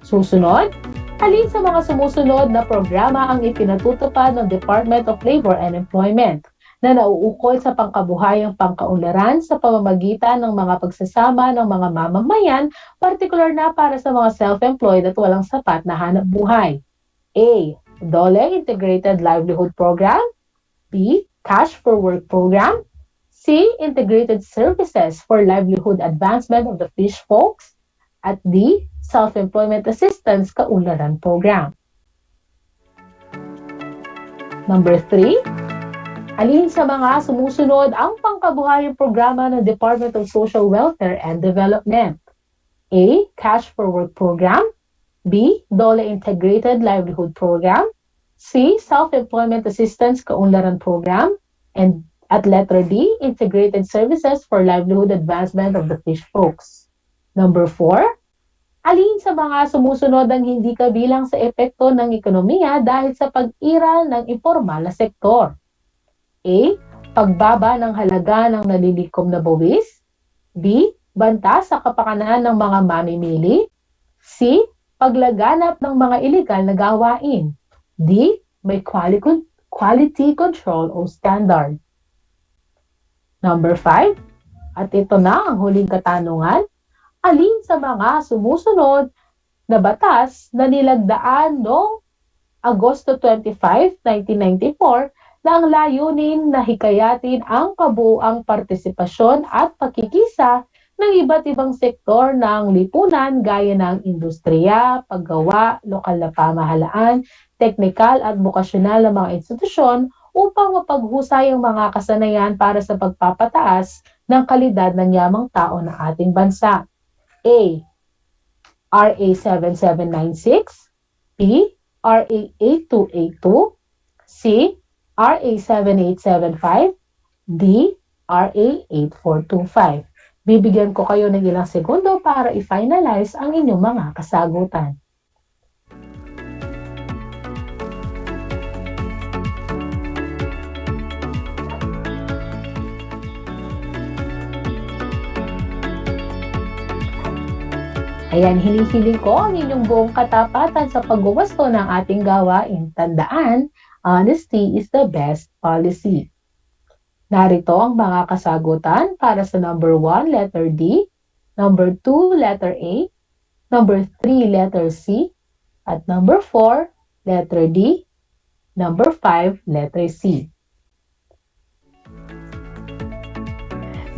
Susunod, alin sa mga sumusunod na programa ang ipinatutupad ng Department of Labor and Employment na nauukol sa pangkabuhayang pangkaunlaran sa pamamagitan ng mga pagsasama ng mga mamamayan, partikular na para sa mga self-employed at walang sapat na hanap buhay? A. DOLE Integrated Livelihood Program. B. Cash for Work Program. C. Integrated Services for Livelihood Advancement of the Fish Folks. At D. Self-Employment Assistance Kaunlaran Program. Number 3. Alin sa mga sumusunod ang pangkabuhayang programa ng Department of Social Welfare and Development? A. Cash for Work Program. B. DOLE Integrated Livelihood Program. C. Self-Employment Assistance Kaunlaran Program. And at letter D. Integrated Services for Livelihood Advancement of the Fish Folks. Number 4. Alin sa mga sumusunod ang hindi kabilang sa epekto ng ekonomiya dahil sa pag-iral ng impormal na sektor? A. Pagbaba ng halaga ng nalilikom na buwis. B. Banta sa kapakanan ng mga mamimili. C. Paglaganap ng mga iligal na gawain. D. May quality control o standard. Number 5. At ito na ang huling katanungan. Alin sa mga sumusunod na batas na nilagdaan noong Agosto 25, 1994 na ang layunin na hikayatin ang kabuuang partisipasyon at pakikisa ng iba't ibang sektor ng lipunan gaya ng industriya, paggawa, lokal na pamahalaan, teknikal at vokasyonal na mga institusyon upang mapaghusay ang mga kasanayan para sa pagpapataas ng kalidad ng yamang tao ng ating bansa? A. RA 7796. B. RA 8282. C. RA 7875. D. RA 8425. Bibigyan ko kayo ng ilang segundo para i-finalize ang inyong mga kasagutan. Ayan, hinihiling ko ang inyong buong katapatan sa pagwawasto ng ating gawain. Tandaan, honesty is the best policy. Narito ang mga kasagutan para sa number 1, letter D, number 2, letter A, number 3, letter C, at number 4, letter D, number 5, letter C.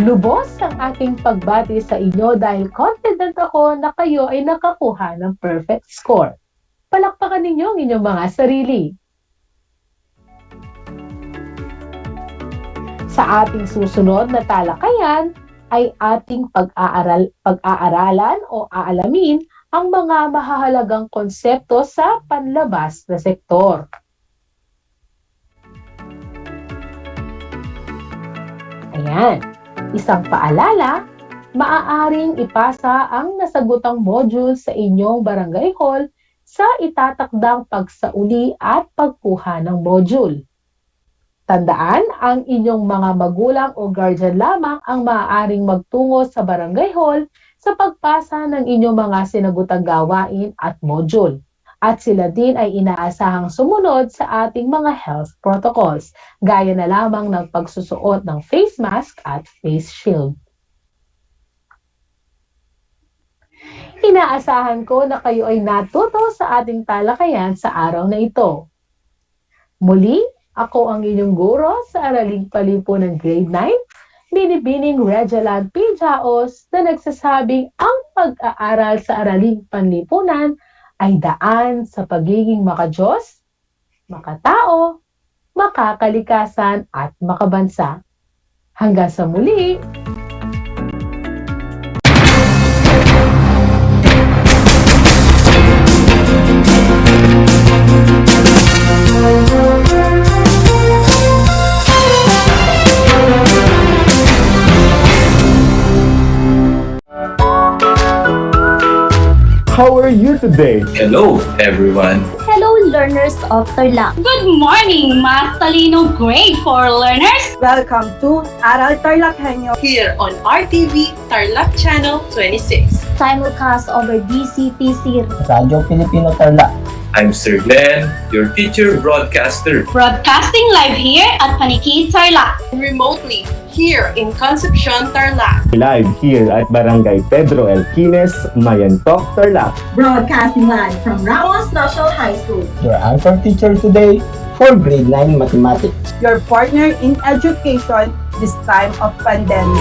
Lubos ang aking pagbati sa inyo dahil confident ako na kayo ay nakakuha ng perfect score. Palakpakan ninyo ang inyong mga sarili. Sa ating susunod na talakayan ay ating pag-aaralan o aalamin ang mga mahahalagang konsepto sa panlabas na sektor. Ayan. Isang paalala, maaaring ipasa ang nasagutang module sa inyong barangay hall sa itatakdang pagsauli at pagkuha ng module. Tandaan, ang inyong mga magulang o guardian lamang ang maaaring magtungo sa barangay hall sa pagpasa ng inyong mga sinagutang gawain at module. At sila din ay inaasahang sumunod sa ating mga health protocols, gaya na lamang ng pagsusuot ng face mask at face shield. Inaasahan ko na kayo ay natuto sa ating talakayan sa araw na ito. Muli, ako ang inyong guro sa Araling Palipunan Grade 9, Binibining Regialan P. Jaos, na nagsasabing ang pag-aaral sa Araling Panlipunan ay daan sa pagiging makadiyos, makatao, makakalikasan at makabansa. Hanggang sa muli! How are you today? Hello, everyone. Hello, learners of Tarlac. Good morning, Mas Talino Grade 4 learners. Welcome to Aral TarlakHenyo Here on RTV Tarlac Channel 26. Simulcast over DCTC Radyo Pilipino Tarlac. I'm Sir Glenn, your teacher broadcaster. Broadcasting live here at Paniki Tarlac. Remotely here in Concepcion, Tarlac. Live here at Barangay Pedro Elquines, Mayantok, Tarlac. Broadcasting live from Ramos National High School. Your anchor teacher today for grade 9 mathematics. your partner in education this time of pandemic.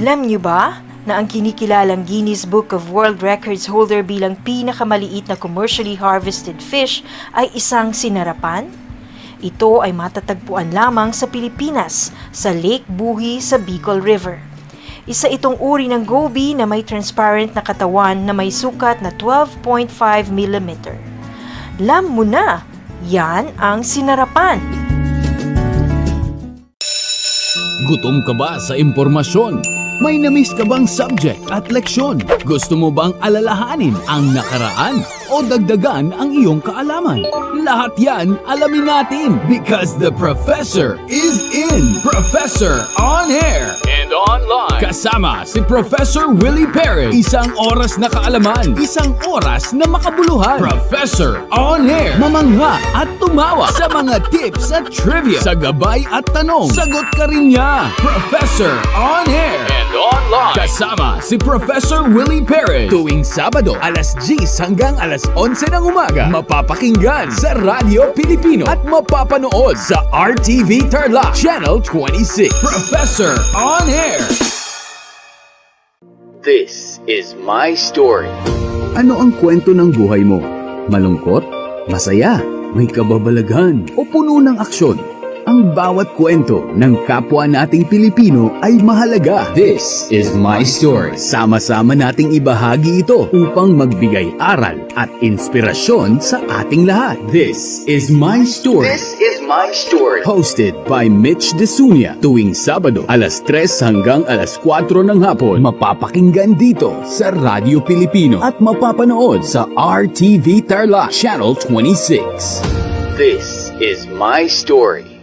Alam niyo ba na ang kinikilalang Guinness Book of World Records holder bilang pinakamaliit na commercially harvested fish ay isang sinarapan? Ito ay matatagpuan lamang sa Pilipinas, sa Lake Buhi sa Bicol River. Isa itong uri ng goby na may transparent na katawan na may sukat na 12.5 mm. Alam mo na, yan ang sinarapan. Gutom ka ba sa impormasyon? May na-miss ka bang subject at leksyon? Gusto mo bang alalahanin ang nakaraan o dagdagan ang iyong kaalaman? Lahat yan alamin natin because the professor is in. Professor on air and online. Kasama si Professor Willie Perez. Isang oras na kaalaman, isang oras na makabuluhan. Professor on air. Mamangha at tumawa sa mga tips at trivia. Sa gabay at tanong, sagot ka rin niya. Professor on air and online. Kasama si Professor Willie Perez. Tuwing Sabado, alas 10 hanggang alas 11 ng umaga. Mapapakinggan sa Radyo Pilipino at mapapanood sa RTV Tarlac Channel 26. Professor on air. This is my story. Ano ang kwento ng buhay mo? Malungkot? Masaya? May kababalaghan? O puno ng aksyon? Ang bawat kwento ng kapwa nating Pilipino ay mahalaga. This is my story. Sama-sama nating ibahagi ito upang magbigay aral at inspirasyon sa ating lahat. This is my story. This is my story. Hosted by Mitch Desunia. Tuwing Sabado, alas 3 hanggang alas 4 ng hapon. Mapapakinggan dito sa Radyo Pilipino at mapapanood sa RTV Tarlac Channel 26. This is my story.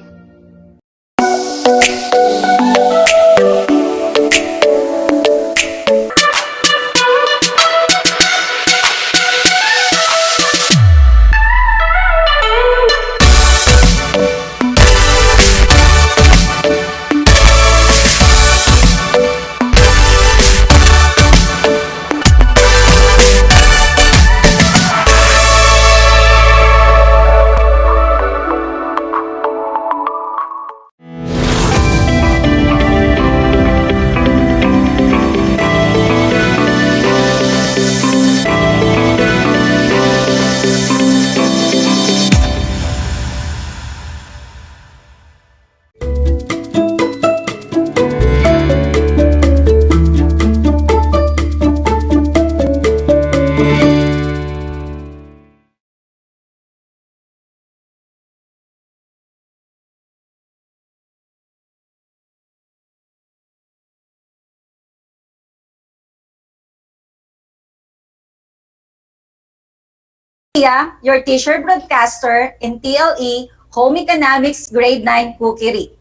Your teacher broadcaster in TLE Home Economics Grade 9 Cookery.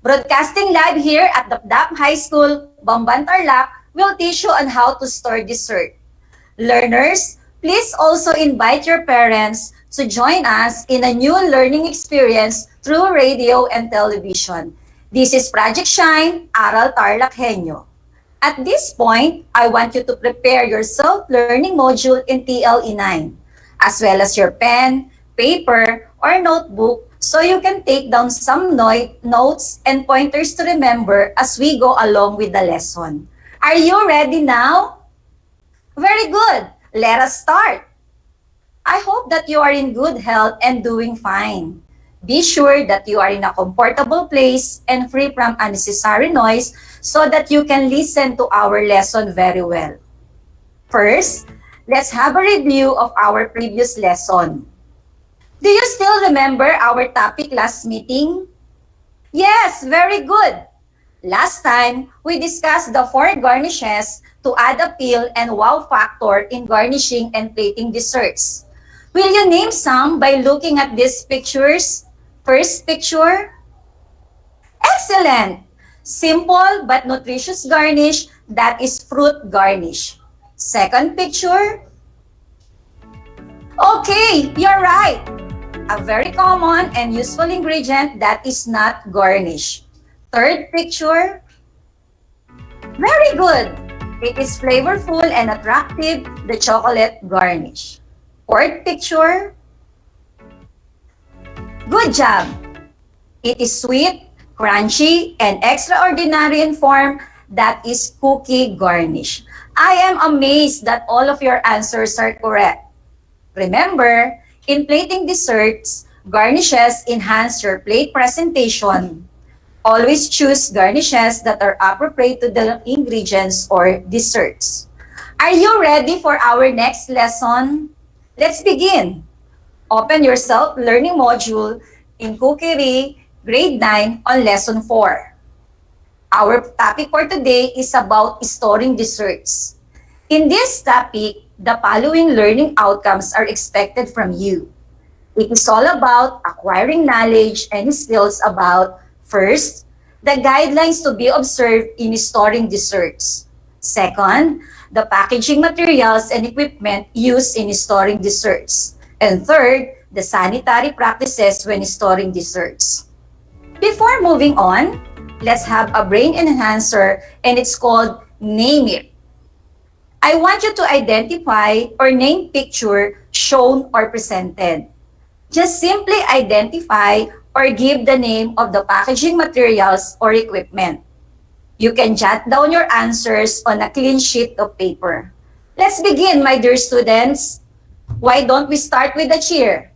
Broadcasting live here at DEPED High School, Bamban Tarlac, will teach you on how to store dessert. Learners, please also invite your parents to join us in a new learning experience through radio and television. This is Project Shine, Aral TarlakHenyo. At this point, I want you to prepare your self-learning module in TLE 9. As well as your pen, paper, or notebook so you can take down some notes and pointers to remember as we go along with the lesson. Are you ready now? Very good. Let us start. I hope that you are in good health and doing fine. Be sure that you are in a comfortable place and free from unnecessary noise so that you can listen to our lesson very well. First, let's have a review of our previous lesson. Do you still remember our topic last meeting? Yes, very good. Last time, we discussed the 4 garnishes to add appeal and wow factor in garnishing and plating desserts. Will you name some by looking at these pictures? First picture. Excellent! Simple but nutritious garnish, that is fruit garnish. Second picture. Okay, you're right. A very common and useful ingredient that is not garnish. Third picture. Very good. It is flavorful and attractive, the chocolate garnish. Fourth picture. Good job. It is sweet, crunchy, and extraordinary in form, That is cookie garnish. I am amazed that all of your answers are correct. Remember, in plating desserts, garnishes enhance your plate presentation. Always choose garnishes that are appropriate to the ingredients or desserts. Are you ready for our next lesson? Let's begin. Open your self-learning module in Cookery, Grade 9 on Lesson 4. Our topic for today is about storing desserts. In this topic, the following learning outcomes are expected from you. It is all about acquiring knowledge and skills about, first, the guidelines to be observed in storing desserts. Second, the packaging materials and equipment used in storing desserts. And third, the sanitary practices when storing desserts. Before moving on, let's have a brain enhancer, and it's called Name It. I want you to identify or name picture shown or presented. Just simply identify or give the name of the packaging materials or equipment. You can jot down your answers on a clean sheet of paper. Let's begin, my dear students. Why don't we start with a cheer?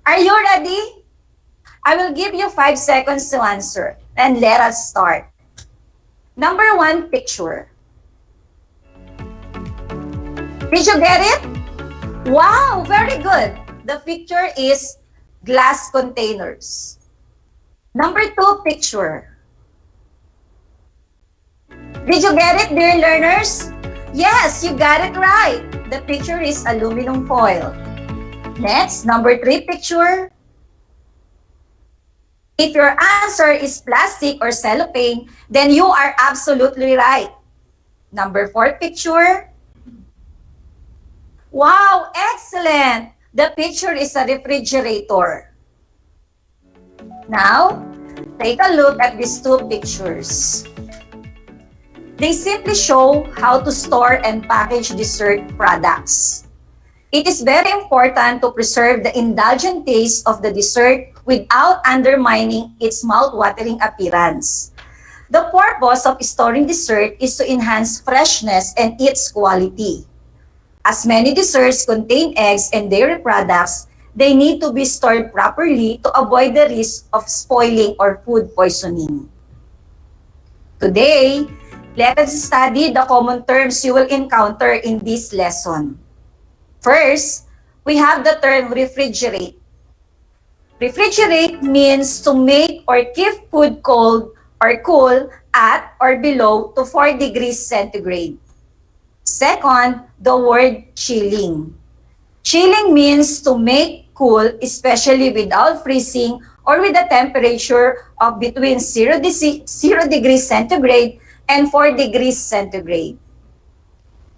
Are you ready? I will give you 5 seconds to answer, and let us start. Number 1, picture. Did you get it? Wow, very good. The picture is glass containers. Number 2, picture. Did you get it, dear learners? Yes, you got it right. The picture is aluminum foil. Next, number 3, picture. If your answer is plastic or cellophane, then you are absolutely right. Number 4, picture. Wow, excellent! The picture is a refrigerator. Now, take a look at these 2 pictures. They simply show how to store and package dessert products. It is very important to preserve the indulgent taste of the dessert without undermining its mouth-watering appearance. The purpose of storing dessert is to enhance freshness and its quality. As many desserts contain eggs and dairy products, they need to be stored properly to avoid the risk of spoiling or food poisoning. Today, let us study the common terms you will encounter in this lesson. First, we have the term refrigerate. Refrigerate means to make or keep food cold or cool at or below to 4 degrees centigrade. Second, the word chilling. Chilling means to make cool, especially without freezing or with a temperature of between 0 degrees centigrade and 4 degrees centigrade.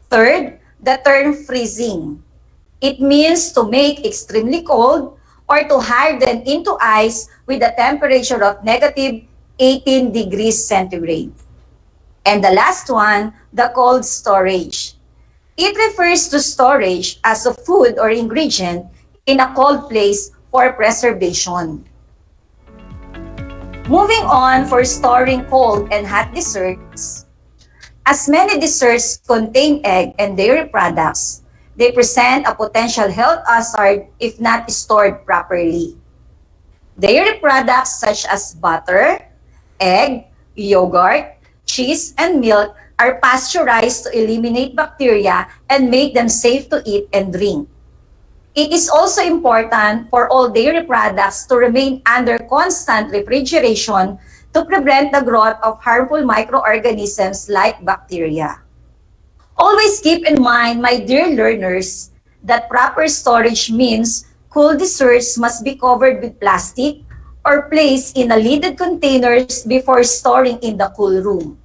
Third, the term freezing. It means to make extremely cold or to harden into ice with a temperature of negative 18 degrees centigrade. And the last one, the cold storage. It refers to storage as a food or ingredient in a cold place for preservation. Moving on for storing cold and hot desserts. As many desserts contain egg and dairy products, they present a potential health hazard if not stored properly. Dairy products such as butter, egg, yogurt, cheese, and milk are pasteurized to eliminate bacteria and make them safe to eat and drink. It is also important for all dairy products to remain under constant refrigeration to prevent the growth of harmful microorganisms like bacteria. Always keep in mind, my dear learners, that proper storage means cool desserts must be covered with plastic or placed in a lidded containers before storing in the cool room.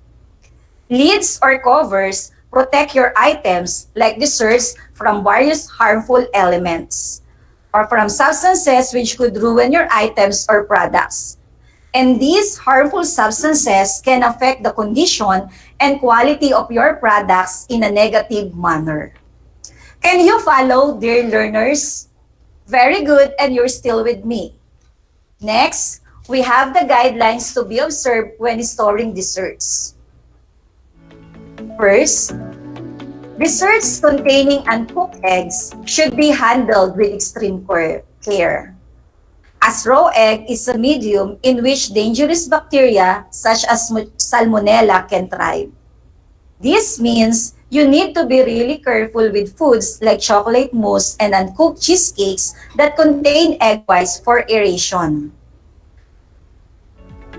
Lids or covers protect your items like desserts from various harmful elements or from substances which could ruin your items or products. And these harmful substances can affect the condition and quality of your products in a negative manner. Can you follow, dear learners? Very good, and you're still with me. Next, we have the guidelines to be observed when storing desserts. First, desserts containing uncooked eggs should be handled with extreme care, as raw egg is a medium in which dangerous bacteria such as salmonella can thrive. This means you need to be really careful with foods like chocolate mousse and uncooked cheesecakes that contain egg whites for aeration.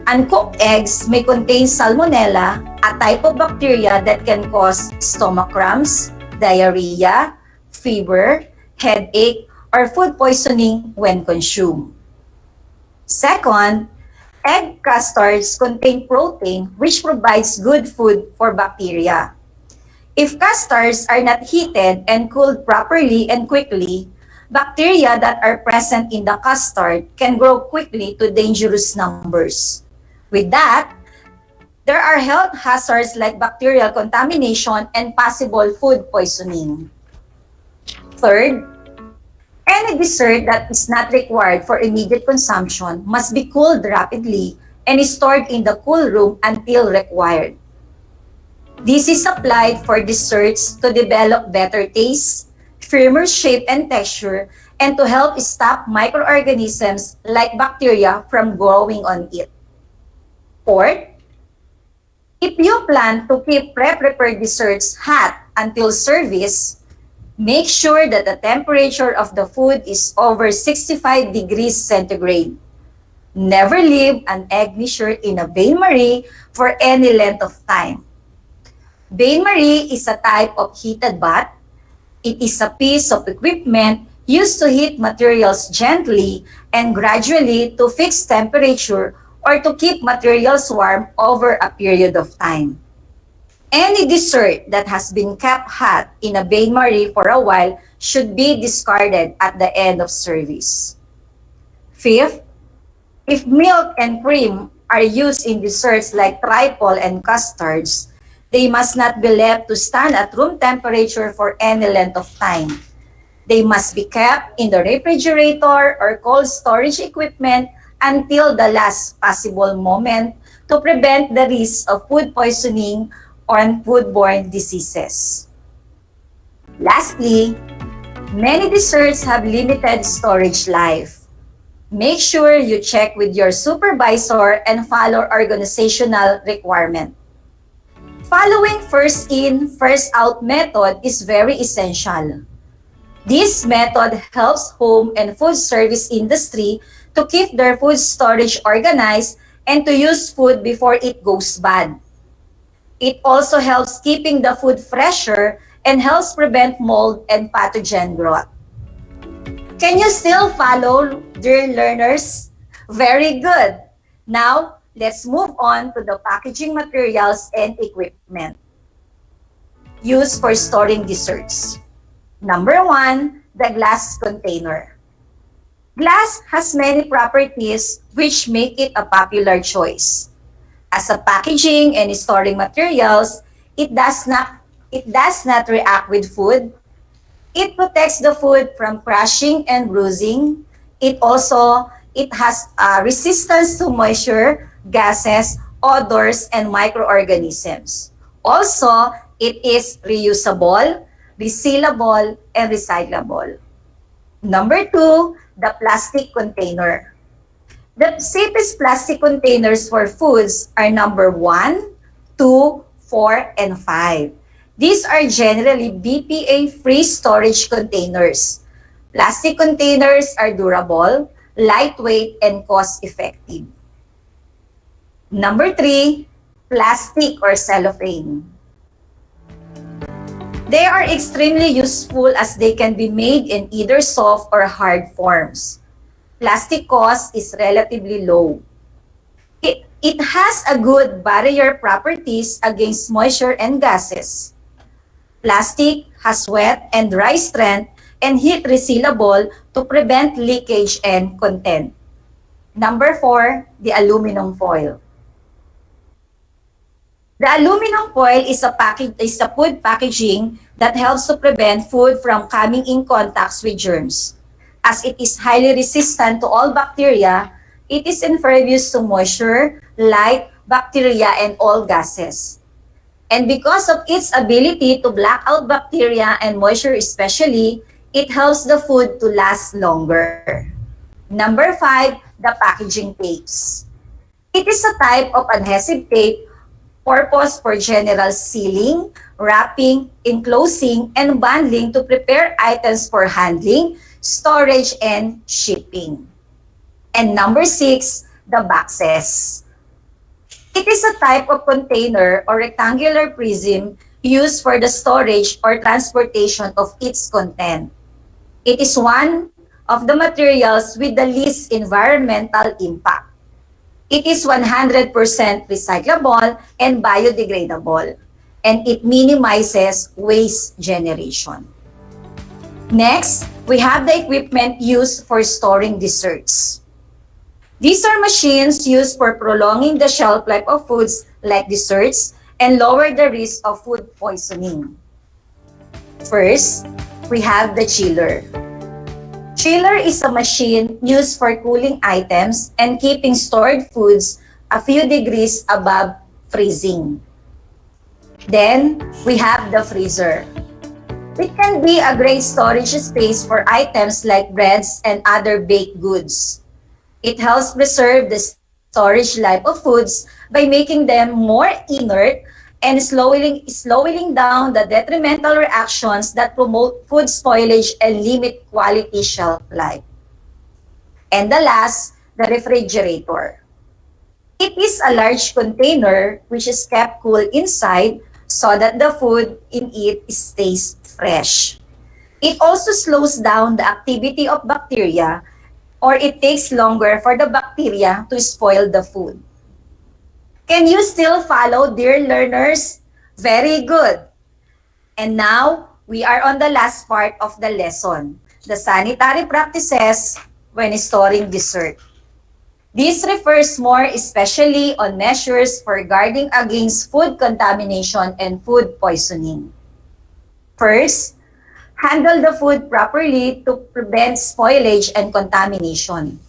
Uncooked eggs may contain salmonella, a type of bacteria that can cause stomach cramps, diarrhea, fever, headache, or food poisoning when consumed. Second, egg custards contain protein which provides good food for bacteria. If custards are not heated and cooled properly and quickly, bacteria that are present in the custard can grow quickly to dangerous numbers. With that, there are health hazards like bacterial contamination and possible food poisoning. Third, any dessert that is not required for immediate consumption must be cooled rapidly and stored in the cool room until required. This is applied for desserts to develop better taste, firmer shape and texture, and to help stop microorganisms like bacteria from growing on it. Fourth, if you plan to keep pre-prepared desserts hot until service, make sure that the temperature of the food is over 65 degrees centigrade. Never leave an egg mixture in a bain-marie for any length of time. Bain-marie is a type of heated bath. It is a piece of equipment used to heat materials gently and gradually to fix temperature or to keep materials warm over a period of time. Any dessert that has been kept hot in a bain-marie for a while should be discarded at the end of service. Fifth, if milk and cream are used in desserts like trifle and custards, they must not be left to stand at room temperature for any length of time. They must be kept in the refrigerator or cold storage equipment until the last possible moment to prevent the risk of food poisoning or foodborne diseases. Lastly, many desserts have limited storage life. Make sure you check with your supervisor and follow organizational requirements. Following first in, first out method is very essential. This method helps home and food service industry to keep their food storage organized and to use food before it goes bad. It also helps keeping the food fresher and helps prevent mold and pathogen growth. Can you still follow, dear learners? Very good. Now, let's move on to the packaging materials and equipment used for storing desserts. Number 1, the glass container. Glass has many properties which make it a popular choice. As a packaging and storing materials, it does not react with food. It protects the food from crushing and bruising. It has resistance to moisture, gases, odors, and microorganisms. Also, it is reusable, resealable, and recyclable. Number 2, the plastic container. The safest plastic containers for foods are number 1, 2, 4, and 5. These are generally BPA-free storage containers. Plastic containers are durable, lightweight, and cost-effective. Number 3, plastic or cellophane. They are extremely useful as they can be made in either soft or hard forms. Plastic cost is relatively low. It has a good barrier properties against moisture and gases. Plastic has wet and dry strength and heat resealable to prevent leakage and content. Number 4, the aluminum foil. The aluminum foil is a food packaging that helps to prevent food from coming in contact with germs. As it is highly resistant to all bacteria, it is impervious to moisture, light, bacteria, and all gases. And because of its ability to block out bacteria and moisture especially, it helps the food to last longer. Number 5, the packaging tapes. It is a type of adhesive tape purpose for general sealing, wrapping, enclosing, and bundling to prepare items for handling, storage, and shipping. And number 6, the boxes. It is a type of container or rectangular prism used for the storage or transportation of its content. It is one of the materials with the least environmental impact. It is 100% recyclable and biodegradable, and it minimizes waste generation. Next, we have the equipment used for storing desserts. These are machines used for prolonging the shelf life of foods like desserts and lower the risk of food poisoning. First, we have the chiller. Chiller is a machine used for cooling items and keeping stored foods a few degrees above freezing. Then, we have the freezer. It can be a great storage space for items like breads and other baked goods. It helps preserve the storage life of foods by making them more inert and slowing down the detrimental reactions that promote food spoilage and limit quality shelf life. And the last, the refrigerator. It is a large container which is kept cool inside so that the food in it stays fresh. It also slows down the activity of bacteria, or it takes longer for the bacteria to spoil the food. Can you still follow, dear learners? Very good. And now, we are on the last part of the lesson, the sanitary practices when storing dessert. This refers more especially on measures for guarding against food contamination and food poisoning. First, handle the food properly to prevent spoilage and contamination.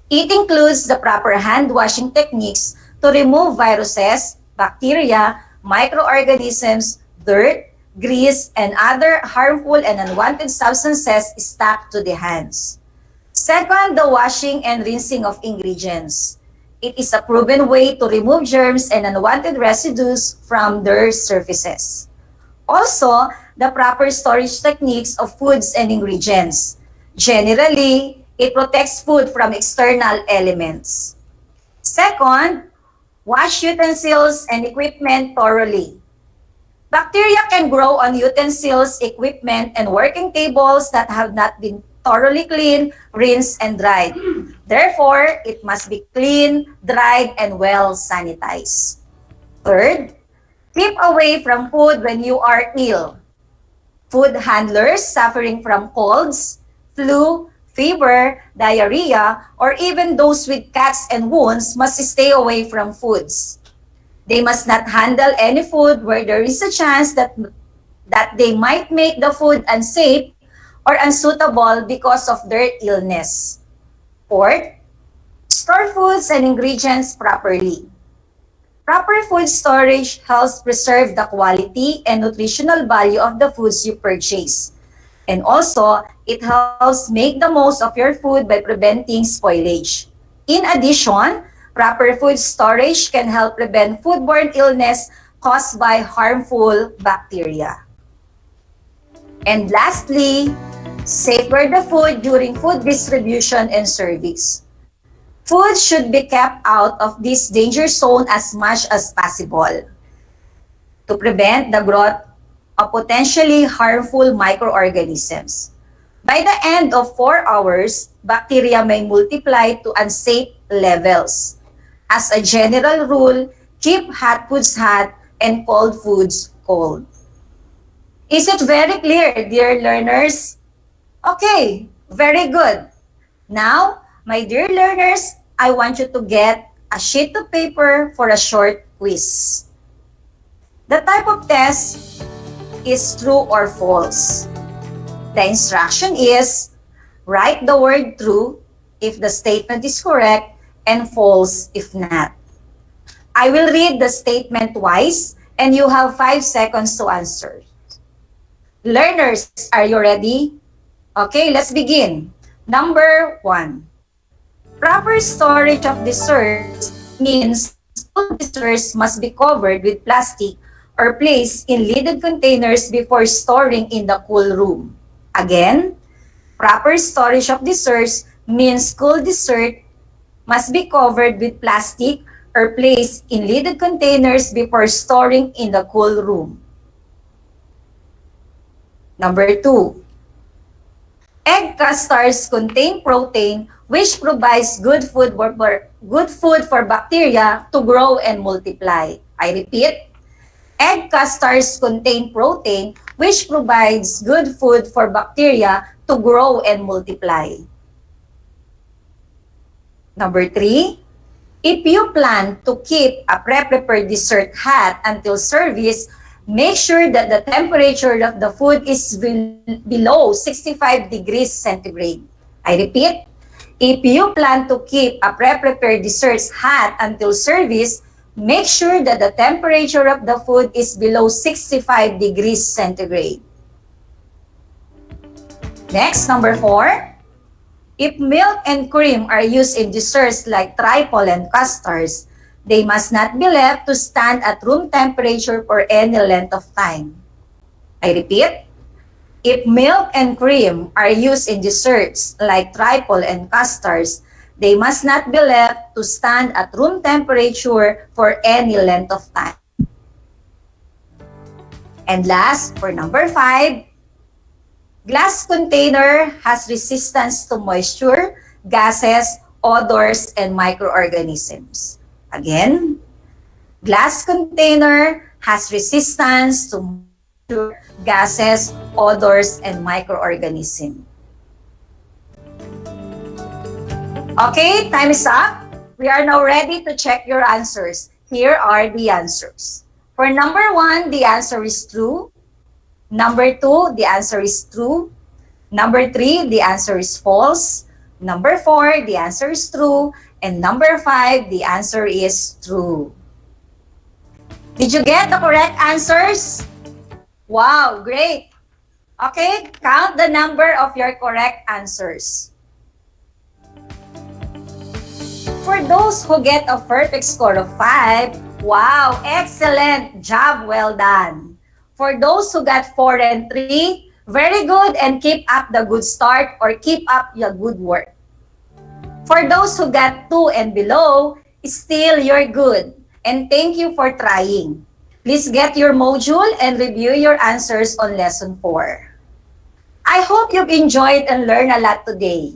It includes the proper hand washing techniques to remove viruses, bacteria, microorganisms, dirt, grease, and other harmful and unwanted substances stuck to the hands. Second, the washing and rinsing of ingredients. It is a proven way to remove germs and unwanted residues from their surfaces. Also, the proper storage techniques of foods and ingredients. Generally, it protects food from external elements. Second, wash utensils and equipment thoroughly. Bacteria can grow on utensils, equipment, and working tables that have not been thoroughly cleaned, rinsed, and dried. Therefore, it must be clean, dried, and well sanitized. Third, keep away from food when you are ill. Food handlers suffering from colds, flu, fever, diarrhea, or even those with cuts and wounds must stay away from foods. They must not handle any food where there is a chance that they might make the food unsafe or unsuitable because of their illness. Fourth, store foods and ingredients properly. Proper food storage helps preserve the quality and nutritional value of the foods you purchase. And also, it helps make the most of your food by preventing spoilage. In addition, proper food storage can help prevent foodborne illness caused by harmful bacteria. And lastly, safeguard the food during food distribution and service. Food should be kept out of this danger zone as much as possible to prevent the growth of potentially harmful microorganisms. By the end of 4 hours, bacteria may multiply to unsafe levels. As a general rule, keep hot foods hot and cold foods cold. Is it very clear, dear learners? Okay, very good. Now, my dear learners, I want you to get a sheet of paper for a short quiz. The type of test is true or false. The instruction is, write the word true if the statement is correct and false if not. I will read the statement twice and you have 5 seconds to answer. Learners, are you ready? Okay, let's begin. Number 1. Proper storage of desserts means all desserts must be covered with plastic or placed in lidded containers before storing in the cool room. Again, proper storage of desserts means cool dessert must be covered with plastic or placed in lidded containers before storing in the cool room. Number 2. Egg custards contain protein which provides good food for bacteria to grow and multiply. I repeat, egg custards contain protein which provides good food for bacteria to grow and multiply. Number 3, if you plan to keep a pre-prepared dessert hot until service, make sure that the temperature of the food is below 65 degrees centigrade. I repeat, if you plan to keep a pre-prepared desserts hot until service, make sure that the temperature of the food is below 65 degrees centigrade. Next, number 4. If milk and cream are used in desserts like trifle and custards, they must not be left to stand at room temperature for any length of time. I repeat, if milk and cream are used in desserts like trifle and custards, they must not be left to stand at room temperature for any length of time. And last, for number 5, glass container has resistance to moisture, gases, odors, and microorganisms. Again, glass container has resistance to moisture, gases, odors, and microorganisms. Okay, time is up. We are now ready to check your answers. Here are the answers. For number 1, the answer is true. Number 2, the answer is true. Number 3, the answer is false. Number 4, the answer is true. And number 5, the answer is true. Did you get the correct answers? Wow, great. Okay, count the number of your correct answers. For those who get a perfect score of 5, wow, excellent job, well done. For those who got 4 and 3, very good and keep up the good start or keep up your good work. For those who got 2 and below, still you're good and thank you for trying. Please get your module and review your answers on lesson 4. I hope you've enjoyed and learned a lot today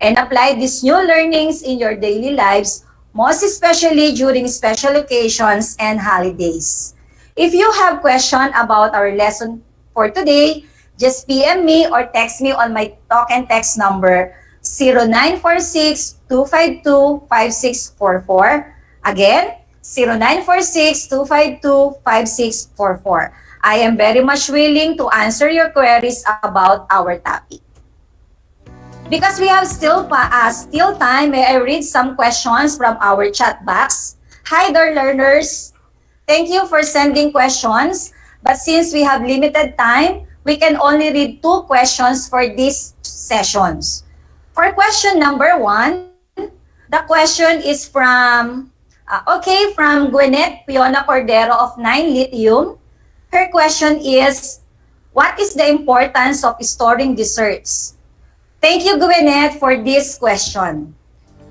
and apply these new learnings in your daily lives, most especially during special occasions and holidays. If you have questions about our lesson for today, just PM me or text me on my talk and text number 0946-252-5644. Again, 0946-252-5644. I am very much willing to answer your queries about our topic. Because we have still time, may I read some questions from our chat box. Hi there, learners. Thank you for sending questions. But since we have limited time, we can only read 2 questions for these sessions. For question number 1, the question is from Gwyneth Fiona Cordero of 9 Lithium. Her question is, what is the importance of storing desserts? Thank you, Gwyneth, for this question.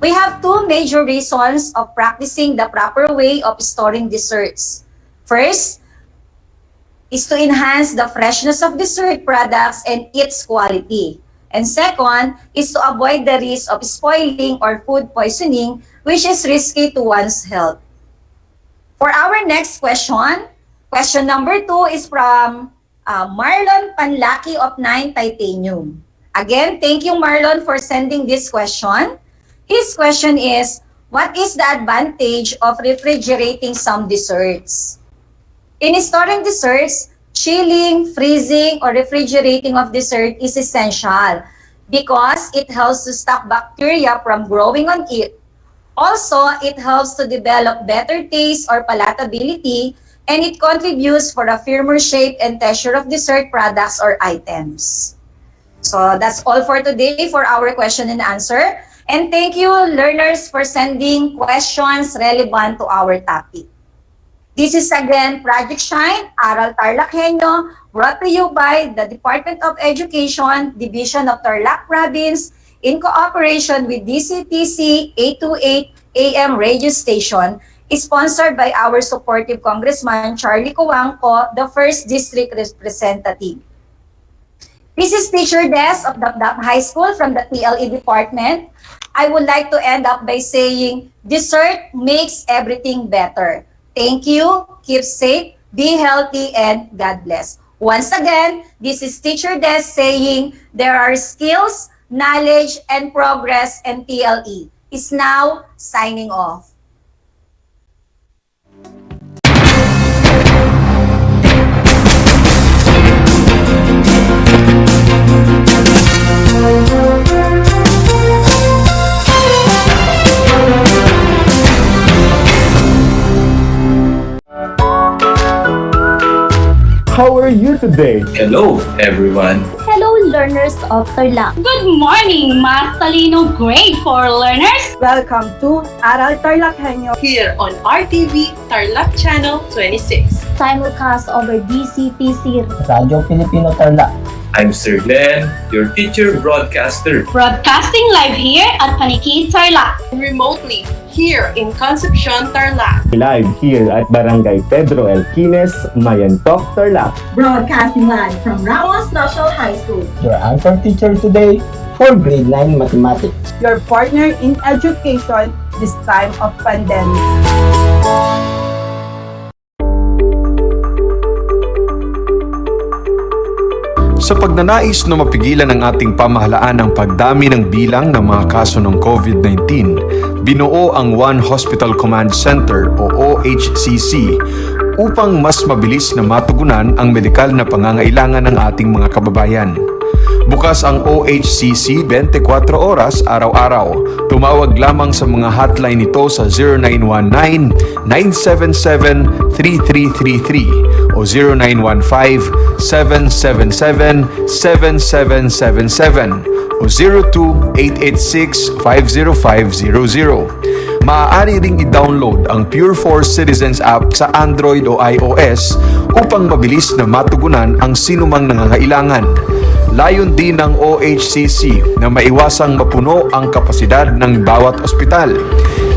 We have 2 major reasons of practicing the proper way of storing desserts. First is to enhance the freshness of dessert products and its quality. And second is to avoid the risk of spoiling or food poisoning, which is risky to one's health. For our next question, question number 2 is from Marlon Panlaki of 9 Titanium. Again, thank you, Marlon, for sending this question. His question is, what is the advantage of refrigerating some desserts? In storing desserts, chilling, freezing, or refrigerating of dessert is essential because it helps to stop bacteria from growing on it. Also, it helps to develop better taste or palatability and it contributes for a firmer shape and texture of dessert products or items. So that's all for today for our question and answer. And thank you, learners, for sending questions relevant to our topic. This is again Project Shine, Aral TarlakHenyo, brought to you by the Department of Education, Division of Tarlac Province, in cooperation with DCTC 828 AM radio station, sponsored by our supportive Congressman Charlie Coangco, the 1st District Representative. This is Teacher Des of DAPDAP High School from the TLE Department. I would like to end up by saying, dessert makes everything better. Thank you, keep safe, be healthy, and God bless. Once again, this is Teacher Des saying, there are skills, knowledge, and progress, and TLE is now signing off. How are you today? Hello, everyone. Hello, learners of Tarlac. Good morning, Mas Talino Grade 4 learners! Welcome to Aral TarlakHenyo Here on RTV Tarlac Channel 26. Simulcast over DCTC. Radyo Pilipino Tarlac. I'm Sir Glenn, your teacher broadcaster. Broadcasting live here at Paniki Tarlac. Remotely here in Concepcion, Tarlac. Live here at Barangay Pedro Elquines, Mayantok, Tarlac. Broadcasting live from Ramos National High School. Your anchor teacher today for grade 9 mathematics. Your partner in education this time of pandemic. Sa pagnanais na mapigilan ng ating pamahalaan ang pagdami ng bilang ng mga kaso ng COVID-19, binuo ang One Hospital Command Center o OHCC upang mas mabilis na matugunan ang medikal na pangangailangan ng ating mga kababayan. Bukas ang OHCC 24 oras araw-araw. Tumawag lamang sa mga hotline nito sa 0919-977-3333 o 0915-777-7777 o 02-886-50500. Maaari ring i-download ang Pure Force Citizens app sa Android o iOS upang mabilis na matugunan ang sinumang nangangailangan. Layon din ng OHCC na maiwasang mapuno ang kapasidad ng bawat ospital.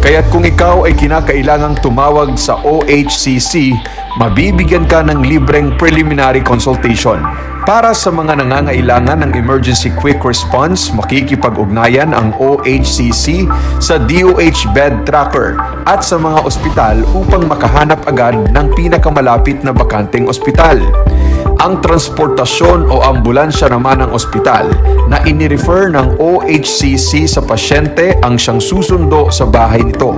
Kaya't kung ikaw ay kinakailangang tumawag sa OHCC, mabibigyan ka ng libreng preliminary consultation. Para sa mga nangangailangan ng emergency quick response, makikipag-ugnayan ang OHCC sa DOH Bed Tracker at sa mga ospital upang makahanap agad ng pinakamalapit na bakanteng ospital. Ang transportasyon o ambulansya naman ng ospital na inirefer ng OHCC sa pasyente ang siyang susundo sa bahay nito.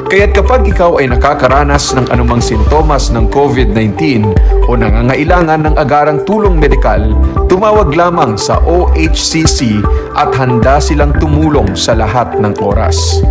Kaya't kapag ikaw ay nakakaranas ng anumang sintomas ng COVID-19 o nangangailangan ng agarang tulong medikal, tumawag lamang sa OHCC at handa silang tumulong sa lahat ng oras.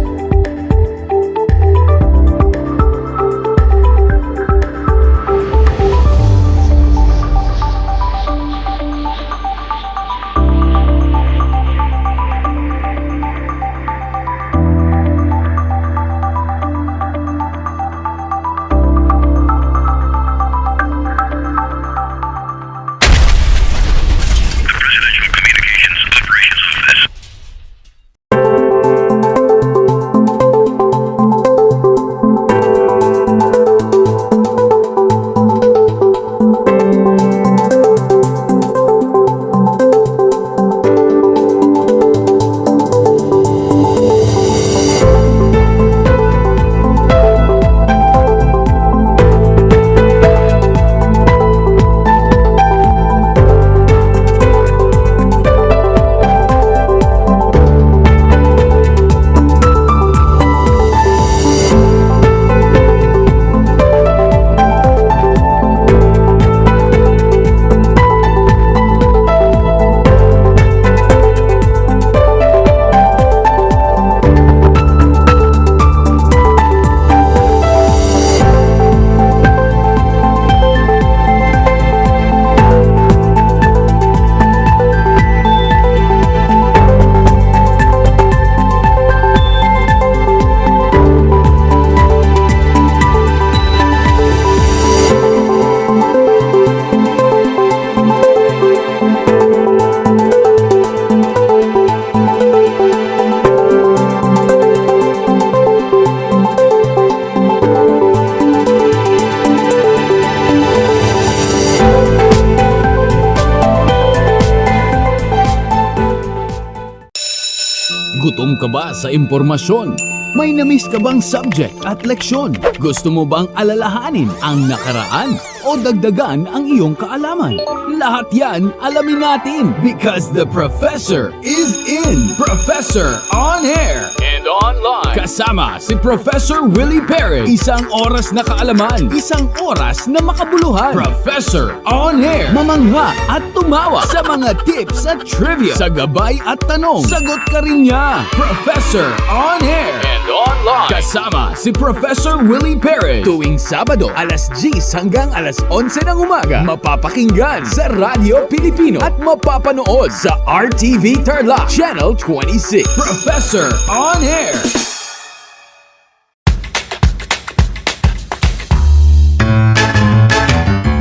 sa impormasyon? May namiss ka bang subject at leksyon? Gusto mo bang alalahanin ang nakaraan o dagdagan ang iyong kaalaman? Lahat yan alamin natin because the professor is in. Professor on air and online. Kasama si Professor Willie Perez. Isang oras na kaalaman, isang oras na makabuluhan. Professor on air. Mamangha at tumawa sa mga tips at trivia. Sa gabay at tanong, sagot ka rin niya. Professor on air and online. Kasama si Professor Willie Perez. Tuwing Sabado, alas 10 hanggang alas 11 ng umaga. Mapapakinggan sa Radyo Pilipino at mapapanood sa RTV Tarlac Channel 26. Professor on air.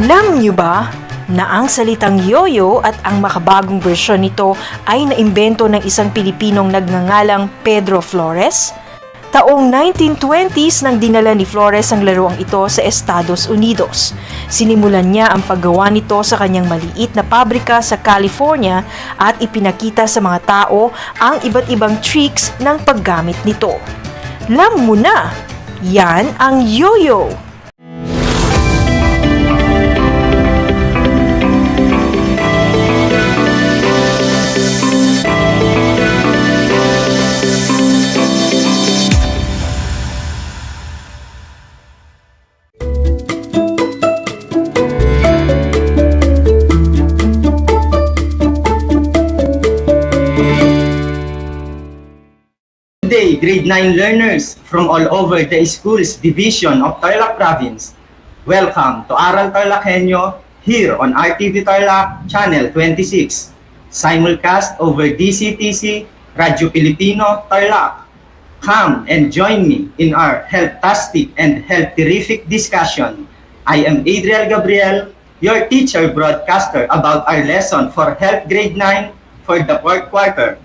Alam niyo ba na ang salitang yoyo at ang makabagong bersyon nito ay naimbento ng isang Pilipinong nagngangalang Pedro Flores? Taong 1920s nang dinala ni Flores ang laruang ito sa Estados Unidos. Sinimulan niya ang paggawa nito sa kanyang maliit na pabrika sa California at ipinakita sa mga tao ang iba't ibang tricks ng paggamit nito. Alam mo na, yan ang yoyo! Today, grade 9 learners from all over the school's division of Tarlac Province, welcome to Aral TarlakHenyo here on RTV Tarlac Channel 26, simulcast over DCTC, Radyo Pilipino, Tarlac. Come and join me in our health-tastic and health-terrific discussion. I am Adriel Gabriel, your teacher broadcaster about our lesson for Health Grade 9 for the 4th quarter.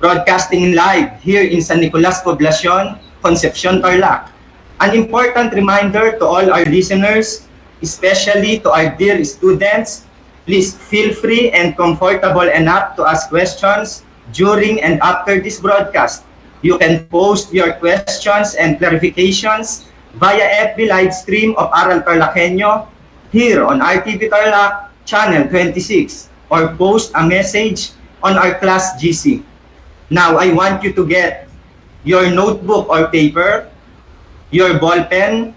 Broadcasting live here in San Nicolas Poblacion, Concepcion, Tarlac. An important reminder to all our listeners, especially to our dear students, please feel free and comfortable enough to ask questions during and after this broadcast. You can post your questions and clarifications via FB live stream of Aral TarlakHenyo here on RTV Tarlac Channel 26 or post a message on our class GC. Now, I want you to get your notebook or paper, your ball pen,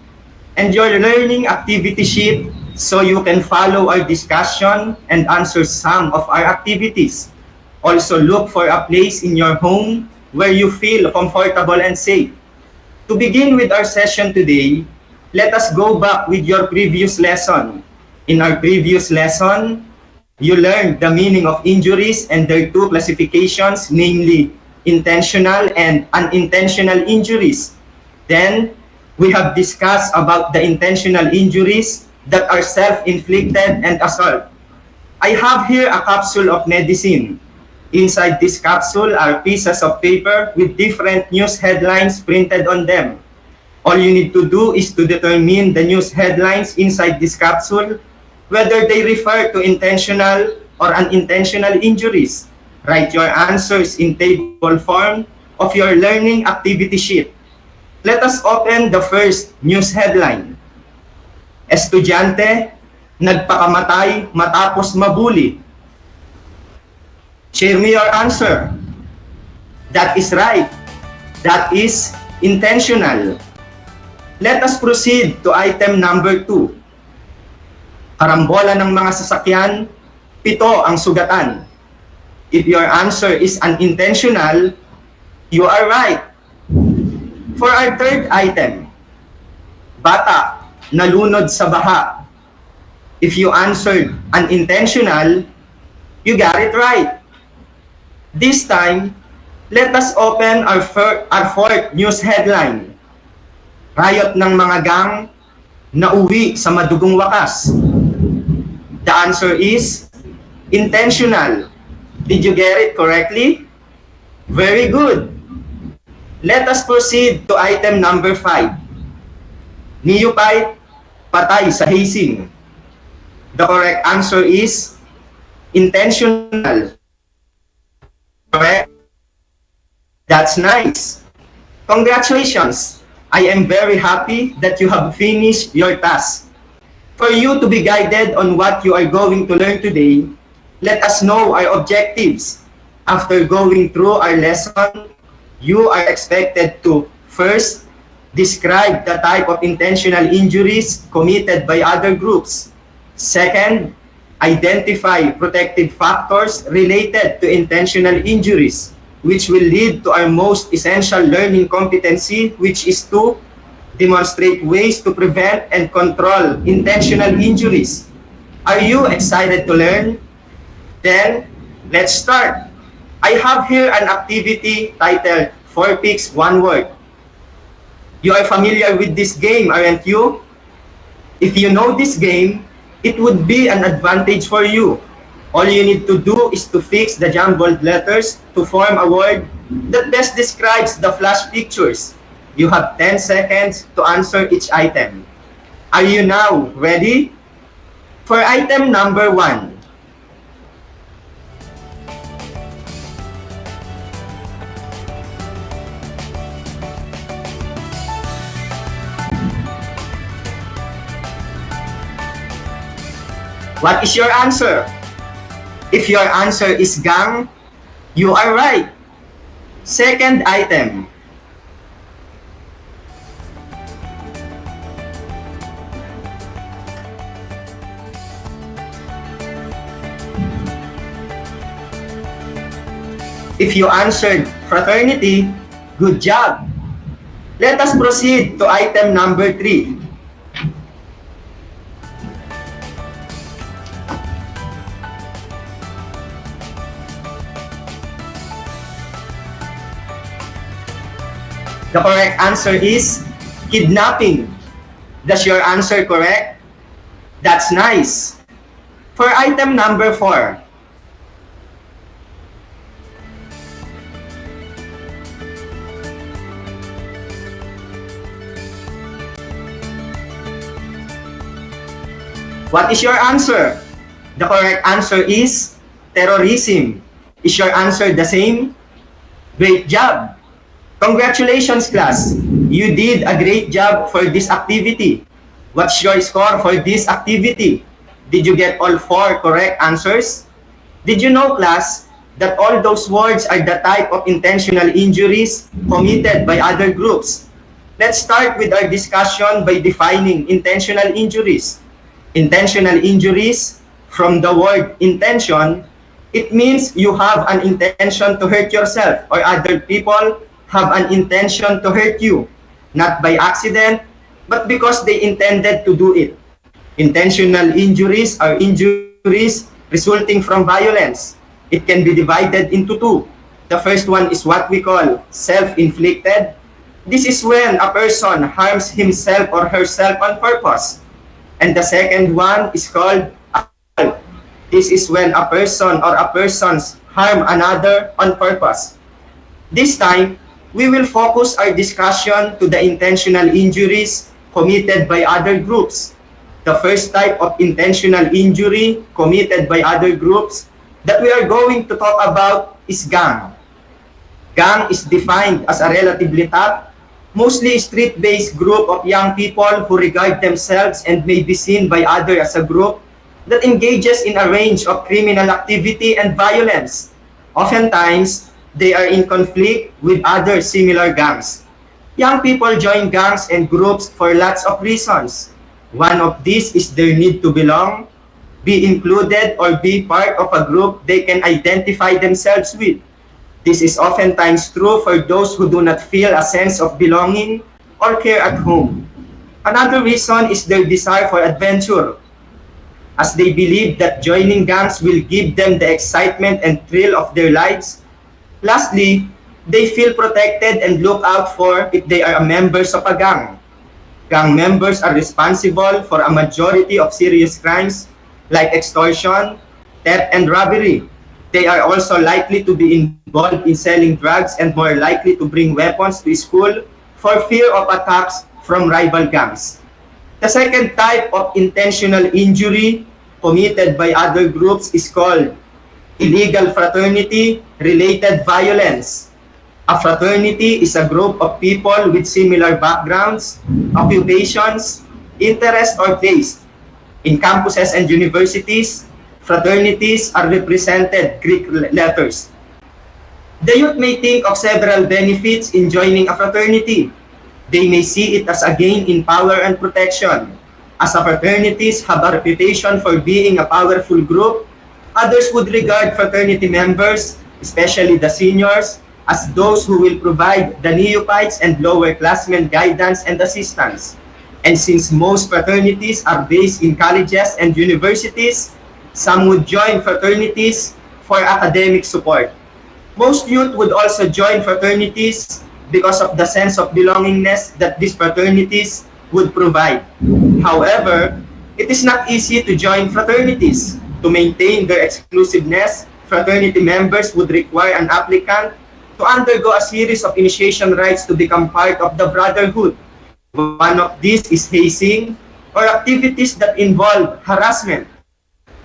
and your learning activity sheet so you can follow our discussion and answer some of our activities. Also, look for a place in your home where you feel comfortable and safe. To begin with our session today, let us go back with your previous lesson. In our previous lesson, you learned the meaning of injuries and their two classifications, namely intentional and unintentional injuries. Then, we have discussed about the intentional injuries that are self-inflicted and assault. I have here a capsule of medicine. Inside this capsule are pieces of paper with different news headlines printed on them. All you need to do is to determine the news headlines inside this capsule, whether they refer to intentional or unintentional injuries. Write your answers in table form of your learning activity sheet. Let us open the first news headline. Estudyante, nagpakamatay matapos mabuli. Share me your answer. That is right. That is intentional. Let us proceed to item number 2. Karambola ng mga sasakyan, 7 ang sugatan. If your answer is unintentional, you are right. For our third item, bata, nalunod sa baha. If you answered unintentional, you got it right. This time, let us open our fourth news headline. Riot ng mga gang na uwi sa madugong wakas. The answer is intentional. Did you get it correctly? Very good. Let us proceed to item number 5. Neophyte, patay sa hazing. The correct answer is intentional. Correct? That's nice. Congratulations. I am very happy that you have finished your task. For you to be guided on what you are going to learn today, let us know our objectives. After going through our lesson, you are expected to first, describe the type of intentional injuries committed by other groups. Second, identify protective factors related to intentional injuries, which will lead to our most essential learning competency, which is to demonstrate ways to prevent and control intentional injuries. Are you excited to learn? Then, let's start. I have here an activity titled 4 Picks 1 Word. You are familiar with this game, aren't you? If you know this game, it would be an advantage for you. All you need to do is to fix the jumbled letters to form a word that best describes the flash pictures. You have 10 seconds to answer each item. Are you now ready? For item number 1. What is your answer? If your answer is gang, you are right. Second item. If you answered fraternity, good job. Let us proceed to item number 3. The correct answer is kidnapping. Does your answer correct? That's nice. For item number 4. What is your answer? The correct answer is terrorism. Is your answer the same? Great job. Congratulations, class! You did a great job for this activity. What's your score for this activity? Did you get all 4 correct answers? Did you know, class, that all those words are the type of intentional injuries committed by other groups? Let's start with our discussion by defining intentional injuries. Intentional injuries, from the word intention, it means you have an intention to hurt yourself or other people have an intention to hurt you, not by accident, but because they intended to do it. Intentional injuries are injuries resulting from violence. It can be divided into 2. The first one is what we call self-inflicted. This is when a person harms himself or herself on purpose. And the second one is called assault. This is when a person or a persons harm another on purpose. This time, we will focus our discussion to the intentional injuries committed by other groups. The first type of intentional injury committed by other groups that we are going to talk about is gang. Gang is defined as a relatively tough, mostly street-based group of young people who regard themselves and may be seen by others as a group that engages in a range of criminal activity and violence. Oftentimes, they are in conflict with other similar gangs. Young people join gangs and groups for lots of reasons. One of these is their need to belong, be included, or be part of a group they can identify themselves with. This is oftentimes true for those who do not feel a sense of belonging or care at home. Another reason is their desire for adventure, as they believe that joining gangs will give them the excitement and thrill of their lives. Lastly, they feel protected and looked out for if they are members of a gang. Gang members are responsible for a majority of serious crimes like extortion, theft, and robbery. They are also likely to be involved in selling drugs and more likely to bring weapons to school for fear of attacks from rival gangs. The second type of intentional injury committed by other groups is called illegal fraternity-related violence. A fraternity is a group of people with similar backgrounds, occupations, interests, or tastes. In campuses and universities, fraternities are represented Greek letters. The youth may think of several benefits in joining a fraternity. They may see it as a gain in power and protection. As fraternities have a reputation for being a powerful group, others would regard fraternity members, especially the seniors, as those who will provide the neophytes and lower classmen guidance and assistance. And since most fraternities are based in colleges and universities, some would join fraternities for academic support. Most youth would also join fraternities because of the sense of belongingness that these fraternities would provide. However, it is not easy to join fraternities. To maintain their exclusiveness, fraternity members would require an applicant to undergo a series of initiation rites to become part of the brotherhood. One of these is hazing, or activities that involve harassment,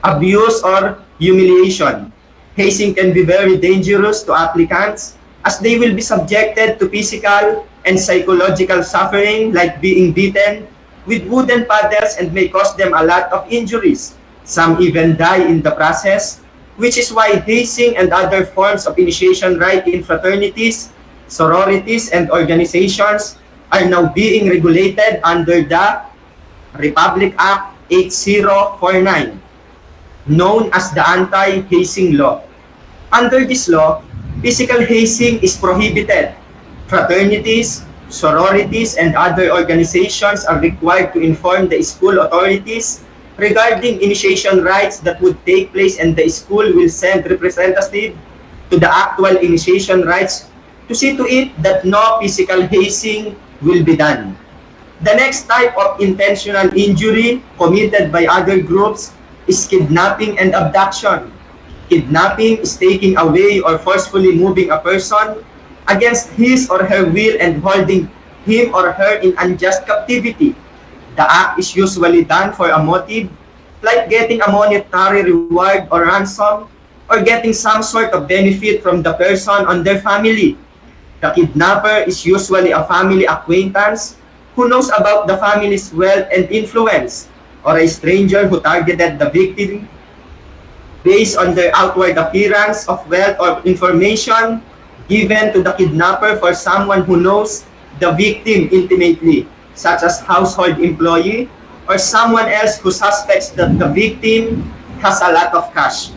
abuse, or humiliation. Hazing can be very dangerous to applicants as they will be subjected to physical and psychological suffering like being beaten with wooden paddles and may cause them a lot of injuries. Some even die in the process, which is why hazing and other forms of initiation rite in fraternities, sororities, and organizations are now being regulated under the Republic Act 8049, known as the Anti-Hazing Law. Under this law, physical hazing is prohibited. Fraternities, sororities, and other organizations are required to inform the school authorities regarding initiation rites that would take place, and the school will send representative to the actual initiation rites to see to it that no physical hazing will be done. The next type of intentional injury committed by other groups is kidnapping and abduction. Kidnapping is taking away or forcefully moving a person against his or her will and holding him or her in unjust captivity. The act is usually done for a motive like getting a monetary reward or ransom, or getting some sort of benefit from the person or their family. The kidnapper is usually a family acquaintance who knows about the family's wealth and influence, or a stranger who targeted the victim based on their outward appearance of wealth or information given to the kidnapper for someone who knows the victim intimately, such as household employee or someone else who suspects that the victim has a lot of cash.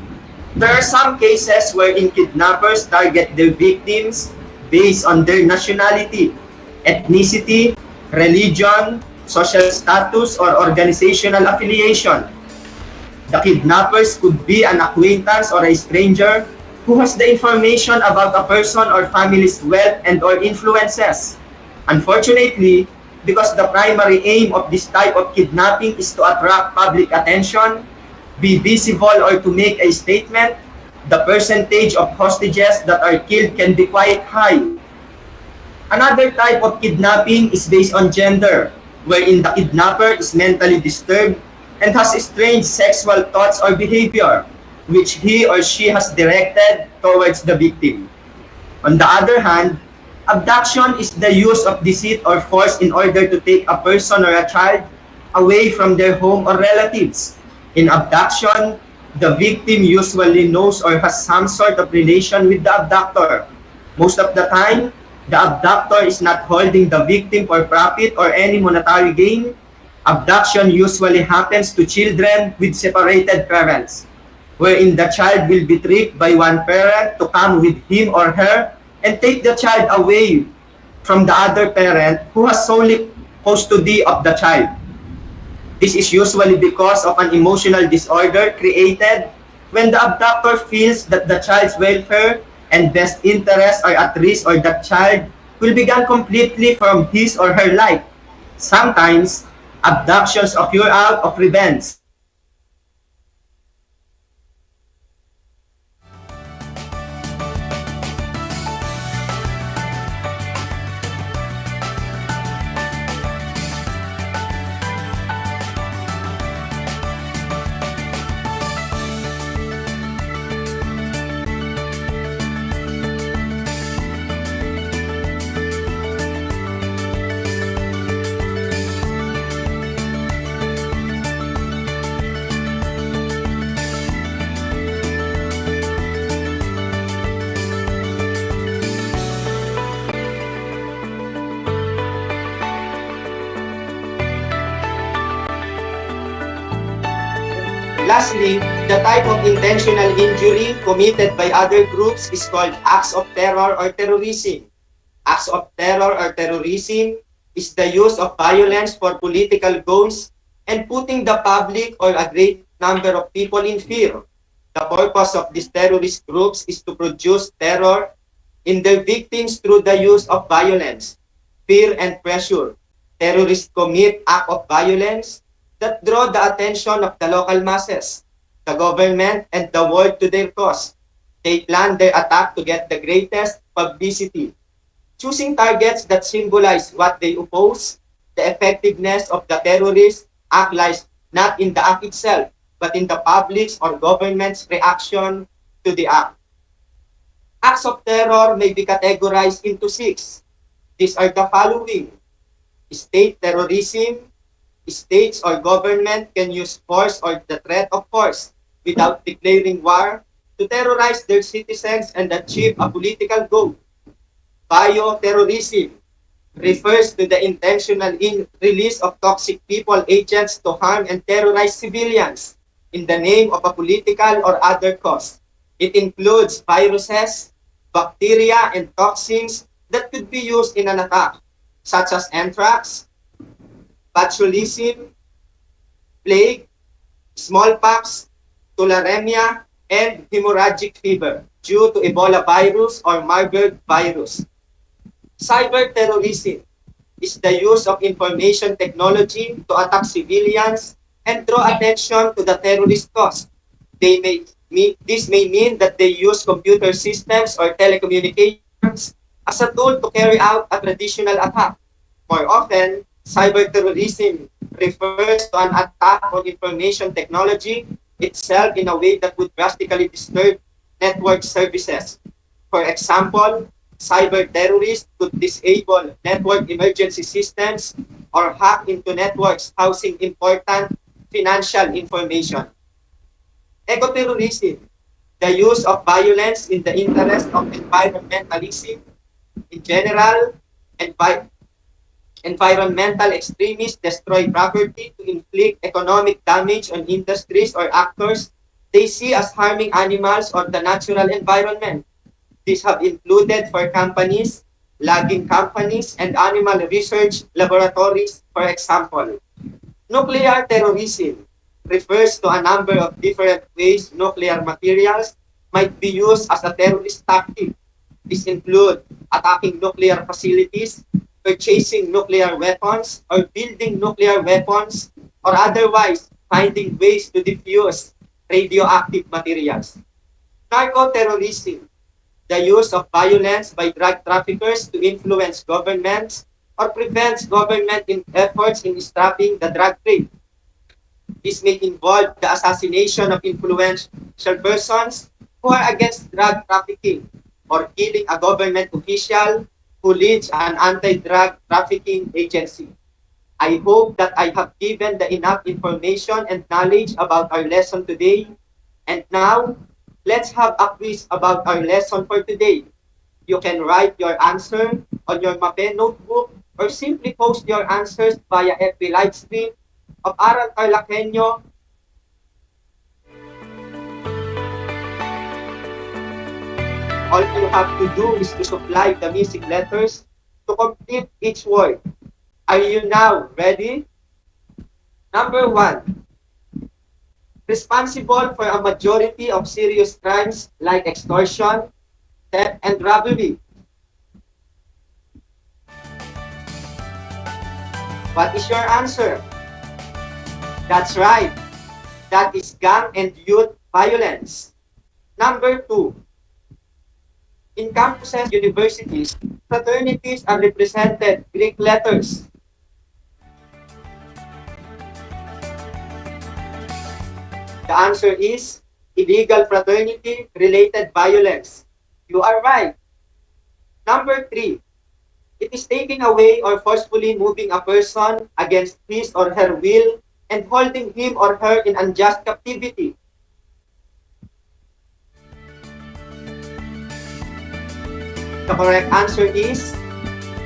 There are some cases wherein kidnappers target their victims based on their nationality, ethnicity, religion, social status, or organizational affiliation. The kidnappers could be an acquaintance or a stranger who has the information about a person or family's wealth and or influences. Unfortunately, because the primary aim of this type of kidnapping is to attract public attention, be visible, or to make a statement, the percentage of hostages that are killed can be quite high. Another type of kidnapping is based on gender, wherein the kidnapper is mentally disturbed and has strange sexual thoughts or behavior, which he or she has directed towards the victim. On the other hand, abduction is the use of deceit or force in order to take a person or a child away from their home or relatives. In abduction, the victim usually knows or has some sort of relation with the abductor. Most of the time, the abductor is not holding the victim for profit or any monetary gain. Abduction usually happens to children with separated parents, wherein the child will be tricked by one parent to come with him or her and take the child away from the other parent who has solely custody of the child. This is usually because of an emotional disorder created when the abductor feels that the child's welfare and best interests are at risk, or that child will be gone completely from his or her life. Sometimes, abductions occur out of revenge. Lastly, the type of intentional injury committed by other groups is called acts of terror or terrorism. Acts of terror or terrorism is the use of violence for political goals and putting the public or a great number of people in fear. The purpose of these terrorist groups is to produce terror in their victims through the use of violence, fear, and pressure. Terrorists commit acts of violence that draw the attention of the local masses, the government, and the world to their cause. They plan their attack to get the greatest publicity, choosing targets that symbolize what they oppose. The effectiveness of the terrorist act lies not in the act itself, but in the public's or government's reaction to the act. Acts of terror may be categorized into 6. These are the following: state terrorism. States or government can use force or the threat of force without declaring war to terrorize their citizens and achieve a political goal. Bioterrorism refers to the intentional release of toxic people agents to harm and terrorize civilians in the name of a political or other cause. It includes viruses, bacteria, and toxins that could be used in an attack, such as anthrax, botulism, plague, smallpox, tularemia, and hemorrhagic fever due to Ebola virus or Marburg virus. Cyber terrorism is the use of information technology to attack civilians and draw attention to the terrorist cause. This may mean that they use computer systems or telecommunications as a tool to carry out a traditional attack. More often, cyberterrorism refers to an attack on information technology itself in a way that would drastically disturb network services. For example, cyber terrorists could disable network emergency systems or hack into networks housing important financial information. Ecoterrorism, the use of violence in the interest of environmentalism in general, and environmental extremists destroy property to inflict economic damage on industries or actors they see as harming animals or the natural environment. These have included for companies, logging companies, and animal research laboratories, for example. Nuclear terrorism refers to a number of different ways nuclear materials might be used as a terrorist tactic. These include attacking nuclear facilities, purchasing nuclear weapons, or building nuclear weapons, or otherwise finding ways to defuse radioactive materials. Narco-terrorism, the use of violence by drug traffickers to influence governments or prevents government efforts in stopping the drug trade. This may involve the assassination of influential persons who are against drug trafficking or killing a government official who leads an anti-drug trafficking agency. I hope that I have given the enough information and knowledge about our lesson today. And now, let's have a quiz about our lesson for today. You can write your answer on your MAPE notebook or simply post your answers via FB live stream of Aral TarlakHenyo. All you have to do is to supply the missing letters to complete each word. Are you now ready? Number 1. Responsible for a majority of serious crimes like extortion, theft, and robbery. What is your answer? That's right. That is gang and youth violence. Number 2. In campuses, universities, fraternities are represented Greek letters. The answer is illegal fraternity-related violence. You are right. Number 3. It is taking away or forcefully moving a person against his or her will and holding him or her in unjust captivity. The correct answer is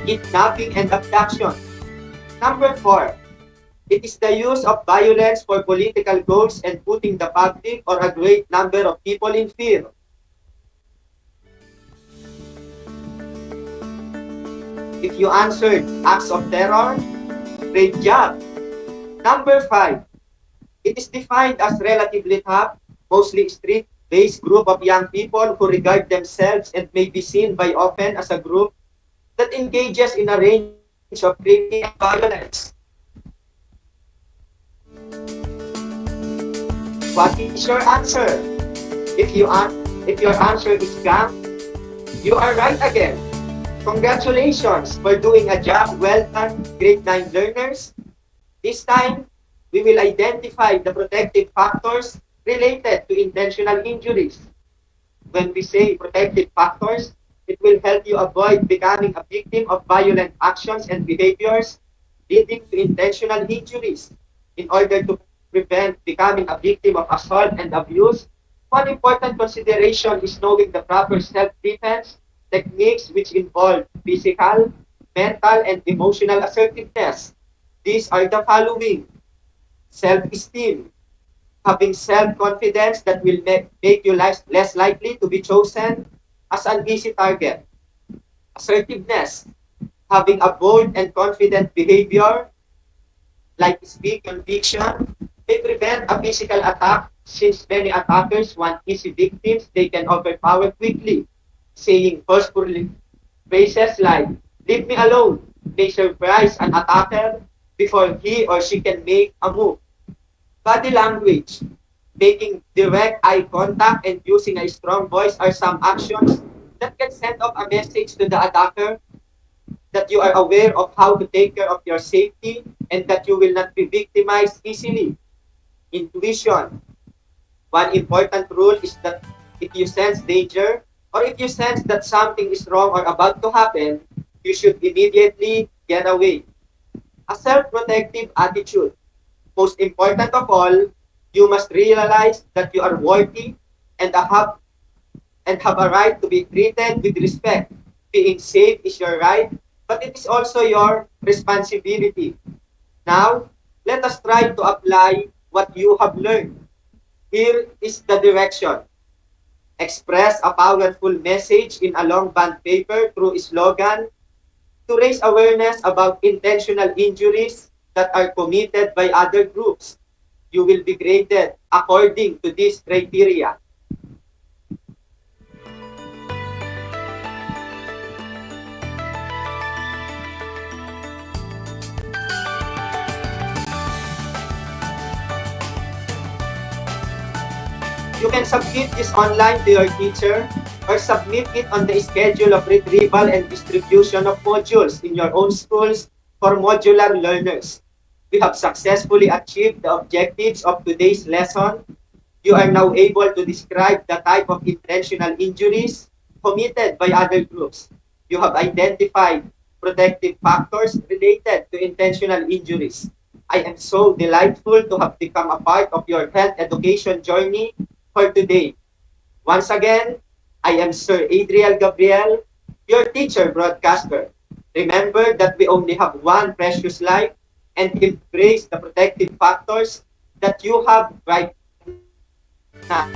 kidnapping and abduction. Number 4. It is the use of violence for political goals and putting the public or a great number of people in fear. If you answered acts of terror, great job. Number 5, it is defined as relatively tough, mostly street-based group of young people who regard themselves and may be seen by often as a group that engages in a range of crime and violence. What is your answer? If your answer is gang, you are right again. Congratulations for doing a job well done, grade 9 learners. This time, we will identify the protective factors related to intentional injuries. When we say protective factors, it will help you avoid becoming a victim of violent actions and behaviors leading to intentional injuries. In order to prevent becoming a victim of assault and abuse, one important consideration is knowing the proper self-defense techniques which involve physical, mental, and emotional assertiveness. These are the following: self-esteem, having self-confidence that will make you less likely to be chosen as an easy target. Assertiveness, having a bold and confident behavior, like speak conviction, may prevent a physical attack since many attackers want easy victims they can overpower quickly. Saying forceful phrases like, "Leave me alone," may surprise an attacker before he or she can make a move. Body language, making direct eye contact and using a strong voice are some actions that can send off a message to the attacker that you are aware of how to take care of your safety and that you will not be victimized easily. Intuition. One important rule is that if you sense danger or if you sense that something is wrong or about to happen, you should immediately get away. A self-protective attitude. Most important of all, you must realize that you are worthy and have a right to be treated with respect. Being safe is your right, but it is also your responsibility. Now, let us try to apply what you have learned. Here is the direction. Express a powerful message in a long bond paper through a slogan to raise awareness about intentional injuries that are committed by other groups. You will be graded according to these criteria. You can submit this online to your teacher or submit it on the schedule of retrieval and distribution of modules in your own schools for modular learners. We have successfully achieved the objectives of today's lesson. You are now able to describe the type of intentional injuries committed by other groups. You have identified protective factors related to intentional injuries. I am so delightful to have become a part of your health education journey for today. Once again, I am Sir Adriel Gabriel, your teacher broadcaster. Remember that we only have one precious life and embrace the protective factors that you have right now.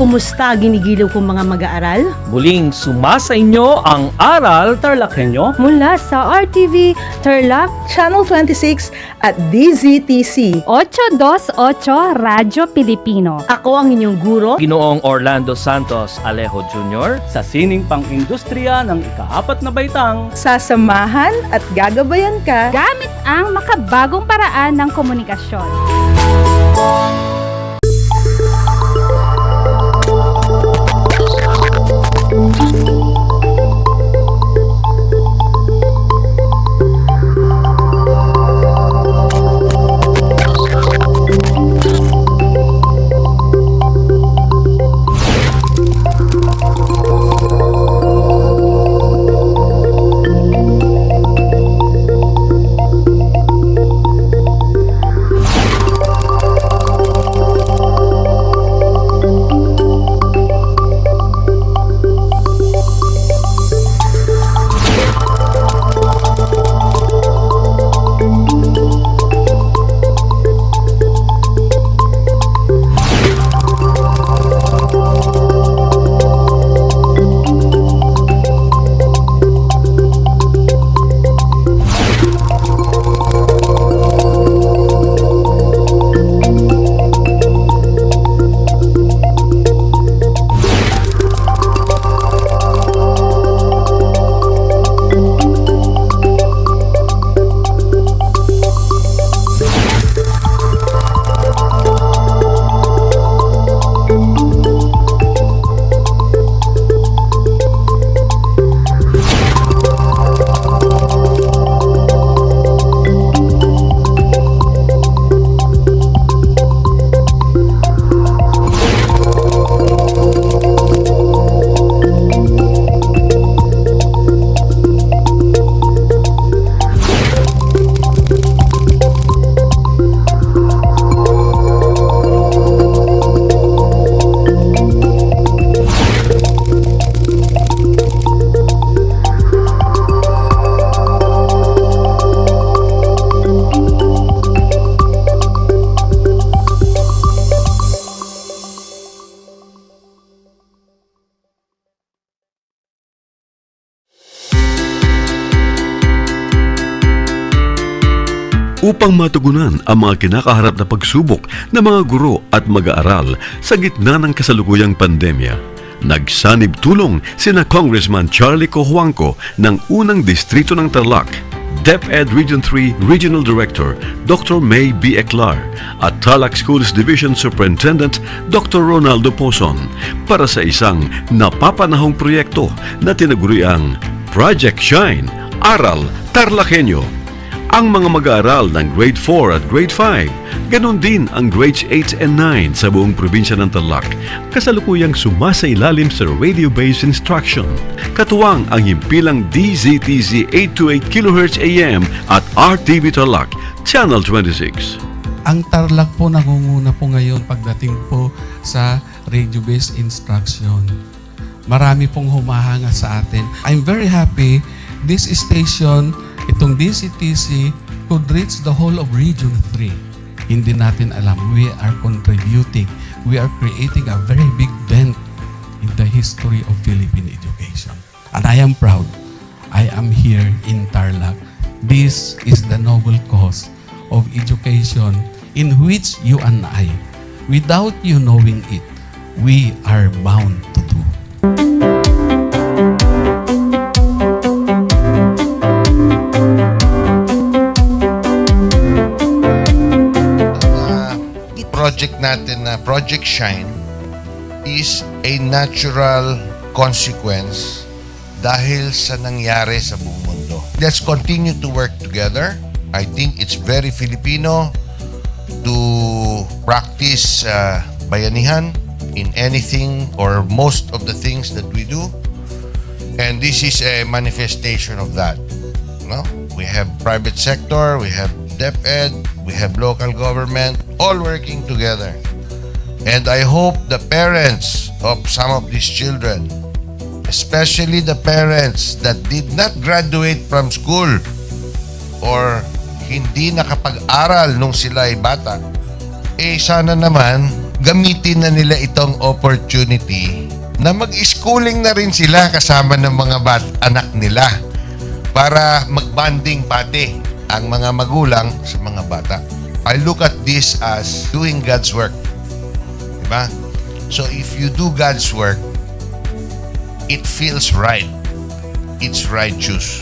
Kumusta ginigilaw kong mga mag-aaral? Muling sumasa inyo ang Aral TarlakHenyo Mula sa RTV Tarlac, Channel 26 at DZTC. 828 Radyo Pilipino. Ako ang inyong guro, Ginoong Orlando Santos Alejo Jr. sa sining pang-industriya ng ika-4 na baitang sasamahan at gagabayan ka Gamit ang makabagong paraan ng komunikasyon. upang matugunan ang mga kinakaharap na pagsubok ng mga guro at mag-aaral sa gitna ng kasalukuyang pandemya. Nagsanib tulong sina Congressman Charlie Cojuangco ng unang distrito ng Tarlac, DEPED Region 3 Regional Director Dr. May B. Eclar at Tarlac Schools Division Superintendent Dr. Ronaldo Poson para sa isang napapanahong proyekto na tinaguriang Project Shine, Aral TarlakHenyo. Ang mga mag-aaral ng Grade 4 at Grade 5, ganon din ang Grades 8 and 9 sa buong probinsya ng Tarlac, kasalukuyang sumasailalim sa radio-based instruction. Katuwang ang himpilang DZTZ 828 kHz AM at RTV Tarlac, Channel 26. Ang Tarlac po nangunguna po ngayon pagdating po sa radio-based instruction. Marami pong humahanga sa atin. I'm very happy this station, itong DCTC, could reach the whole of Region 3. Hindi natin alam, we are contributing, we are creating a very big dent in the history of Philippine education. And I am proud, I am here in Tarlac. This is the noble cause of education in which you and I, without you knowing it, we are bound to do. Project natin na Project Shine is a natural consequence dahil sa nangyari sa buong mundo. Let's continue to work together. I think it's very Filipino to practice bayanihan in anything or most of the things that we do. And this is a manifestation of that. No? We have private sector, we have DEPED, we have local government, all working together. And I hope the parents of some of these children, especially the parents that did not graduate from school or hindi nakapag-aral nung sila ay bata, sana naman gamitin na nila itong opportunity na mag-schooling na rin sila kasama ng mga anak nila para mag-bonding pati ang mga magulang sa mga bata. I look at this as doing God's work. Diba? So if you do God's work, it feels right. It's righteous.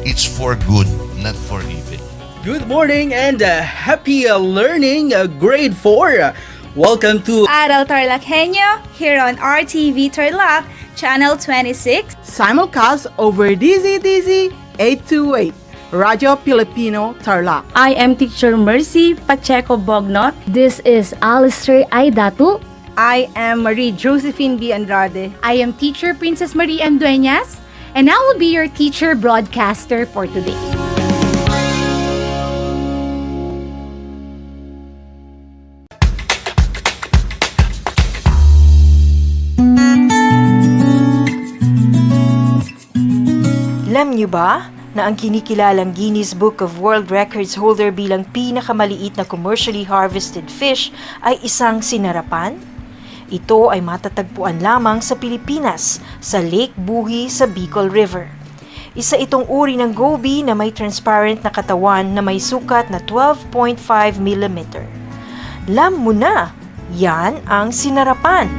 It's for good, not for evil. Good morning and happy learning, grade 4. Welcome to Aral TarlakHenyo here on RTV Tarlac, Channel 26. Simulcast over DZTZ 828. Radio Filipino Tarlac. I am Teacher Mercy Pacheco Bognot. This is Alistair Aidatu. I am Marie Josephine B. Andrade. I am Teacher Princess Marie M. Dueñas, and I will be your teacher broadcaster for today. Alam niyo ba na ang kinikilalang Guinness Book of World Records holder bilang pinakamaliit na commercially harvested fish ay isang sinarapan? Ito ay matatagpuan lamang sa Pilipinas, sa Lake Buhi sa Bicol River. Isa itong uri ng goby na may transparent na katawan na may sukat na 12.5 mm. Alam mo na, yan ang sinarapan.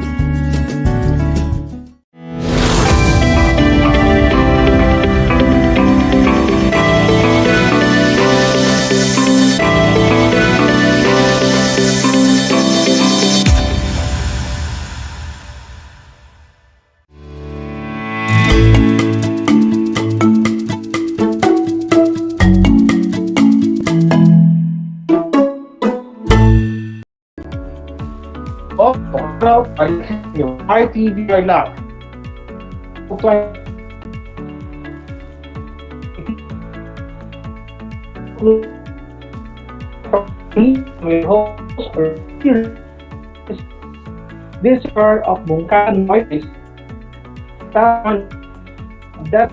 RTV Tarlac. This part of Bungkan Northeast. That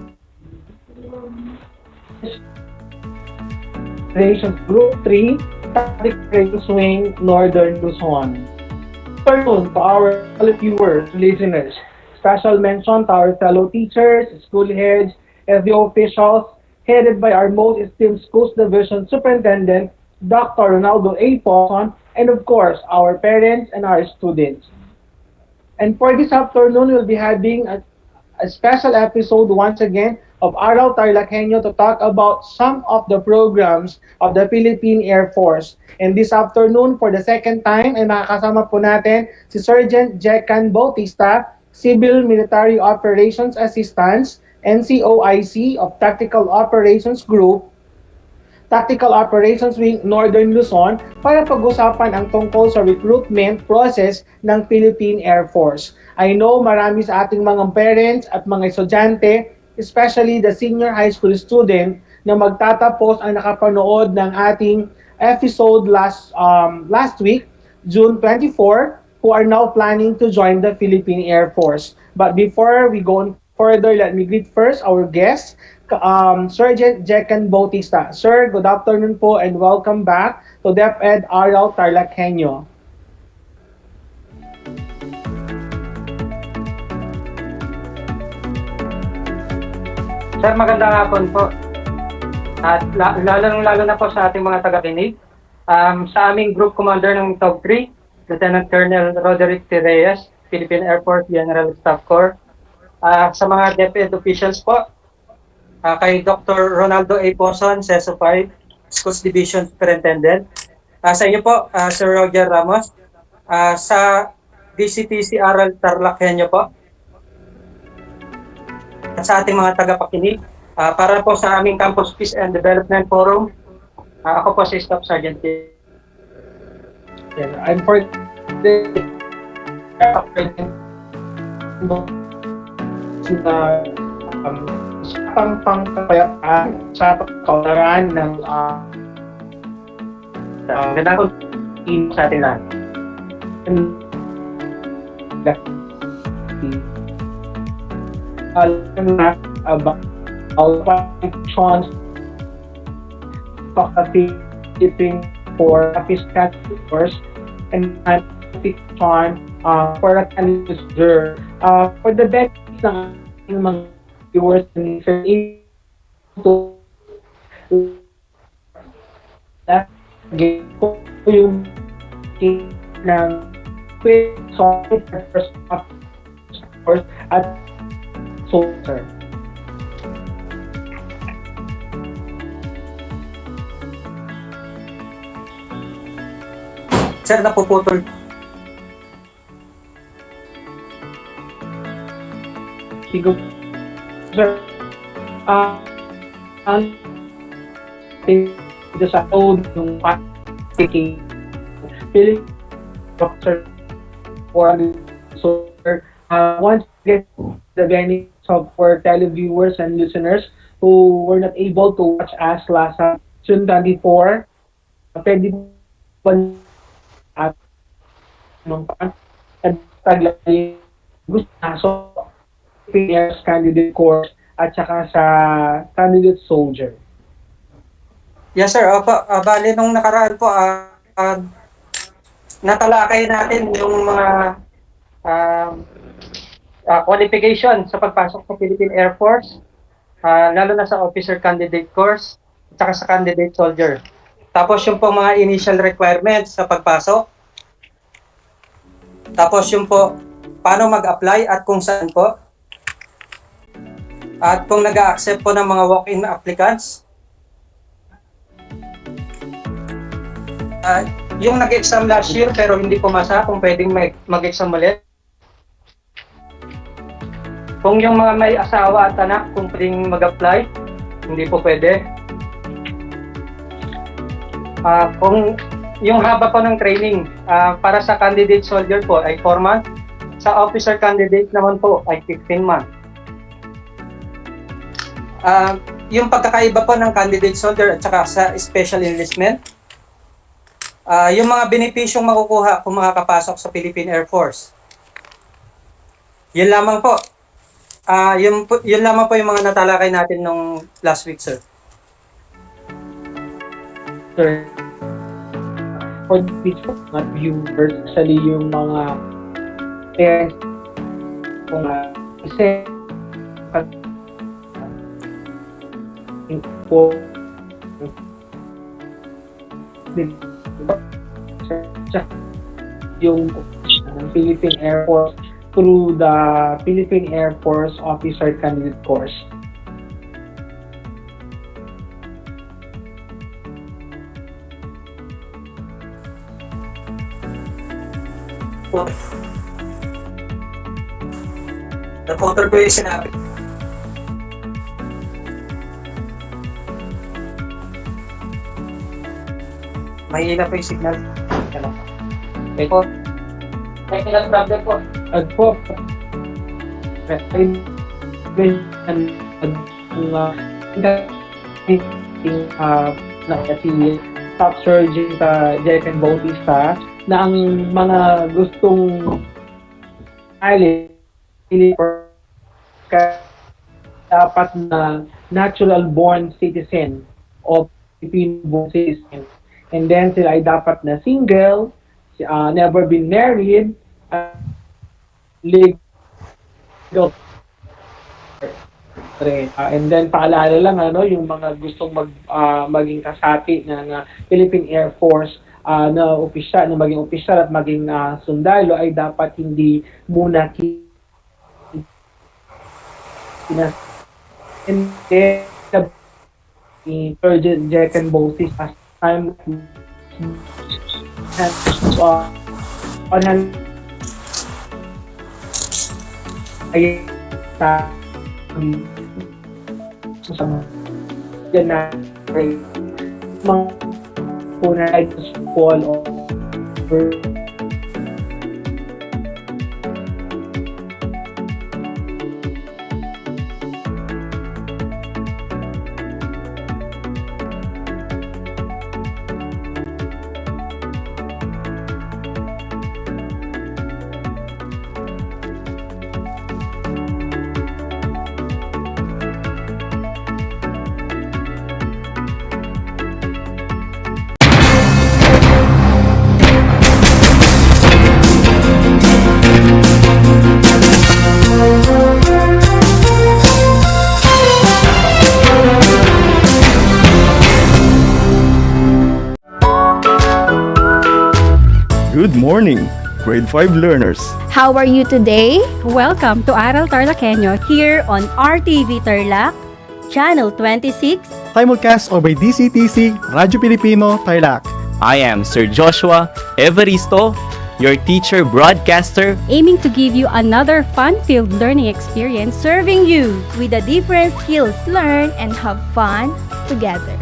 Group 3, Tactical Swing, Northern Luzon. Afternoon to our viewers, listeners. Special mention to our fellow teachers, school heads, and the officials headed by our most esteemed schools division superintendent, Dr. Ronaldo A. Paulson, and of course, our parents and our students. And for this afternoon, we'll be having a special episode once again of Aral TarlakHenyo to talk about some of the programs of the Philippine Air Force. And this afternoon, for the second time, ay makakasama po natin si Sergeant Jekan Bautista, Civil Military Operations Assistance, NCOIC of Tactical Operations Group, Tactical Operations Wing Northern Luzon para pag-usapan ang tungkol sa recruitment process ng Philippine Air Force. I know marami sa ating mga parents at mga estudyante, especially the senior high school student na magtatapos ang nakapanood ng ating episode last week, June 24, who are now planning to join the Philippine Air Force. But before we go on further, let me greet first our guests. Sergeant Jekan Bautista. Sir, good afternoon po and welcome back to DEPED Aral TarlakHenyo. Sir, magandang hapon po. At lalo na po sa ating mga tagakinig. Sa aming Group Commander ng TOG 3, Lieutenant Colonel Roderick T. Reyes, Philippine Air Force General Staff Corps. Sa mga DepEd officials po, kay Dr. Ronaldo A. Paulson, CESO 5, Schools Division Superintendent. Sa inyo po, Sir Roger Ramos, sa DCTC Aral TarlakHenyo po, at sa ating mga tagapakinig, para po sa aming Campus Peace and Development Forum, ako po si Staff Sergeant. I'm for the pangkapayapaan sa kaunlaran ng gandang team sa ating lahat. About functions participating for fiscal course and fiction for a user for the benefit ng mga viewers and to yung ng software at software. Sir, napuputol. Siguro, sir, ang sa code ng taking feeling doctor for so once get the benefits of for televiewers and listeners who were not able to watch us last June 24, pwede po at taglay gusto PPS candidate course at saka sa candidate soldier. Yes sir, bali nung nakaraan po natalakay natin yung mga qualification sa pagpasok sa Philippine Air Force, lalo na sa officer candidate course at saka sa candidate soldier. Tapos yung po mga initial requirements sa pagpasok. Tapos yung po paano mag-apply at kung saan po. At kung nag-a-accept po ng mga walk-in applicants. Yung nag-exam last year pero hindi pumasa, kung pwedeng mag-exam ulit. Kung yung mga may asawa at anak, kung pwedeng mag-apply, hindi po pwede. Kung yung haba po ng training, para sa candidate soldier po ay 4 months, sa officer candidate naman po ay 15 months. Yung pagkakaiba po ng candidate soldier at saka sa special enlistment, yung mga benepisyong makukuha kung makakapasok sa Philippine Air Force. Yun lamang po. Yun lamang po yung mga natalakay natin nung last week, sir. Sir, for the mga viewers, actually yung mga parents kung kasi yung ng Philippine Air Force through the Philippine Air Force Officer Candidate Course. Naputol ko yung sinabi. Mahihila po yung signal. Okay po. Technical problem po. Po. Si Staff Sergeant Jeffen Bautista na ang mga gustong dapat na natural born citizen o Filipino born citizen. And then sila ay dapat na single, never been married, legal. And then paalala lang yung mga gustong maging kasati ng Philippine Air Force na opisyal, na maging opisyal at maging sundalo ay dapat hindi muna and then Sergeant Jeffen Bautista time on hand ay yan na mga punay fall over Good morning, grade 5 learners. How are you today? Welcome to Aral TarlakHenyo here on RTV Tarlac, Channel 26. Simulcast over DCTC, Radyo Pilipino, Tarlac. I am Sir Joshua Evaristo, your teacher broadcaster, Aiming to give you another fun-filled learning experience, serving you with the different skills learn and have fun together.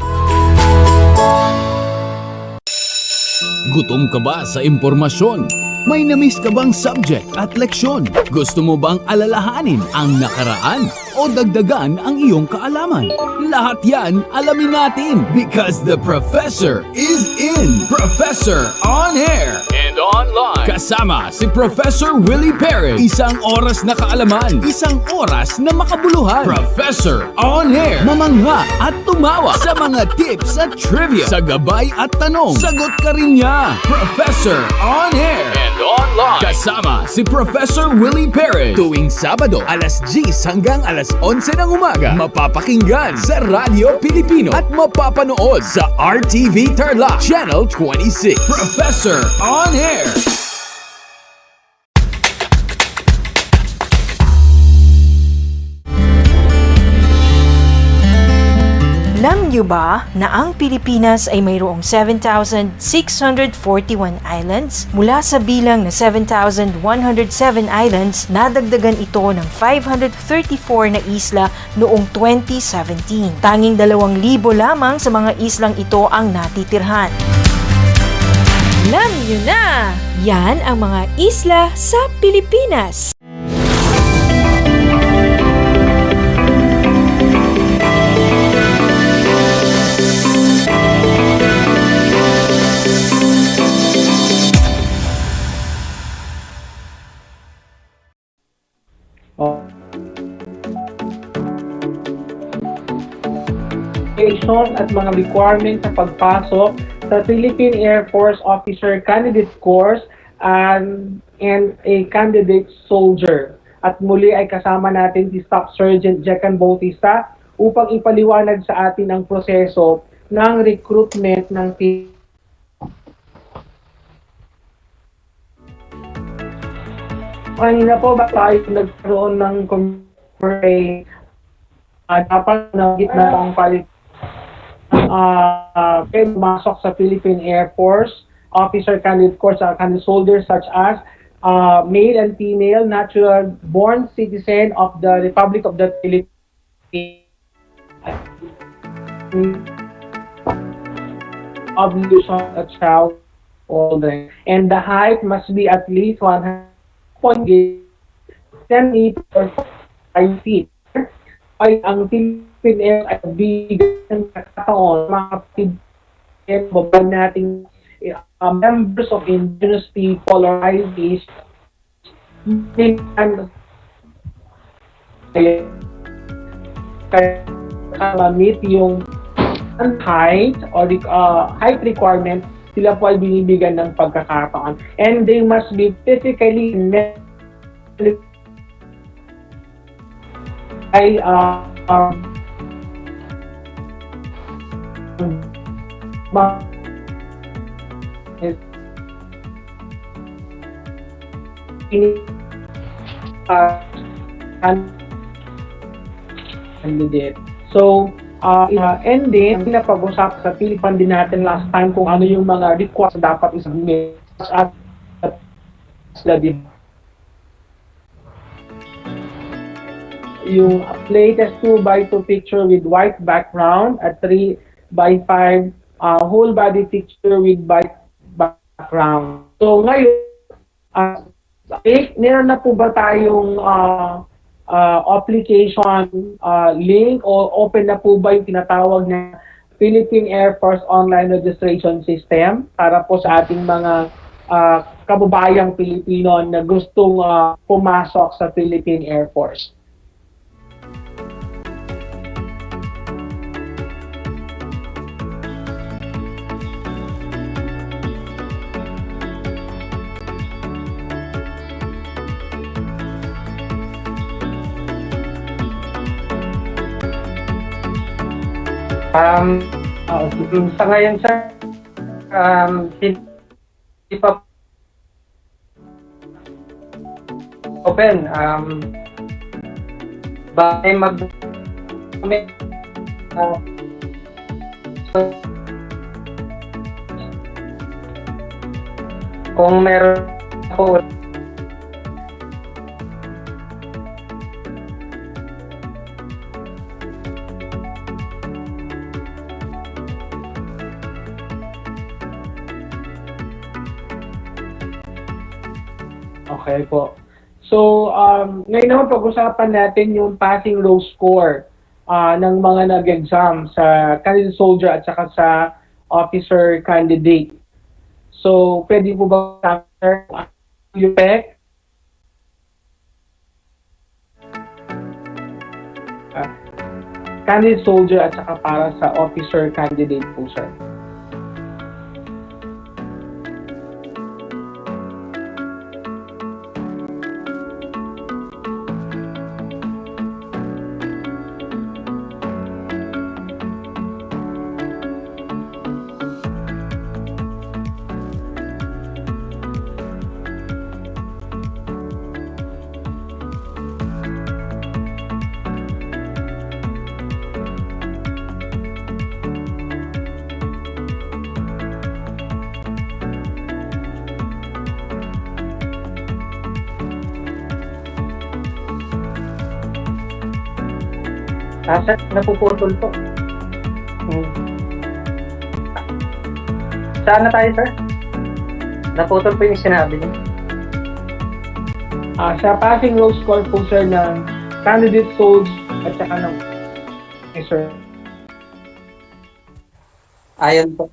Gutom ka ba sa impormasyon? May namiss ka bang subject at leksyon? Gusto mo bang alalahanin ang nakaraan o dagdagan ang iyong kaalaman? Lahat yan alamin natin because the professor is in. Professor on air and online. Kasama si Professor Willie Perez. Isang oras na kaalaman, isang oras na makabuluhan. Professor on air. Mamangha at tumawa sa mga tips at trivia. Sa gabay at tanong, sagot ka rin niya. Professor on air and online. Kasama si Professor Willie Perez. Tuwing Sabado, alas 10 hanggang alas 11 ng umaga. Mapapakinggan sa Radyo Pilipino at mapapanood sa RTV Tarlac Channel 26. Professor on air. Alam niyo ba na ang Pilipinas ay mayroong 7,641 islands? Mula sa bilang na 7,107 islands, nadagdagan ito ng 534 na isla noong 2017. Tanging 2,000 lamang sa mga islang ito ang natitirhan. Alam niyo na! Yan ang mga isla sa Pilipinas. At mga requirements sa pagpasok sa Philippine Air Force Officer Candidate Course and a candidate soldier. At muli ay kasama natin si Staff Sergeant Jeffen Bautista upang ipaliwanag sa atin ang proseso ng recruitment ng Kanina po ba tayo nagkaroon ng commercial dapat na gitna ng pwede masok sa Philippine Air Force, officer candidate course, candidate soldiers such as male and female, natural-born citizen of the Republic of the Philippines, obligation a child older, and the height must be at least 1.10 meters or 5 feet. Ay ang Philippine Air ay bigyan ng kataon mga kapatid nating members of indigenous people or IDs and kaya meet yung height or height requirement, sila po ay binibigyan ng pagkakataon. And they must be physically ay candidate. So, and then, napag-usap sa Pilipan din natin last time kung ano yung mga requests dapat isubmit at yung latest 2x2 picture with white background at 3x5 whole body picture with white background. So ngayon, meron na po ba tayong application link o open na po ba yung tinatawag na Philippine Air Force Online Registration System para po sa ating mga kababayang Pilipino na gustong pumasok sa Philippine Air Force? Sa ngayon, sir, hindi pa open. Bakit kung meron po Okay po. So, ngayon naman pag-usapan natin yung passing row score ng mga nag-exam sa candidate soldier at saka sa officer candidate. So, pwede po ba answer yung PEC? Candidate soldier at saka para sa officer candidate po, sir. Sir, napuputol po. Saan na tayo, sir? Naputol po yung sinabi niyo. Sa passing row score po, sir, ng candidate soldier at saka ng officer. Ayon po.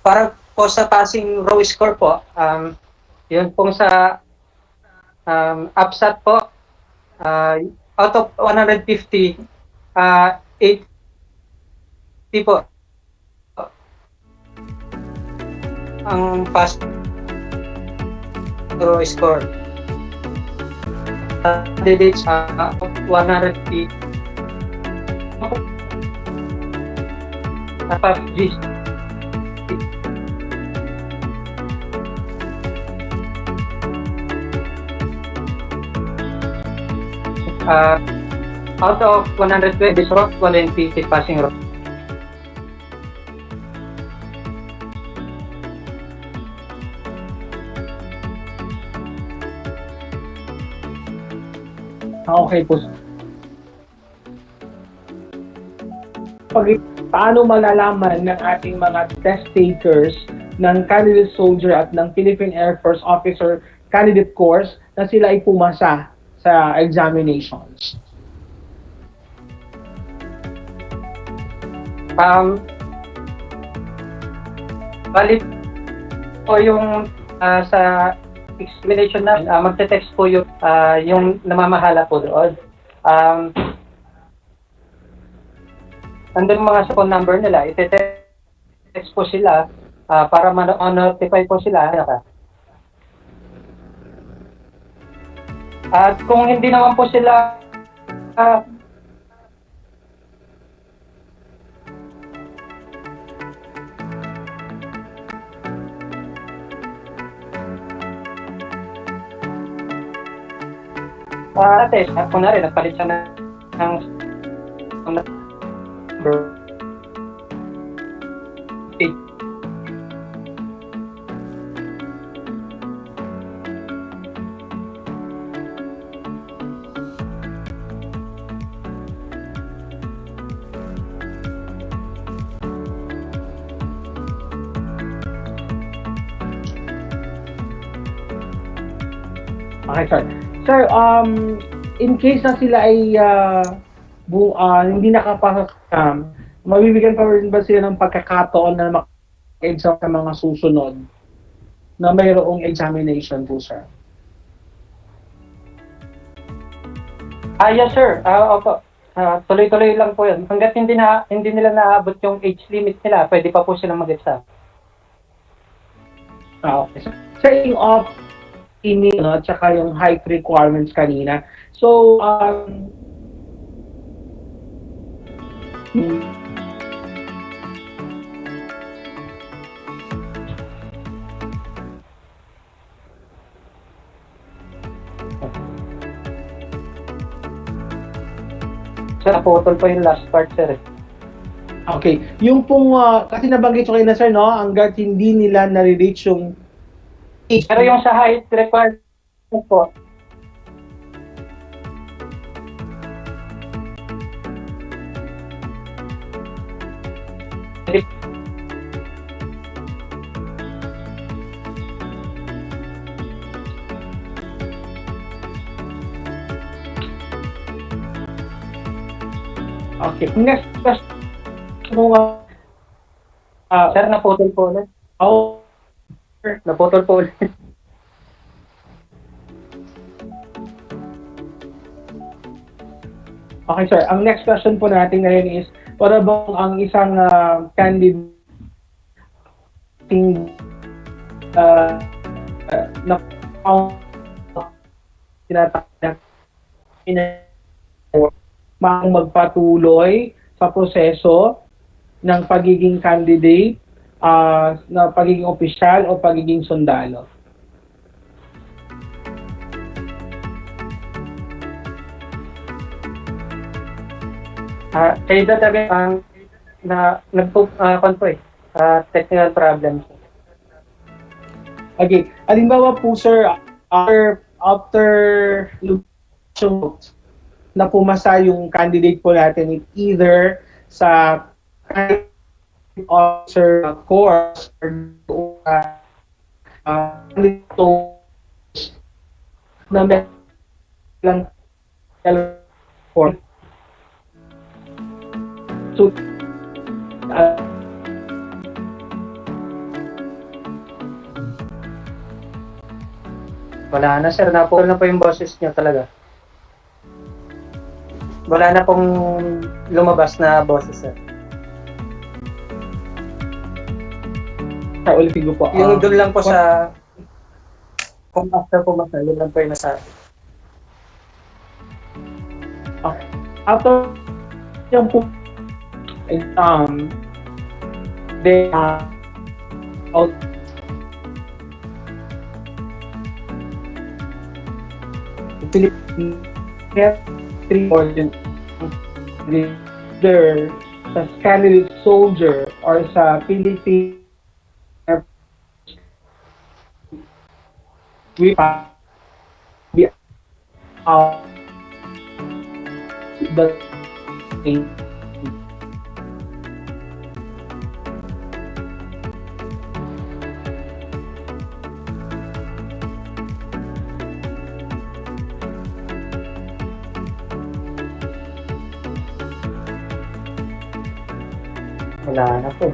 Para po sa passing row score po, yun pong sa APSAT po, out of 150, 80 po ang pass row score. Candidates 150 Out of 120 routes, 150 passing routes. Okay po. Paano malalaman ng ating mga test takers ng candidate soldier at ng Philippine Air Force Officer Candidate Course na sila ay pumasa sa examinations? Balik po yung sa examination na magte-text po yung namamahala po doon. Nandun mga phone number nila, ite-text po sila para ma-notify po sila. At kung hindi naman po sila test, kung na rin, nagpalit siya ng number. Okay, sir. Sir, in case na sila ay hindi nakapasok, mabibigyan pa rin ba sila ng pagkakataon na mag-exam sa mga susunod na mayroong examination po, sir? Yes, sir. Opo. Tuloy-tuloy lang po yun. Hanggat hindi nila naabot yung age limit nila, pwede pa po silang mag-exam. Okay. Sir, yung at saka yung height requirements kanina. So, Sir, naputol pa yung last part, sir. okay. Yung pong, kasi nabanggit ko kayo na, sir, no? Hanggat hindi nila nare-reach yung age. Pero yung sa height requirement po, okay. Next question. Sir, naputol po ulit. Naputol po ulit. Okay, sir. Ang next question po natin ngayon is, para bang ang isang candidate na tinatawag magpatuloy sa proseso ng pagiging candidate, na pagiging opisyal o pagiging sundalo? Kayo talaga ang technical problems. Okay. Halimbawa po, sir, after na pumasa yung candidate po natin either sa officer course or na may lang for so wala na, sir. Naputol na po yung boses niya talaga. Wala na pong lumabas na boses, sir. Ulitin ko po. Yung doon lang po sa kung after po mas yun lang po yung nasabi. After yung po they out Philippine 3 portion either sa Scarlet Soldier or sa Philippine we be out the Wala na po.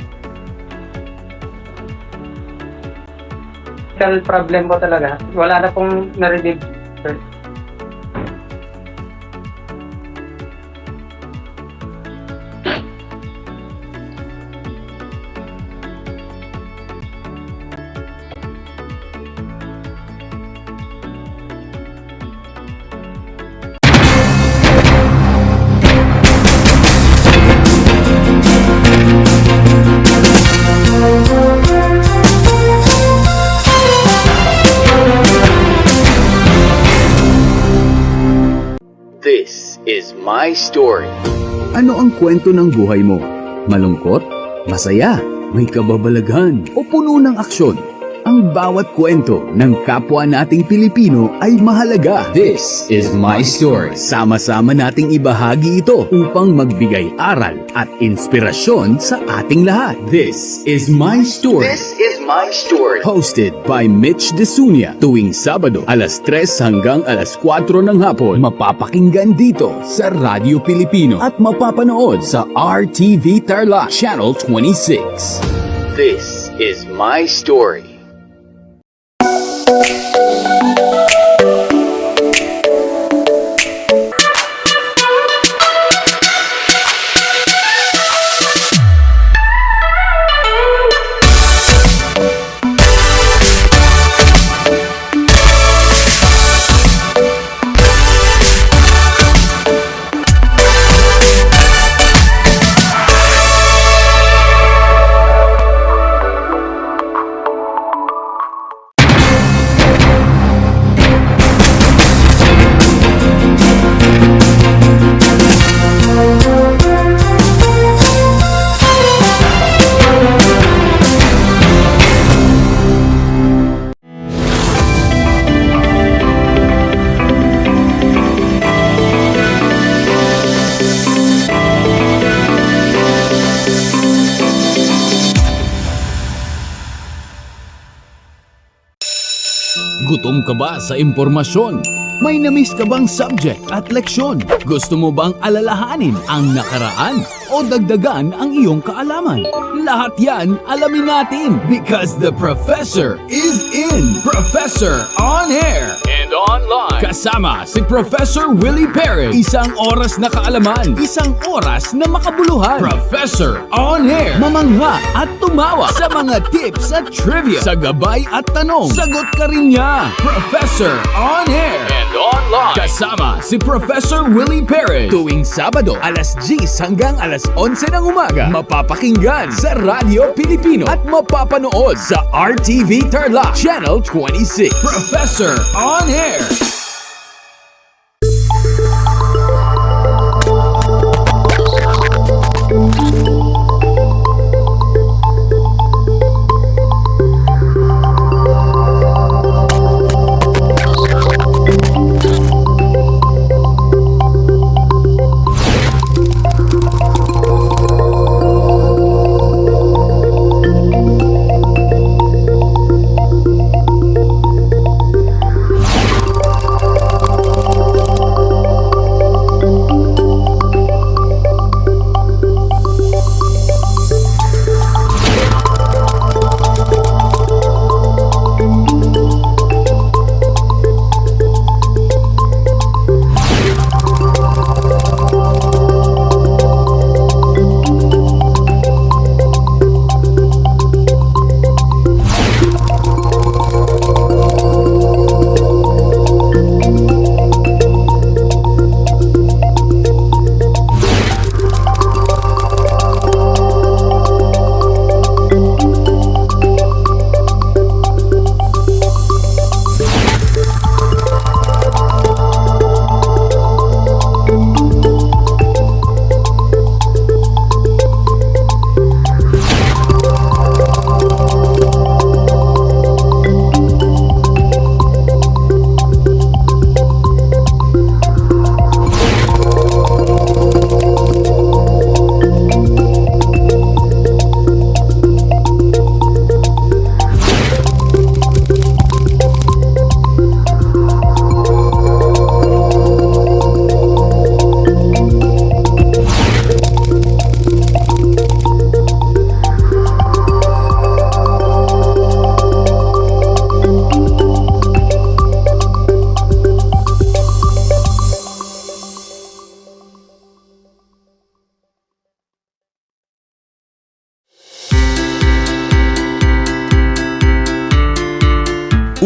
Problem po talaga. Wala na pong na-relieve, sir. This is my story. Ano ang kwento ng buhay mo? Malungkot? Masaya? May kababalaghan? O puno ng aksyon? Ang bawat kwento ng kapwa nating Pilipino ay mahalaga. This is my story. Sama-sama nating ibahagi ito upang magbigay aral at inspirasyon sa ating lahat. This is my story. This is my story. Hosted by Mitch Desunia. Tuwing Sabado, alas 3 hanggang alas 4 ng hapon. Mapapakinggan dito sa Radyo Pilipino at mapapanood sa RTV Tarlac Channel 26. This is my story. Gutom ka ba sa impormasyon? May na-miss ka bang subject at leksyon? Gusto mo bang alalahanin ang nakaraan o dagdagan ang iyong kaalaman? Lahat yan alamin natin because the Professor is in. Professor on air and online. Kasama si Professor Willie Perez. Isang oras na kaalaman, isang oras na makabuluhan. Professor on air. Mamangha at tumawa sa mga tips at trivia. Sa gabay at tanong, sagot ka rin niya. Professor on air and online. Kasama si Professor Willie Perez. Tuwing Sabado, alas 10 hanggang alas 11 ng umaga. Mapapakinggan sa Radyo Pilipino at mapapanood sa RTV Tarlac Channel 26. Professor on air.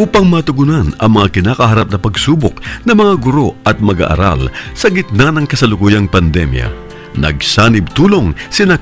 upang matugunan ang mga kinakaharap na pagsubok ng mga guro at mag-aaral sa gitna ng kasalukuyang pandemya. Nagsanib tulong sina